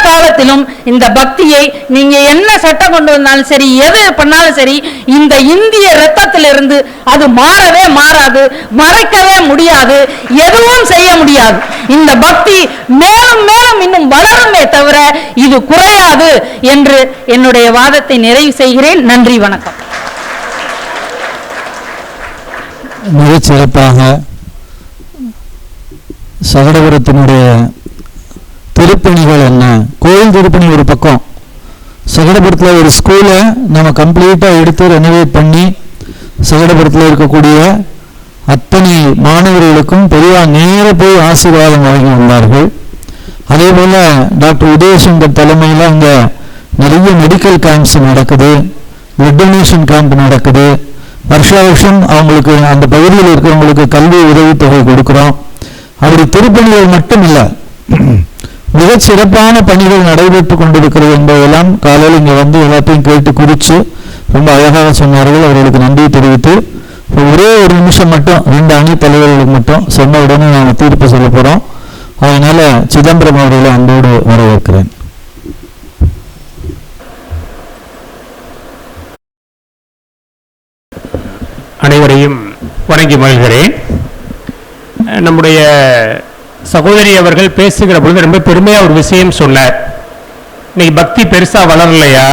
காலத்திலும் இந்த பக்தியை நீங்க என்ன சட்டம் கொண்டு வந்தாலும் சரி, எது பண்ணாலும் சரி, இந்த இந்திய ரத்தத்திலிருந்து அது மாறவே மாறாது, மறைக்கவே முடியாது, எதுவும் செய்ய முடியாது. இந்த பக்தி மேலும் மேலும் இன்னும் வளருமே தவிர இது குறையாது என்று என்னுடைய வாதத்தை நிறைவு செய்கிறேன். நன்றி, வணக்கம். மிகச் சிறப்பாக சகடபுரத்தினுடைய திருப்பணிகள் என்ன, கோயில் திருப்பணி ஒரு பக்கம், சகடபுரத்தில் ஒரு ஸ்கூலை நம்ம கம்ப்ளீட்டாக எடுத்து ரெனோவேட் பண்ணி சகடபுரத்தில் இருக்கக்கூடிய அத்தனை மாணவர்களுக்கும் பொதுவாக நேர போய் ஆசீர்வாதம் வழங்கி வந்தார்கள். அதே போல் டாக்டர் உதயசங்கர் தலைமையில் அங்கே நிறைய மெடிக்கல் கேம்ப்ஸ் நடக்குது, பிளட் டொனேஷன் கேம்ப் நடக்குது. வருஷம் அவங்களுக்கு அந்த பகுதியில் இருக்கிறவங்களுக்கு கல்வி உதவித்தொகை கொடுக்குறோம். அப்படி திருப்பணிகள் மட்டும் இல்லை, மிகச் சிறப்பான பணிகள் நடைபெற்று கொண்டிருக்கிறது என்பதெல்லாம் காலையில் இங்கே எல்லாத்தையும் கேட்டு குறித்து ரொம்ப அழகாக சொன்னார்கள். அவர்களுக்கு நன்றி தெரிவித்து ஒரே ஒரு நிமிஷம் மட்டும் 2 அணி தலைவர்களுக்கு மட்டும் சொன்ன உடனே நாங்கள் தீர்ப்பு சொல்ல போகிறோம். அதனால சிதம்பரம் அவர்களை அன்போடு வரவேற்கிறேன். அனைவரையும் வணங்கி மகிழ்கிறேன். நம்முடைய சகோதரி அவர்கள் பேசுகிற பொழுது ரொம்ப பெருமையா ஒரு விஷயம் சொன்னார். இன்னைக்கு பக்தி பெருசா வளரலையா,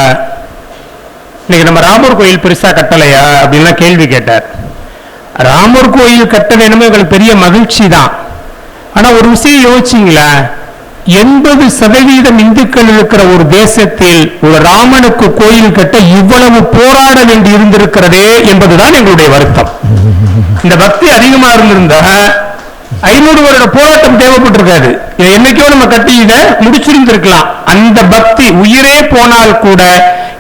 இன்னைக்கு நம்ம ராமர் கோயில் பெருசா கட்டலையா அப்படின்லாம் கேள்வி கேட்டார். ராமர் கோயில் கட்ட வேணுமே எங்களுக்கு பெரிய மகிழ்ச்சி தான். ஆனா ஒரு விஷயம் யோசிச்சிங்களா, 80% இந்துக்கள் இருக்கிற ஒரு தேசத்தில் ஒரு ராமனுக்கு கோயில் கட்ட இவ்வளவு போராட வேண்டி இருந்திருக்கிறதே என்பதுதான் எங்களுடைய வருத்தம். இந்த பக்தி அதிகமா இருந்திருந்தா 500 வருட போராட்டம் தேவைப்பட்டிருக்காது. என்னைக்கோ நம்ம கட்டி இதை முடிச்சிருந்திருக்கலாம். அந்த பக்தி உயிரே போனால் கூட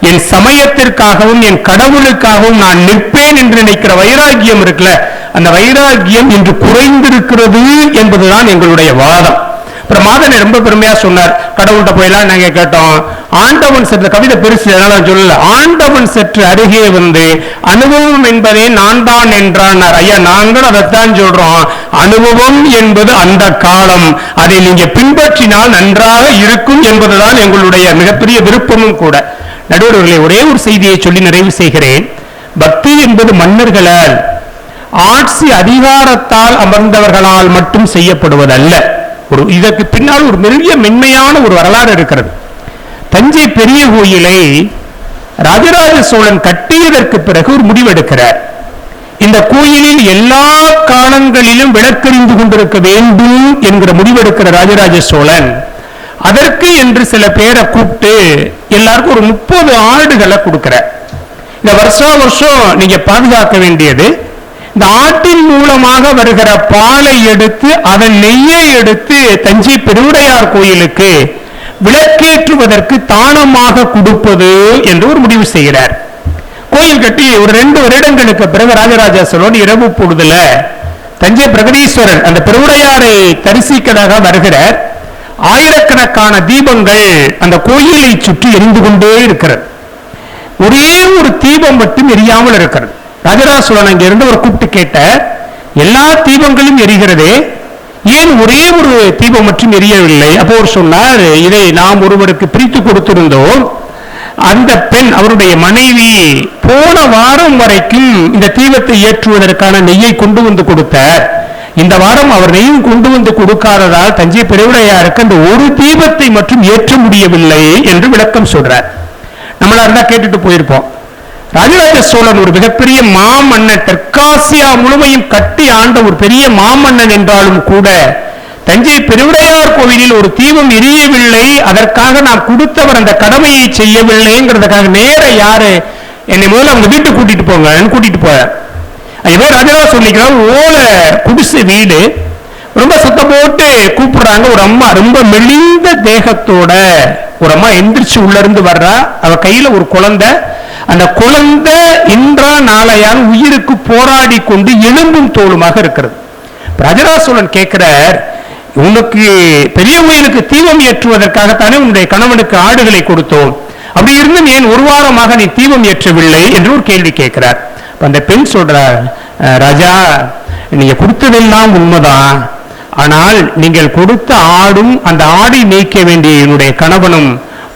என் சமயத்திற்காகவும் என் கடவுளுக்காகவும் நான் நிற்பேன் என்று நினைக்கிற வைராக்கியம் இருக்குல்ல, அந்த வைராக்கியம் இன்று குறைந்திருக்கிறது என்பதுதான் எங்களுடைய வாதம். அப்புறம் மாதனை ரொம்ப பெருமையா சொன்னார். கடவுள்கிட்ட போயெல்லாம் நாங்க கேட்டோம், ஆண்டவன் சற்று கவிதை பெருசு அதனால சொல்லல, ஆண்டவன் சற்று அருகே அனுபவம் என்பதே நான் தான் என்றான். ஐயா நாங்கள் அதைத்தான் சொல்றோம். அனுபவம் என்பது அந்த காலம், அதை நீங்க பின்பற்றினால் நன்றாக இருக்கும் என்பதுதான் எங்களுடைய மிகப்பெரிய விருப்பமும் கூட. நடுவர்களே, ஒரே ஒரு செய்தியை சொல்லி நிறைவு செய்கிறேன். பக்தி என்பது மன்னர்களால் ஆட்சி அதிகாரத்தால் அமர்ந்தவர்களால் மட்டும் செய்யப்படுவதல்ல. இதற்கு பின்னால் ஒரு பெரிய மென்மையான ஒரு வரலாறு இருக்கிறது. தஞ்சை பெரிய கோயிலை ராஜராஜ சோழன் கட்டியதற்கு பிறகு ஒரு முடிவெடுக்கிறார். இந்த கோயிலில் எல்லா காலங்களிலும் விளக்கெறிந்து கொண்டிருக்க வேண்டும் என்கிற முடிவெடுக்கிற ராஜராஜ சோழன் அதற்கு என்று சில பேரை கூப்பிட்டு எல்லாருக்கும் ஒரு 30 ஆடுகளை கொடுக்கிறார். இந்த வருஷம் நீங்க பாதுகாக்க வேண்டியது, இந்த ஆட்டின் மூலமாக வருகிற பாலை எடுத்து அதன் நெய்யை எடுத்து தஞ்சை பெருவுடையார் கோயிலுக்கு விளக்கேற்றுவதற்கு தானமாக கொடுப்பது என்று ஒரு முடிவு செய்கிறார். கோயில் கட்டி ஒரு 2 வருடங்களுக்கு பிறகு ராஜராஜ சோழன் இரவு பொழுதுல தஞ்சை பிரகதீஸ்வரர் அந்த பெருவுடையாரை தரிசிக்கதாக வருகிறார். ஆயிரக்கணக்கான தீபங்கள் அந்த கோயிலை சுற்றி எரிந்து கொண்டே இருக்கிறது. ஒரே ஒரு தீபம் மட்டும் எரியாமல் இருக்கிறது. ராஜராஜ சோழன் அங்கிருந்து ஒரு கூப்பிட்டு கேட்ட, எல்லா தீபங்களும் எரிகிறதே, ஏன் ஒரே ஒரு தீபம் மட்டும் எரியவில்லை? அப்போ அவர் சொன்னார், இதை நாம் ஒருவருக்கு பிரித்து கொடுத்திருந்தோம். அந்த பெண், அவருடைய மனைவி, போன வாரம் வரைக்கும் இந்த தீபத்தை ஏற்றுவதற்கான நெய்யை கொண்டு வந்து கொடுத்தார். இந்த வாரம் அவர் நெய்யும் கொண்டு வந்து கொடுக்காததால் தஞ்சை பெருவுடையாருக்கு அந்த ஒரு தீபத்தை மட்டும் ஏற்ற முடியவில்லை என்று விளக்கம் சொல்றார். நம்மளா இருந்தா கேட்டுட்டு போயிருப்போம். ராஜராஜ சோழன் ஒரு மிகப்பெரிய மாமன்னன், தெற்காசியா முழுமையும் கட்டி ஆண்ட ஒரு பெரிய மாமன்னன் என்றாலும் கூட தஞ்சை பெருவுடையார் கோவிலில் ஒரு தீபம் எரியவில்லை, அதற்காக நான் கொடுத்தவர் அந்த கடமையை செய்யவில்லைங்கிறதுக்காக நேர யாரு என்னை முதல்ல அவங்க வீட்டுக்கு கூட்டிட்டு போங்க கூட்டிட்டு போய ராஜராஜ சொல்லிக்கிறார். ஓலை குடிசை வீடு, ரொம்ப சத்தம் போட்டு கூப்பிடுறாங்க. ஒரு அம்மா ரொம்ப மெலிந்த தேகத்தோட ஒரு அம்மா எந்திரிச்சு உள்ள இருந்து வர்றா. அவ கையில ஒரு குழந்தை. அந்த குழந்தை இன்றா நாளையால் உயிருக்கு போராடி கொண்டு எலும்பும் தோலுமாக இருக்கிறது. ராஜராஜ சோழன் கேட்கிறார், உனக்கு பெரிய கோயிலுக்கு தீபம் ஏற்றுவதற்காகத்தானே உன்னுடைய கணவனுக்கு ஆடுகளை கொடுத்தோம், அப்படி இருந்தும் ஏன் ஒரு வாரமாக நீ தீபம் ஏற்றவில்லை என்று ஒரு கேள்வி கேட்கிறார். அந்த பெண் சொல்றார், ராஜா நீங்க கொடுத்ததெல்லாம் உண்மைதான், ஆனால் நீங்கள் கொடுத்த ஆடும் அந்த ஆடை மேய்க்க வேண்டிய என்னுடைய கணவனும்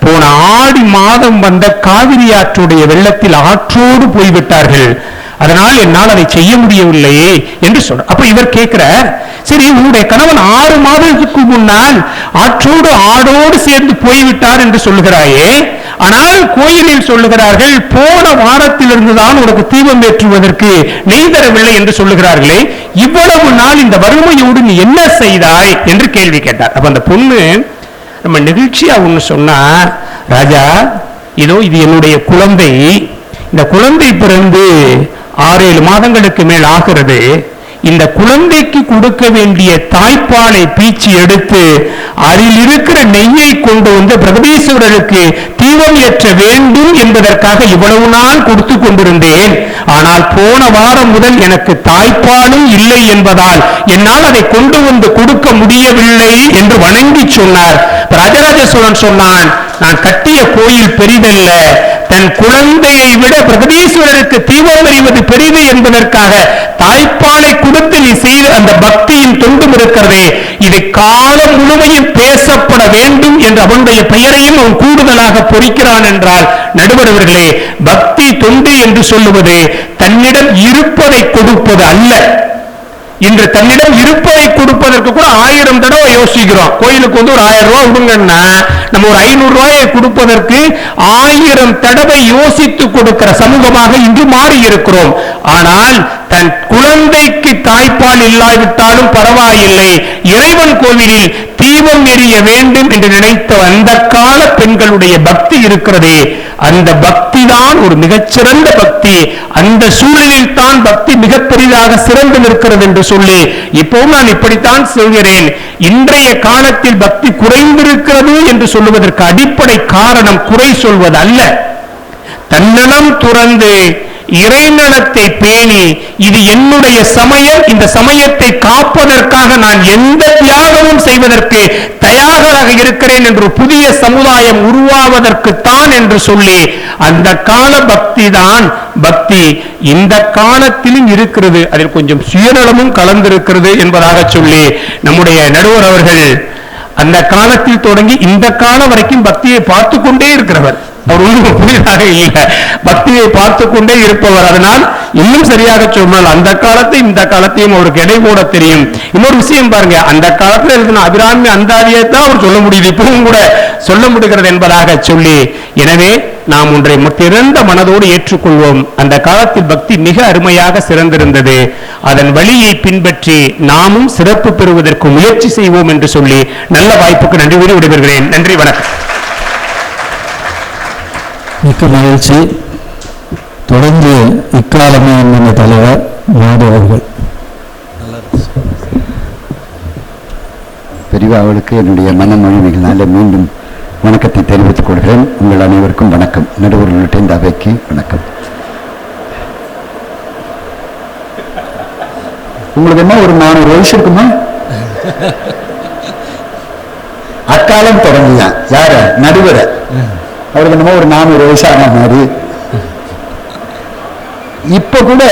போன ஆடி மாதம் வந்த காவிரி ஆற்றுடைய வெள்ளத்தில் ஆற்றோடு போய்விட்டார்கள், அதனால் என்னால் அதை செய்ய முடியவில்லையே என்று சொல்ற. அப்ப இவர் கேட்கிறார், சரி உன்னுடைய கணவன் 6 மாதத்துக்கு முன்னால் ஆற்றோடு ஆடோடு சேர்ந்து போய்விட்டார் என்று சொல்லுகிறாயே, ஆனால் கோயிலில் சொல்லுகிறார்கள் போன வாரத்திலிருந்து தான் உனக்கு தீபம் ஏற்றுவதற்கு நெய் தரவில்லை என்று சொல்லுகிறார்களே, இவ்வளவு நாள் இந்த வறுமையோடு நீ என்ன செய்தாய் என்று கேள்வி கேட்டார். அப்ப அந்த பொண்ணு நம்ம நிகழ்ச்சியா ஒண்ணு சொன்னா, ராஜா இதோ இது என்னுடைய குழந்தை, இந்த குழந்தை பிறந்து 6-7 மாதங்களுக்கு மேல் ஆகிறது. இந்த குழந்தைக்கு கொடுக்க வேண்டிய தாய்ப்பாலை பீச்சி எடுத்து அதில் இருக்கிற நெய்யை கொண்டு வந்து பிரகதீஸ்வரருக்கு தீபம் ஏற்ற வேண்டும் என்பதற்காக இவ்வளவு நாள் கொடுத்து கொண்டிருந்தேன். ஆனால் போன வாரம் முதல் எனக்கு தாய்ப்பாலும் இல்லை என்பதால் என்னால் அதை கொண்டு வந்து கொடுக்க முடியவில்லை என்று வணங்கி சொன்னார். ராஜராஜ சோழன் சொன்னான், நான் கட்டிய கோயில் பெரிதல்ல, தன் குழந்தையை விட பிரகதீஸ்வரருக்கு தீபம் எறிவது பெரிது என்பதற்காக தாய்ப்பாலை கொடுத்து நீ செய்த அந்த பக்தியின் தொண்டும் இருக்கிறதே, இது காலம் முழுமையும் பேசப்பட வேண்டும் என்று அவனுடைய பெயரையும் அவன் கூடுதலாக பொறிக்கிறான் என்றால், நடுவர் அவர்களே, பக்தி தொண்டு என்று சொல்லுவது தன்னிடம் இருப்பதை கொடுப்பது அல்ல. இன்று தன்னிடம் இருப்பதை கொடுப்பதற்கு கூட 1000 தடவை யோசிக்கிறோம். கோயிலுக்கு வந்து ஒரு 1000 ரூபாய் விடுங்கன்னா நம்ம ஒரு 500 ரூபாயை கொடுப்பதற்கு 1000 தடவை யோசித்து கொடுக்கிற சமூகமாக இன்று மாறி இருக்கிறோம். ஆனால் தன் குழந்தைக்கு தாய்ப்பால் இல்லாவிட்டாலும் பரவாயில்லை, இறைவன் கோவிலில் தீபம் எரிய வேண்டும் என்று நினைத்த அந்த கால பெண்களுடைய பக்தி இருக்கிறதே, அந்த பக்தி தான் ஒரு மிகச்சிறந்த பக்தி. அந்த சூழலில் தான் பக்தி மிக பெரிதாக சிறந்து நிற்கிறது என்று சொல்லி இப்பவும் நான் இப்படித்தான் சொல்கிறேன். இன்றைய காலத்தில் பக்தி குறைந்திருக்கிறது என்று சொல்லுவதற்கு அடிப்படை காரணம் குறை சொல்வது அல்ல, தன்னலம் துறந்து இறைநலத்தை பேணி இது என்னுடைய சமயம், இந்த சமயத்தை காப்பதற்காக நான் எந்த தியாகமும் செய்வதற்கு தயாராக இருக்கிறேன் என்று புதிய சமுதாயம் உருவாவதற்குத்தான் என்று சொல்லி அந்த கால பக்தி தான் பக்தி இந்த காலத்திலும் இருக்கிறது, அதில் கொஞ்சம் சுயநலமும் கலந்திருக்கிறது என்பதாக சொல்லி நம்முடைய நடுவர் அவர்கள் அந்த காலத்தில் தொடங்கி இந்த காலம் வரைக்கும் பக்தியை பார்த்து கொண்டே இருக்கிறவர். அவர் ஒன்றும் புதிதாக இல்லை, பக்தியை பார்த்து கொண்டே இருப்பவர். அதனால் இன்னும் சரியாக சொன்னால் அந்த காலத்தை இந்த காலத்தையும் அவருக்கு எடை போட தெரியும். இன்னொரு விஷயம் பாருங்க, அந்த காலத்தில் எழுதின அபிராமி அந்தாதியை தான் அவர் சொல்ல முடியுது, இப்பவும் கூட சொல்ல முடிகிறது என்பதாக சொல்லி, எனவே நாம் ஒன்றை திறந்த மனதோடு ஏற்றுக்கொள்வோம். அந்த காலத்தில் பக்தி மிக அருமையாக சிறந்திருந்தது, அதன் வழியை பின்பற்றி நாமும் சிறப்பு பெறுவதற்கு முயற்சி செய்வோம் என்று சொல்லி நல்ல வாய்ப்புக்கு நன்றி கூறி விடைபெறுகிறேன். நன்றி, வணக்கம். மிக்க மகிழ்ச்சி. தொடர்ந்து இக்காலமே என்ற தலைவர் மாது அவர்கள். பெரியவா அவர்களுக்கு என்னுடைய மனமொழிமைகளால் மீண்டும் வணக்கத்தை தெரிவித்துக் கொள்கிறேன். உங்கள் அனைவருக்கும் வணக்கம். நடுவர்களுடைய இந்த அவைக்கு வணக்கம். உங்களுக்கு என்ன ஒரு 400 வயசு இருக்குமா? அக்காலம் தொடங்குதான். யார? நடுவர. அவருக்கு என்னமோ ஒரு 400 வயசான மாதிரி. இப்ப கூட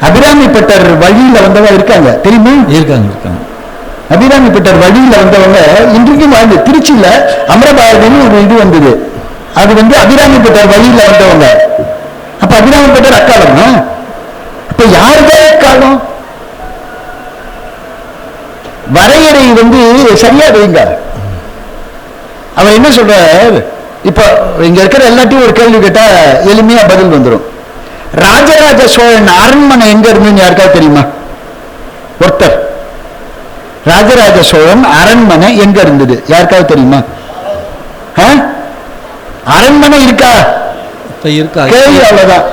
அபிராமி பட்டர் வழியில வந்தவா இருக்காங்க, தெரியுமா? இருக்காங்க இருக்காங்க. அபிராமி பட்டர் வழியில வந்தவங்க இன்றைக்கும் வாழ்ந்து திருச்சியில அமரபாரதின்னு ஒரு இது வந்தது. அது அபிராமி பட்டர் வழியில வந்தவங்க. அப்ப அபிராமி பட்டர் அக்காலமா? அப்ப யாருதான் அக்காலம்? வரையறை சரியா வைங்க. அவர் என்ன சொல்றார்? இப்ப இங்க இருக்கிற எல்லாத்தையும் ஒரு கேள்வி கேட்டா எளிமையா பதில் வந்துடும். ராஜராஜ சோழன் அரண்மனை எங்க இருந்துன்னு யாருக்காவது தெரியுமா? ஒருத்தர் ராஜராஜ சோழன் அரண்மனை எங்க இருந்தது யாருக்காவது தெரியுமா? அரண்மனை இருக்கா? கேள்வி அவ்வளவுதான்.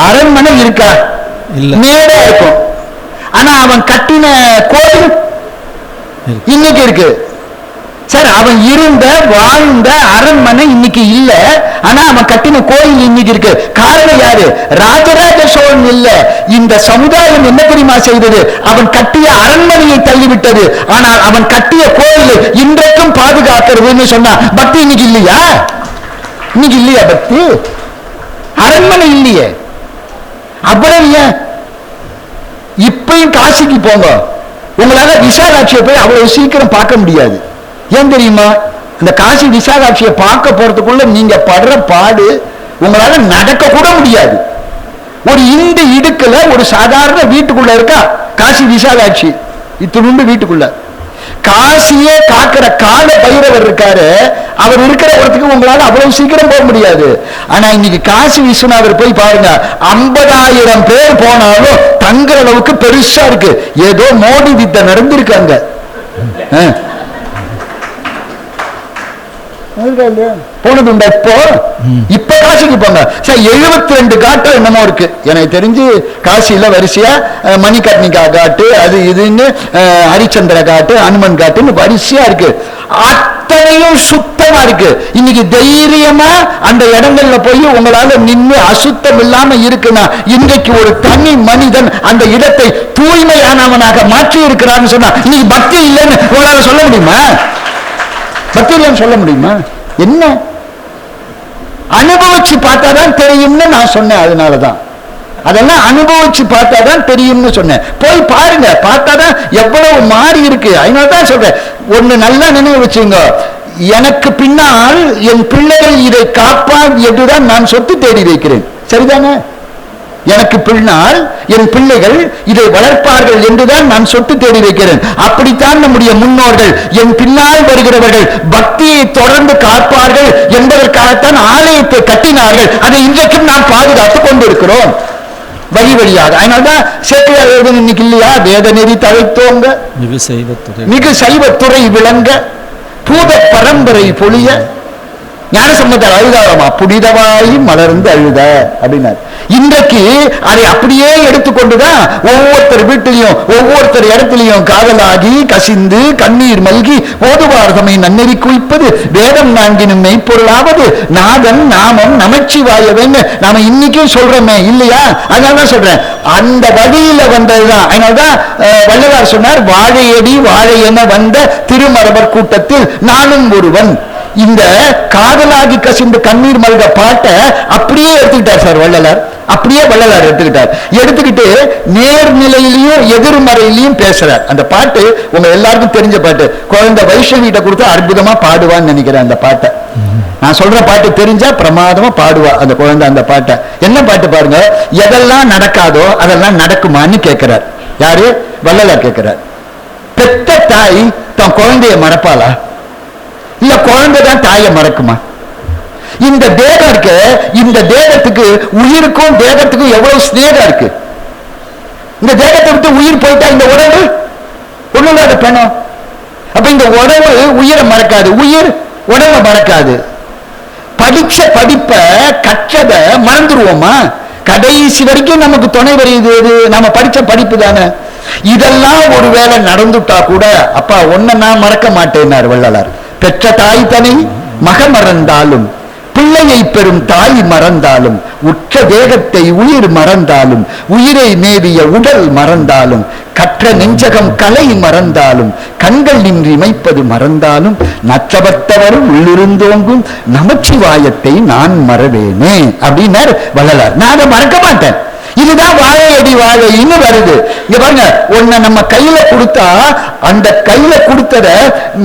அரண்மனை இருக்கா? நேரா இருக்கும். ஆனா அவன் கட்டின கோயில் இன்னைக்கு இருக்கு சார். அவன் இருந்த வாழ்ந்த அரண்மனை இன்னைக்கு இல்ல. ஆனா அவன் கட்டின கோயில் இன்னைக்கு இருக்கு. காரணம் யாரு? ராஜராஜ சோழன் இல்ல. இந்த சமுதாயம் என்ன தெரியுமா செய்தது? அவன் கட்டிய அரண்மனையை தள்ளிவிட்டது. ஆனால் அவன் கட்டிய கோயிலை இன்றைக்கும் பாதுகாக்கிறதுன்னு சொன்னா பக்தி இன்னைக்கு இல்லையா? இன்னைக்கு இல்லையா பக்தி? அரண்மனை இல்லையே. அப்புறம் ஏன் இப்பயும் காசிக்கு போங்க, உங்களால விசாலாட்சியை போய் அவ்வளவு சீக்கிரம் பார்க்க முடியாது. ஏன் தெரியுமா? அந்த காசி விசாலாட்சியை பார்க்க போறதுக்குள்ள நீங்க படுற பாடு உங்களால நடக்க கூட முடியாது. ஒரு இந்த இடுக்குல ஒரு சாதாரண வீட்டுக்குள்ள இருக்கா காசி விசாலாட்சி, இத்தினுண்டு வீட்டுக்குள்ள. காசியே காக்கிற கால பைரவர் இருக்காரு, அவர் இருக்கிற இடத்துக்கு உங்களால அவ்வளவு சீக்கிரம் போக முடியாது. ஆனா இன்னைக்கு காசி விஸ்வநாதர் போய் பாருங்க, 50,000 பேர் போனாலும் தங்குற அளவுக்கு பெருசா இருக்கு. ஏதோ மோடி வித்தை நடந்திருக்காங்க. போனதுண்டா? இப்ப காசிக்கு போங்க சார். 72 காட்டு என்னமோ இருக்கு எனக்கு தெரிஞ்சு காசியில வரிசையா. மணிகர்ணிகா காட்டு, அது இதுன்னு ஹரிச்சந்திர காட்டு, அனுமன் காட்டுன்னு வரிசையா இருக்கு. அத்தனையும் சுத்தமா இருக்கு. இன்னைக்கு தைரியமா அந்த இடங்கள்ல போய் உங்களால நின்று அசுத்தம் இல்லாம இருக்குன்னா இன்றைக்கு ஒரு தனி மனிதன் அந்த இடத்தை தூய்மையானவனாக மாற்றி இருக்கிறான்னு சொன்னா இன்னைக்கு பக்தி இல்லைன்னு உங்களால சொல்ல முடியுமா? பக்தி இல்லைன்னு சொல்ல முடியுமா? என்ன அனுபவிச்சு பார்த்தாதான் தெரியும்னு நான் சொன்னேன். அதனாலதான் அதெல்லாம் அனுபவிச்சு பார்த்தாதான் தெரியும்னு சொன்னேன். போய் பாருங்க, பார்த்தாதான் எவ்வளவு மாறி இருக்கு. அதனாலதான் சொல்றேன், ஒண்ணு நல்லா நினைவு வச்சுங்க. எனக்கு பின்னால் என் பிள்ளைகள் இதை காப்பார் என்றுதான் நான் சொத்து தேடி வைக்கிறேன். சரிதானே? எனக்கு பின்னால் என் பிள்ளைகள் இதை வளர்ப்பார்கள் என்றுதான் நான் சொத்து தேடி வைக்கிறேன். அப்படித்தான் நம்முடைய முன்னோர்கள் என் பின்னால் வருகிறவர்கள் பக்தியை தொடர்ந்து காப்பார்கள் என்பதற்காகத்தான் ஆலயத்தை கட்டினார்கள். அதை இன்றைக்கும் நாம் பாதுகாத்துக் கொண்டிருக்கிறோம் வழி வழியாக. அதனால்தான் சேக்கிழார் இன்னைக்கு இல்லையா, வேத நெறி தழைத்தோங்க, மிகு சைவத்துறை விளங்க, பூத பரம்பரை பொழிய, ஞானசம்பந்தர் அழுதாரமா, புனிதவாய் மலர்ந்து அழுத அப்படின்னார். இன்றைக்கு அதை அப்படியே எடுத்துக்கொண்டுதான் ஒவ்வொருத்தர் வீட்டிலையும் ஒவ்வொருத்தர் இடத்திலையும் காதலாகி கசிந்து கண்ணீர் மல்கி ஓதுவார்தமை நன்னெறி குவிப்பது வேதம் நான்கினும் மெய்ப்பொருளாவது நாதன் நாமம் நமச்சிவாயவன்னு நாம இன்னைக்கும் சொல்றோமே இல்லையா? அதனாலதான் சொல்றேன், அந்த வழியில வந்ததுதான். அதனால்தான் வள்ளலார் சொன்னார், வாழையடி வாழை என வந்த திருமரபர் கூட்டத்தில் நானும் ஒருவன். இந்த காதலாகி கசிந்து கண்ணீர் மல்க பாட்டை அப்படியே எடுத்துக்கிட்டார் சார் வள்ளலார். அப்படியே வள்ளலார் எடுத்துக்கிட்டு நேர்நிலையிலையும் எதிர்மறையிலையும் பேசுறார். அந்த பாட்டு உங்க எல்லாருக்கும் தெரிஞ்ச பாட்டு. குழந்தை வைஷ்ணவிட்ட கொடுத்து அற்புதமா பாடுவான்னு நினைக்கிறேன். அந்த பாட்டை நான் சொல்ற பாட்டு தெரிஞ்சா பிரமாதமா பாடுவா அந்த குழந்தை. அந்த பாட்டை என்ன பாட்டு பாருங்க, எதெல்லாம் நடக்காதோ அதெல்லாம் நடக்குமான்னு கேட்கிறார். யாரு? வள்ளலார் கேட்கிறார். பெத்த தாய் தன் குழந்தைய மறப்பாளா? இல்ல குழந்தைதான் தாயை மறக்குமா? இந்த தேகம் இருக்கு, இந்த தேகத்துக்கு உயிருக்கும் தேகத்துக்கும் எவ்வளவு ஸ்நேகம் இருக்கு. இந்த தேகத்தை விட்டு உயிர் போயிட்டா இந்த உடம்பு ஒண்ணுலாத பெணம். அப்ப இந்த உடம்பு உயிரை மறக்காது, உயிர் உடம்ப மறக்காது. படிச்ச படிப்ப கற்றத மறந்துருவோமா? கடைசி வரைக்கும் நமக்கு துணை வருது நம்ம படிச்ச படிப்பு தானே. இதெல்லாம் ஒருவேளை நடந்துட்டா கூட அப்பா ஒன்ன நான் மறக்க மாட்டேன்னார் வள்ளலார். பெற்ற தாய் தனை மக மறந்தாலும் பிள்ளையை பெறும் தாய் மறந்தாலும் உற்ற தேகத்தை உயிர் மறந்தாலும் உயிரை மேவிய உடல் மறந்தாலும் கற்ற நெஞ்சகம் கலை மறந்தாலும் கண்கள் நின்று இமைப்பது மறந்தாலும் நற்றவத்தவர் உள்ளிருந்தோங்கும் நமச்சிவாயத்தை நான் மறவேனே அப்படின்னார் வள்ளலார். நான் அதை மறக்க மாட்டேன். இதுதான் வாழையடி வாழைன்னு வருது. இங்க பாருங்க, உன்னை நம்ம கையில கொடுத்தா அந்த கையில கொடுத்தத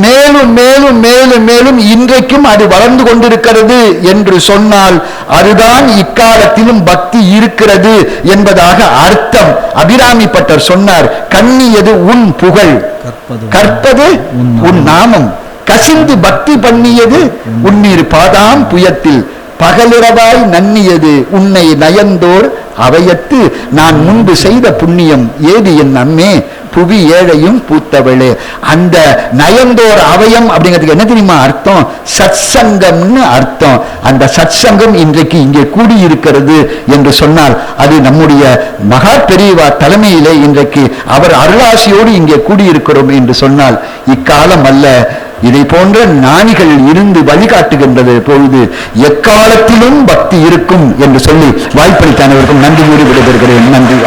மேலும் மேலும் மேலும் மேலும் இன்றைக்கும் அது வளர்ந்து கொண்டிருக்கிறது என்று சொன்னால் அதுதான் இக்காலத்திலும் பக்தி இருக்கிறது என்பதாக அர்த்தம். அபிராமி பட்டர் சொன்னார், கண்ணியது உன் புகழ், கற்பது உன் நாமம், கசிந்து பக்தி பண்ணியது உன்னிரு பாதாம் புயத்தில், பகலிரவாய் நன்னியது உன்னை நயந்தோர் அவையத்து, நான் முன்பு செய்த புண்ணியம் ஏது என் அம்மே, புவி ஏழையும் பூத்தவளே. அந்த நயந்தோர் அவயம் அப்படிங்கிறதுக்கு என்ன தெரியுமா அர்த்தம்? சத்சங்கம்னு அர்த்தம். அந்த சத்சங்கம் இன்றைக்கு இங்கே கூடியிருக்கிறது என்று சொன்னால் அது நம்முடைய மகா பெரியவா தலைமையிலே இன்றைக்கு அவர் அருளாசியோடு இங்கே கூடியிருக்கிறோம் என்று சொன்னால் இக்காலம் அல்ல, இதை போன்ற ஞானிகள் இருந்து வழிகாட்டுகின்றது பொழுது எக்காலத்திலும் பக்தி இருக்கும் என்று சொல்லி வாய்ப்பளித்தானவருக்கும் நன்றி கூறி விடைபெறுகிறேன். நன்றி.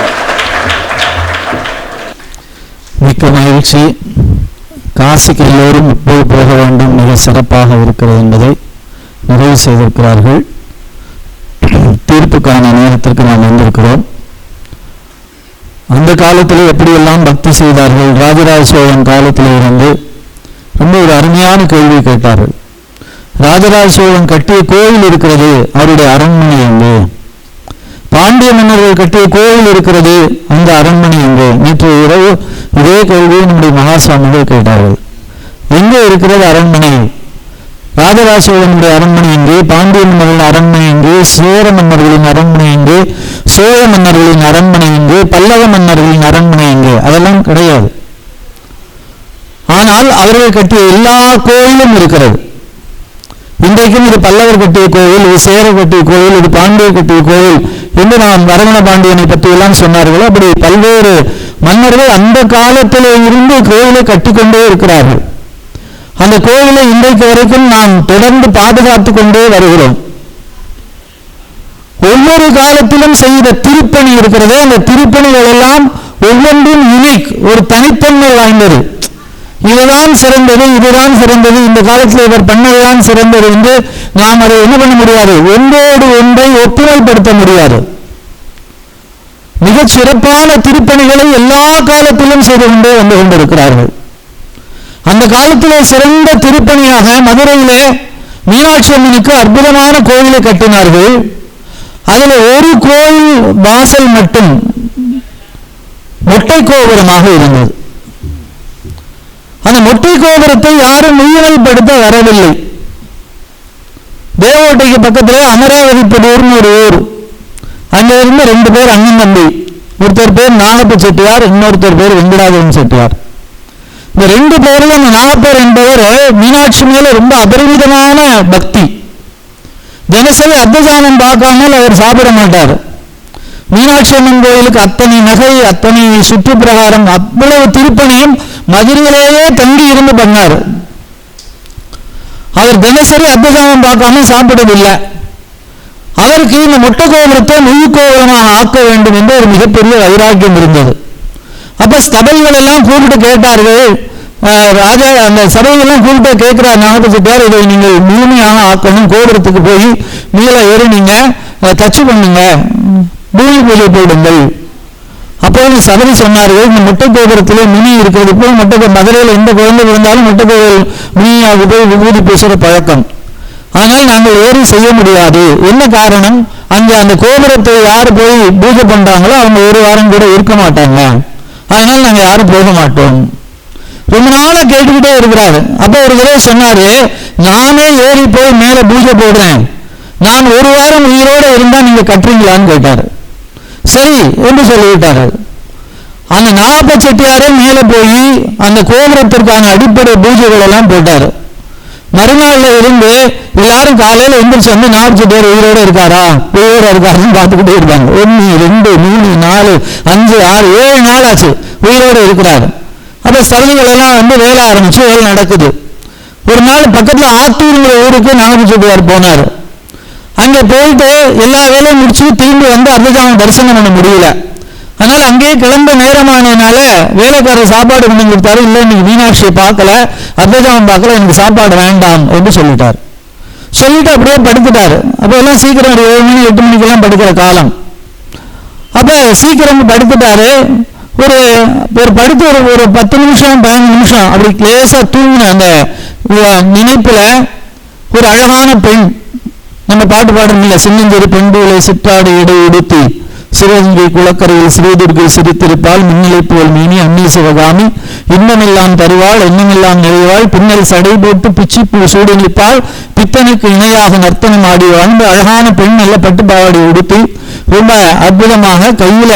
மிக்க மகிழ்ச்சி. காசிக்கு எல்லோரும் இப்போது போக வேண்டும், மிக சிறப்பாக இருக்கிறது என்பதை நிறைவு செய்திருக்கிறார்கள். தீர்ப்புக்கான நேரத்திற்கு நாம் வந்திருக்கிறோம். அந்த காலத்தில் எப்படியெல்லாம் பக்தி செய்தார்கள், ராஜராஜ சோழன் காலத்தில் இருந்து ரொம்ப ஒரு அருமையான கேள்வி கேட்டார்கள். ராஜராஜ சோழன் கட்டிய கோவில் இருக்கிறது, அவருடைய அரண்மனை எங்கே? பாண்டிய மன்னர்கள் கட்டிய கோவில் இருக்கிறது, அந்த அரண்மனை எங்கே? நேற்று இரவு இதே கேள்வியை நம்முடைய மகாசுவாமிகள் கேட்டார்கள். எங்கே இருக்கிறது அரண்மனை? ராஜராஜ சோழனுடைய அரண்மனை எங்கே? பாண்டிய மன்னர்களின் அரண்மனை எங்கே? சேர மன்னர்களின் அரண்மனை எங்கே? சோழ மன்னர்களின் அரண்மனை எங்கே? பல்லவ மன்னர்களின் அரண்மனை எங்கே? அதெல்லாம் கிடையாது. ஆனால் அவர்கள் கட்டிய எல்லா கோயிலும் இருக்கிறது. இன்றைக்கும் இது பல்லவர் கட்டிய கோவில், இது சேர கட்டிய கோவில், இது பாண்டியர் கட்டிய கோவில் என்று நாம் வரமண பாண்டியனை பற்றி எல்லாம் சொன்னார்கள். அப்படி பல்வேறு மன்னர்கள் அந்த காலத்திலே இருந்து கோவிலை கட்டிக்கொண்டே இருக்கிறார்கள். அந்த கோவிலை இன்றைக்கு வரைக்கும் நாம் தொடர்ந்து பாதுகாத்து கொண்டே வருகிறோம். ஒவ்வொரு காலத்திலும் செய்த திருப்பணி இருக்கிறது. அந்த திருப்பணிகள் எல்லாம் ஒவ்வொன்றும் யூனிக், ஒரு தனித்தன்மை வாய்ந்தது. இதுதான் சிறந்தது, இதுதான் சிறந்தது, இந்த காலத்தில் இவர் பண்ணதுதான் சிறந்தது என்று நாம் அதை என்ன பண்ண முடியாது, ஒன்றோடு ஒன்றை ஒப்புமைப்படுத்த முடியாது. மிகச் சிறப்பான திருப்பணிகளை எல்லா காலத்திலும் செய்து கொண்டே வந்து கொண்டிருக்கிறார்கள். அந்த காலத்திலே சிறந்த திருப்பணியாக மதுரையிலே மீனாட்சி அம்மனுக்கு அற்புதமான கோயிலை கட்டினார்கள். அதில் ஒரு கோயில் வாசல் மட்டும் மொட்டை கோபுரமாக இருந்தது. அந்த மொட்டை கோபுரத்தை யாரும் முன்னிலைப்படுத்த வரவில்லை. தேவகோட்டைக்கு பக்கத்தில் அமராவதிபுதூர்னு ஒரு ஊர், அங்க இருந்து 2 பேர் அண்ணன் தம்பி. ஒருத்தர் பேர் நாகப்ப செட்டியார், இன்னொருத்தர் பேர் வெங்கடாதரன் செட்டியார். இந்த 2 பேரும் அந்த நாகப்பர் என்பவர் மீனாட்சி மேல ரொம்ப அபரிமிதமான பக்தி. தினசரி அர்த்தஜாமம் பார்க்காமல் அவர் சாப்பிட மாட்டார். மீனாட்சி அம்மன் கோயிலுக்கு அத்தனை நகை, அத்தனை சுற்றுப்பிரகாரம், அவ்வளவு திருப்பணியும் மதுரையிலேயே தங்கி இருந்து பண்ணார். அவர் தினசரி அர்த்தஜாமம் பார்க்காம சாப்பிடவில்லை. அவருக்கு இந்த மொட்டை கோபுரத்தை முழு கோபுரமாக ஆக்க வேண்டும் என்று ஒரு மிகப்பெரிய வைராக்கியம் இருந்தது. அப்ப சபைகள் எல்லாம் கூப்பிட்டு கேட்டார்கள். ராஜா அந்த சபைகள்லாம் கூப்பிட்டு கேட்கிறார் நாகப்ப செட்டியார், இதை நீங்கள் முழுமையாக ஆக்கணும், கோபுரத்துக்கு போய் மேலே ஏறி நீங்க தச்சு பண்ணுங்க, பூமி பூஜை போடுங்கள். அப்போது சபரி சொன்னார்கள், இந்த மொட்டை கோபுரத்திலே முனி இருக்கிறது போல் மதுரையில் எந்த குழந்தை இருந்தாலும் மொட்டை கோவில் முனியாக போய் விபூதி பேசுகிற பழக்கம். ஆனால் நாங்கள் ஏறி செய்ய முடியாது. என்ன காரணம்? அங்கே அந்த கோபுரத்தை யார் போய் பூஜை பண்றாங்களோ அவங்க ஒரு வாரம் கூட இருக்க மாட்டாங்க. அதனால் நாங்கள் யாரும் போக மாட்டோம். ரொம்ப நாளா கேட்டுக்கிட்டே இருக்கிறாரு. அப்போ ஒரு தடவை சொன்னாரு, நானே ஏறி போய் மேல பூஜை போடுறேன், நான் ஒரு வாரம் உயிரோடு இருந்தா நீங்க கட்டுறீங்களான்னு கேட்டாரு. சரி என்று சொல்லிவிட்டாரு. அந்த நாகப்ப செட்டியாரே மேலே போய் அந்த கோபுரத்திற்கான அடிப்படை பூஜைகள் எல்லாம் போட்டாரு. மறுநாள்ல இருந்து எல்லாரும் காலையில எந்திரிச்சு வந்து நாகப்ப செட்டியார் உயிரோடு இருக்காரா இருக்காருன்னு பார்த்துக்கிட்டே இருக்காங்க. 1 2 3 4 5 6 7 நாள் ஆச்சு உயிரோடு இருக்கிறாரு. அப்ப சலுகைகள் எல்லாம் வந்து வேலை ஆரம்பிச்சு வேலை நடக்குது. ஒரு நாள் பக்கத்துல ஆத்தூருங்கிற ஊருக்கு நாகப்ப செட்டியார் போனாரு. அங்கே போயிட்டு எல்லா வேலையும் முடிச்சு திரும்பி வந்து அர்த்தஜாமம் தரிசனம் பண்ண முடியல. அதனால அங்கேயே கிளம்ப நேரமானதுனால வேலைக்காரர் சாப்பாடு பண்ணி கொடுத்தாரு. இல்லை இன்னைக்கு மீனாட்சியை பார்க்கல, அர்த்தஜாமம் பார்க்கல, எனக்கு சாப்பாடு வேண்டாம் என்று சொல்லிட்டார். சொல்லிட்டு அப்படியே படுத்துட்டாரு. அப்போ எல்லாம் சீக்கிரம் ஒரு 7 மணி 8 மணிக்கெல்லாம் படுக்கிற காலம். அப்ப சீக்கிரம் படுத்துட்டாரு. ஒரு படுத்து ஒரு 10 நிமிஷம் 15 நிமிஷம் அப்படி லேசா தூங்கின அந்த நினைப்புல ஒரு அழகான பெண், நம்ம பாட்டு பாடுறோம்ல, சின்னஞ்சிறு பெண்களை சிற்றாடு இடை உடுத்தி சிவகங்கை குளக்கரையில் ஸ்ரீதுர்கை சிரித்திருப்பாள் மின்னலை போல் மீனி அன்னி சிவகாமி இன்னமெல்லாம் தருவாள் எண்ணமெல்லாம் நிறைவாள் பின்னல் சடை போட்டு பிச்சிப்பூ சூடி நிற்பாள் பித்தனுக்கு இணையாக நர்த்தனம் ஆடிவாள். அழகான பெண் நல்ல பட்டு பாவாடை உடுத்தி ரொம்ப அற்புதமாக கையில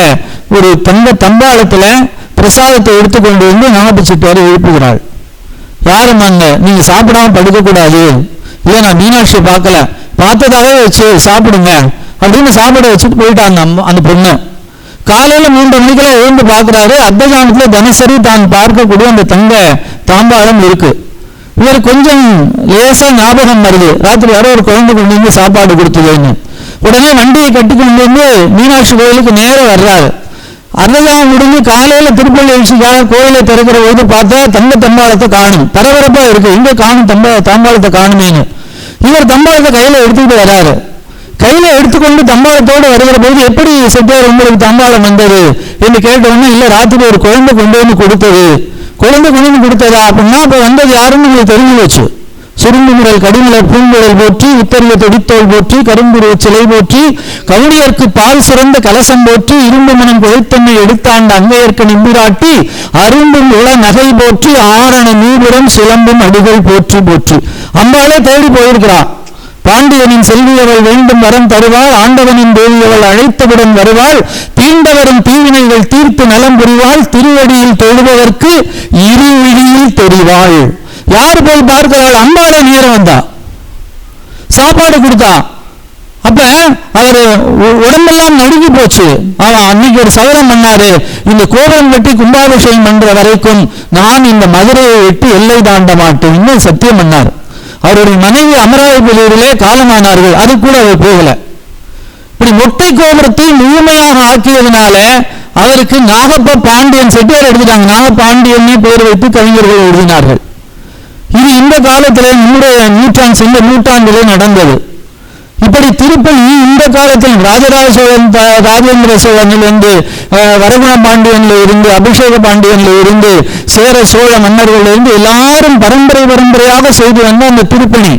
ஒரு தங்க தம்பாளத்துல பிரசாதத்தை எடுத்துக்கொண்டு வந்து நாகப்பிச்சிட்டாரு எழுப்புகிறாள். யாரும் அங்க நீங்க சாப்பிடாம படுக்க கூடாது, இல்ல நான் மீனாட்சியை பார்க்கல, பார்த்ததாவே வச்சு சாப்பிடுங்க அப்படின்னு சாப்பிட வச்சுட்டு போயிட்டாங்க அந்த பொண்ணு. காலையில 3 மணிக்கெல்லாம் எழுந்து பார்க்கிறாரு. அர்த்தஜாமத்துல தினசரி தான் பார்க்கக்கூடிய அந்த தங்க தாம்பாளம் இருக்கு. இவர் கொஞ்சம் லேசா ஞாபகம் வருது, ராத்திரி யாரோ ஒரு குழந்தை கொண்டு வந்து சாப்பாடு கொடுத்ததுன்னு. உடனே வண்டியை கட்டி கொண்டு வந்து மீனாட்சி கோயிலுக்கு நேரம் வர்றாரு. அர்த்தஜாமம் முடிஞ்சு காலையில திருப்பள்ளி எழுச்சிக்காக கோயிலை திறக்கிற போது பார்த்தா தங்க தம்பாளத்தை காணும். பரபரப்பா இருக்கு, இங்க காணும் தாம்பாளத்தை காணுமேனு. இவர் தம்பாளத்தை கையில எடுத்துக்கிட்டு வர்றாரு. கையில எடுத்துக்கொண்டு தம்பாளத்தோடு வருகிற போது எப்படி செட்டார் உங்களுக்கு தம்பாளம் வந்தது என்று கேட்டோம்னா, இல்ல ராத்திரி ஒரு குழந்தை கொண்டு வந்து கொடுத்தது. குழந்தை கொண்டு வந்து கொடுத்ததா அப்படின்னா அப்ப வந்தது யாருன்னு உங்களுக்கு தெரிஞ்சு வச்சு. சுருங்குமுறை கடிமலர் பூங்குழல் போற்றி உத்தரிய தொடித்தோல் போற்றி கரும்புரு சிலை போற்றி கவுனியர்க்கு பால் சிறந்த கலசம் போற்றி இரும்பு மனம் குழைத்தன்மை எடுத்தாண்ட அங்கையர்க்கு நிம்பிராட்டி அரும்பும் உள நகை போற்றி ஆரண நீபுரம் சிலம்பும் அடிகள் போற்றி போற்றி. அம்பாலே தேடி போயிருக்கிறா. பாண்டியனின் செல்வியவள் வேண்டும் வரம் தருவாள், ஆண்டவனின் தேவியவள் அழைத்தவுடன் வருவாள், தீண்டவரும் தீவினைகள் தீர்த்து நலம் புரிவாள், திருவடியில் தொழுவதற்கு இருவிழியில் தெரிவாள். யாரு போய் பார்க்கிறாள்? அம்பாளே நேரம் வந்தா சாப்பாடு கொடுத்தா. அப்ப அவர் உடம்பெல்லாம் நடுங்கி போச்சு. அன்னைக்கு ஒரு சவரம் பண்ணாரு, இந்த கோபுரம் கட்டி கும்பாபிஷேகம் பண்ற வரைக்கும் நான் இந்த மதுரையை விட்டு எல்லை தாண்ட மாட்டேன் இன்னும் சத்தியம் பண்ணார். அவருடைய மனைவி அமராவதியிலே காலமானார்கள், அது கூட அவர் போகல. இப்படி மொட்டை கோபுரத்தை முழுமையாக ஆக்கியதுனால அவருக்கு நாகப்ப பாண்டியன் செட்டியார் எடுத்துட்டாங்க. நாகப்பாண்டியன்னே பேர் வைத்து கவிஞர்கள் எழுதினார்கள். இது இந்த காலத்திலே நூற்றாண்டிலே நடந்தது. இப்படி திருப்பதி இந்த காலத்தில் ராஜராஜ சோழன் ராஜேந்திர சோழனில் இருந்து வரகுண பாண்டியன்ல இருந்து அபிஷேக பாண்டியன்ல இருந்து சேர சோழ மன்னர்கள் இருந்து எல்லாரும் பரம்பரையாக செய்து வந்த அந்த திருப்பணி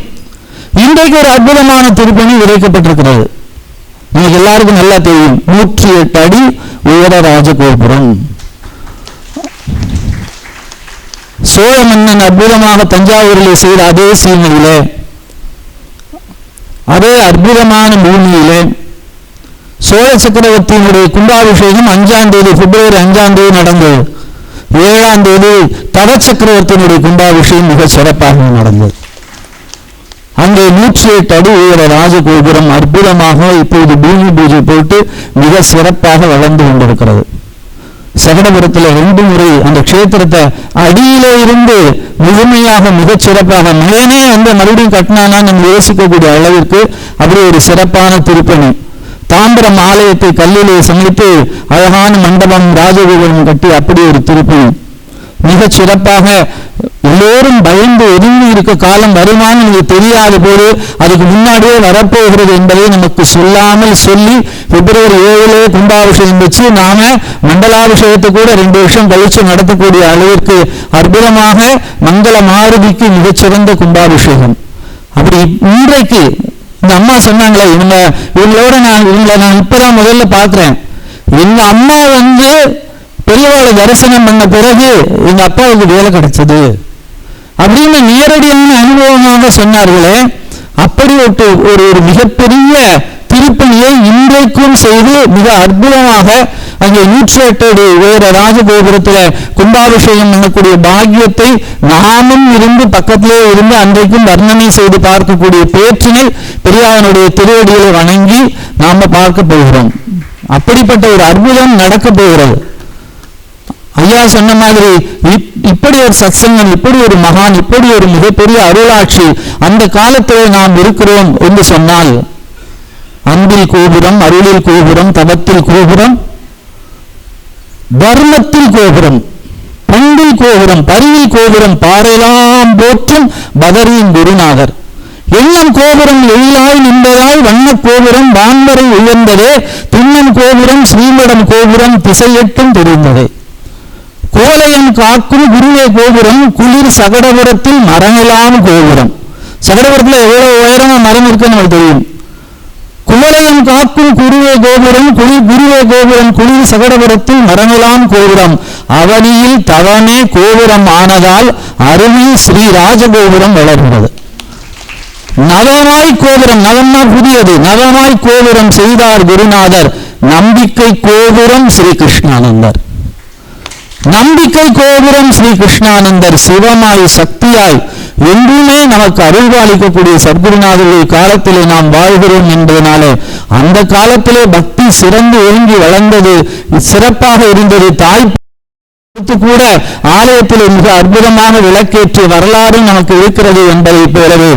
இன்றைக்கு ஒரு அற்புதமான திருப்பணி விதைக்கப்பட்டிருக்கிறது. உங்களுக்கு எல்லாருக்கும் நல்லா தெரியும், 108 அடி உயர ராஜகோபுரம். சோழ மன்னன் அற்புதமாக தஞ்சாவூரில் செய்த அதே சீமையிலே அதே அற்புதமான பூமியிலே சோழ சக்கரவர்த்தியினுடைய கும்பாபிஷேகம் 5ஆம் தேதி பிப்ரவரி 5ஆம் தேதி நடந்தது. 7ஆம் தேதி தவ சக்கரவர்த்தியினுடைய கும்பாபிஷேகம் மிக சிறப்பாக நடந்தது. அங்கே 108 அடி உயர ராஜகோபுரம் அற்புதமாக இப்போது பூமி பூஜை போட்டு மிக சிறப்பாக வளர்ந்து கொண்டிருக்கிறது. சகடபுரத்தில் 2 முறை அந்த க்ஷேத்திரத்தை அடியிலே இருந்து முழுமையாக மிகச் சிறப்பாக மகனே அந்த மறுபடியும் கட்டினானா நம்ம யோசிக்கக்கூடிய அளவிற்கு அப்படி ஒரு சிறப்பான திருப்பணி. தாம்பரம் ஆலயத்தை கல்லிலே சமைத்து அழகான மண்டபம் ராஜகோபுரம் கட்டி அப்படி ஒரு திருப்பணி மிகச் சிறப்பாக. எல்லோரும் பயந்து ஒதுங்கி இருக்க காலம் வருமானம் நமக்கு தெரியாத போது அதுக்கு முன்னாடியே வரப்போகிறது என்பதை நமக்கு சொல்லாமல் சொல்லி பிப்ரவரி 7 கும்பாபிஷேகம் வச்சு நாம மண்டலாபிஷேகத்தை கூட 2 வருஷம் கழிச்சு நடத்தக்கூடிய அளவிற்கு அற்புதமாக மங்கள மாருதிக்கு மிகச்சிறந்த கும்பாபிஷேகம். அப்படி இன்றைக்கு இந்த அம்மா சொன்னாங்களே, இவங்களை நான் இப்பதான் முதல்ல பாக்குறேன். எங்க அம்மா பெரியவாளை தரிசனம் பண்ண பிறகு எங்க அப்பாவுக்கு வேலை கிடைச்சது அப்படின்னு நேரடியான அனுபவமாக சொன்னார்களே. அப்படி ஒரு மிகப்பெரிய திருப்பணியை இன்றைக்கும் செய்து மிக அற்புதமாக அங்கே 108 அடி உயர ராஜகோபுரத்தில் கும்பாபிஷேகம் பண்ணக்கூடிய பாக்கியத்தை நாமும் இருந்து பக்கத்திலே இருந்து அன்றைக்கும் வர்ணனை செய்து பார்க்கக்கூடிய பேற்றினை பெரியாரனுடைய திருவடிகளை வணங்கி நாம பார்க்க போகிறோம். அப்படிப்பட்ட ஒரு அற்புதம் நடக்க போகிறது. ஐயா சொன்ன மாதிரி இப்படி ஒரு சத்சங்கம், இப்படி ஒரு மகான், இப்படி ஒரு மிகப்பெரிய அருளாட்சி அந்த காலத்தில் நாம் இருக்கிறோம் என்று சொன்னால் அன்பில் கோபுரம், அருளில் கோபுரம், தவத்தில் கோபுரம், தர்மத்தில் கோபுரம், பண்டில் கோபுரம், பரிவில் கோபுரம், பாரெல்லாம் போற்றும் பதரியின் குருநாதர். எண்ணம் கோபுரம் எழிலாய் நின்றதாய் வண்ண கோபுரம் வான்வரை உயர்ந்ததே, துண்ணம் கோபுரம் ஸ்ரீமடம் கோபுரம் திசையெட்டும் தெரிந்ததே. கோலையம் காக்கும் குருவே கோபுரம் குளிர் சகடபுரத்தில் மரமெல்லாம் கோபுரம். சகடபுரத்தில் எவ்வளவு உயரமா மரம் இருக்குன்னு நமக்கு தெரியும். குவளையம் காக்கும் குருவே கோபுரம் குருவே கோபுரம் குளிர் சகடபுரத்தில் மரமெல்லாம் கோபுரம். அவனியில் தவமே கோபுரம் ஆனதால் அருமை ஸ்ரீ ராஜகோபுரம் வளர்கிறது. நவமாய் கோபுரம், நவம்னா புதியது, நவமாய் கோபுரம் செய்தார் குருநாதர், நம்பிக்கை கோபுரம் ஸ்ரீ கிருஷ்ணானந்தர். நம்பிக்கை கோபுரம் ஸ்ரீ கிருஷ்ணானந்தர் சிவமாய் சக்தியாய் என்றுமே நமக்கு அருள்பாலிக்கக்கூடிய சத்குருநாதர்கள் காலத்திலே நாம் வாழ்கிறோம் என்பதனாலே அந்த காலத்திலே பக்தி சிறந்து ஓங்கி வளர்ந்தது, சிறப்பாக இருந்தது. தாய் கூட ஆலயத்தில் மிக அற்புதமான விளக்கேற்றிய வரலாறு நமக்கு இருக்கிறது என்பதை போலவே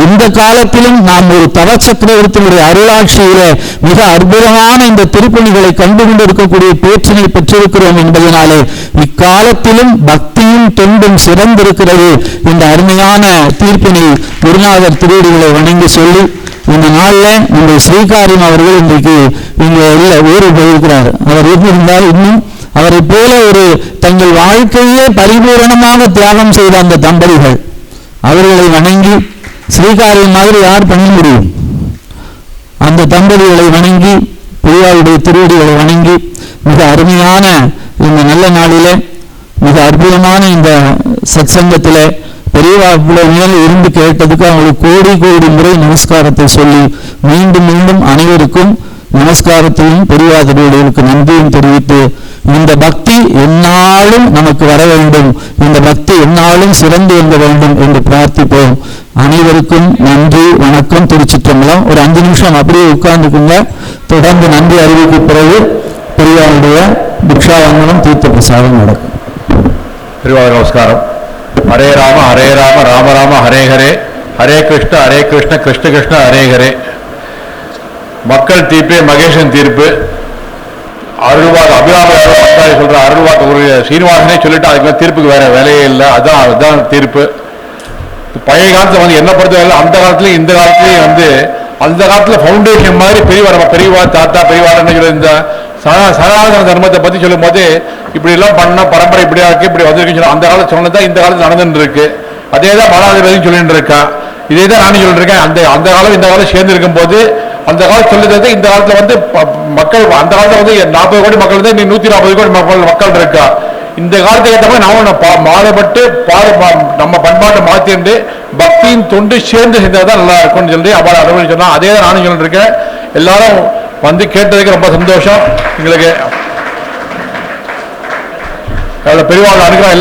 இந்த காலத்திலும் நாம் ஒரு தவ சக்கரவர்த்தியுடைய அருளாட்சியிலே மிக அற்புதமான இந்த திருப்பணிகளை கண்டு கொண்டிருக்கக்கூடிய பேச்சினை பெற்றிருக்கிறோம் என்பதனாலே இக்காலத்திலும் பக்தியும் தொண்டும் சிறந்திருக்கிறது. இந்த அருமையான தீர்ப்பினை குருநாதர் திருவடிகளை வணங்கி சொல்லி இந்த நாளில் இந்த ஸ்ரீகாரியம் அவர்கள் இன்றைக்கு இங்கே ஊரில் போயிருக்கிறார். அவர் இருந்திருந்தால் இன்னும் அவரை போல ஒரு தங்கள் வாழ்க்கையே பரிபூரணமாக தியாகம் செய்த அந்த தம்பதிகள், அவர்களை வணங்கி ஸ்ரீகாரியம் மாதிரி யார் பண்ண முடியும்? அந்த தம்பதிகளை வணங்கி பெரியாருடைய திருவடிகளை வணங்கி மிக அருமையான இந்த நல்ல நாளிலே மிக அற்புதமான இந்த சத்சங்கத்திலே பெரியவா மேல் இருந்து கேட்டதுக்கு அவங்களுக்கு கோடி கோடி முறை நமஸ்காரத்தை சொல்லி மீண்டும் மீண்டும் அனைவருக்கும் நமஸ்காரத்தையும் பெரியவா திருவடிகளுக்கு நன்றியும் தெரிவித்து இந்த பக்தி எந்நாளும் நமக்கு வர வேண்டும், இந்த பக்தி எந்நாளும் சிறந்து எழுத வேண்டும் என்று பிரார்த்திப்போம். அனைவருக்கும் நன்றி, வணக்கம், திருச்சிற்றம்பலம். ஒரு 5 நிமிஷம் அப்படியே உட்கார்ந்துக்குங்க. தொடர்ந்து நன்றி அறிவிக்கு பிறகு பெரியவாருடைய பிக்ஷாவந்தனம் தீர்த்த பிரசாதம் நடக்கும். பெரியவார் நமஸ்காரம். ஹரே ராம ஹரே ராம ராம ராம ஹரே ஹரே, ஹரே கிருஷ்ண கிருஷ்ண கிருஷ்ண ஹரே ஹரே. மக்கள் தீர்ப்பே மகேசன் தீர்ப்பு. அருள்வாக்கு அபிராம சொல்ற அருள்வாக்கு ஒரு சீனிவாசனே சொல்லிட்டு அதுக்கு தீர்ப்புக்கு வேற வேலையே இல்லை. அதுதான் தீர்ப்பு. பழைய காலத்துல வந்து என்ன பொறுத்தவரை அந்த காலத்துலயும் இந்த காலத்துலயும் வந்து அந்த காலத்துல பவுண்டேஷன் மாதிரி பெரியவா தாத்தா பெரியவா என்ன சொல்லி இந்த சனாதன தர்மத்தை பத்தி சொல்லும் போது இப்படி எல்லாம் பண்ண பரம்பரை இப்படியா இருக்கு இப்படி வந்திருக்குன்னு அந்த காலத்துல சொன்னதான் இந்த காலத்துல நடந்துட்டு இருக்கு. அதே தான் மகாதிபதியும் சொல்லிட்டு இருக்கா. இதே தான் நானும் சொல்லிட்டு இருக்கேன். அந்த காலம் இந்த காலம் சேர்ந்து இருக்கும் போது அந்த காலத்து சொல்லுறது இந்த காலத்துல வந்து மக்கள் அந்த காலத்துல வந்து 40 கோடி மக்கள் வந்து 140 கோடி மக்கள் இருக்கா. இந்த காலத்துக்கு ஏற்ற மாதிரி நாம மாறுபட்டு நம்ம பண்பாட்டை மாற்றிட்டு பக்தியின் தொண்டு சேர்ந்து செஞ்சாதான் நல்லா இருக்கும்னு சொல்லி அவள் அனுபவி சொன்னா. அதே தான் நானும் சொல்லிட்டு இருக்கேன். எல்லாரும் வந்து கேட்டதுக்கு ரொம்ப சந்தோஷம். எங்களுக்கு பெரியவாள் அனுகிரகம்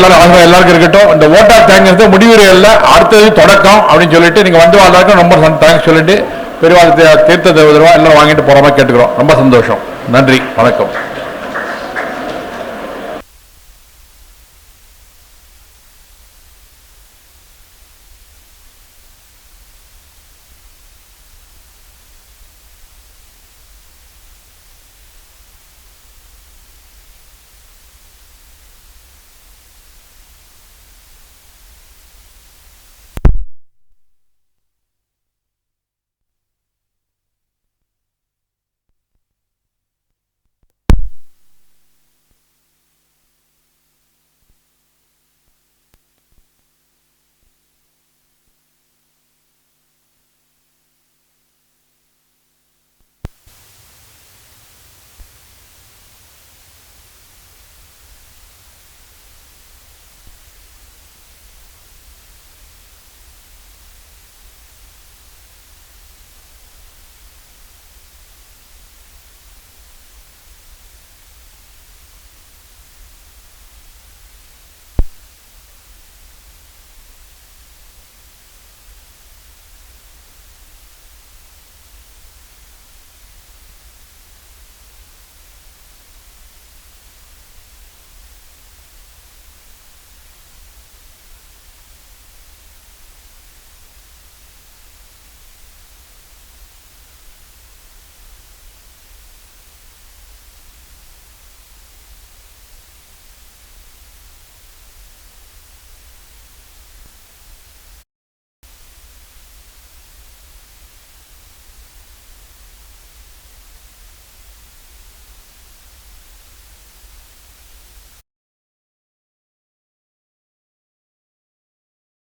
எல்லாருக்கும் இருக்கட்டும். இந்த ஓட்டா தேங்கிறது முடிவுரை இல்லை, அடுத்தது தொடக்கம் அப்படின்னு சொல்லிட்டு நீங்க வந்து எல்லாருக்கும் ரொம்ப தேங்க்ஸ் சொல்லிட்டு பெரியவாள் தீர்த்த தேவதா எல்லாம் வாங்கிட்டு போற மாதிரி கேட்டுக்கிறோம். ரொம்ப சந்தோஷம். நன்றி, வணக்கம்.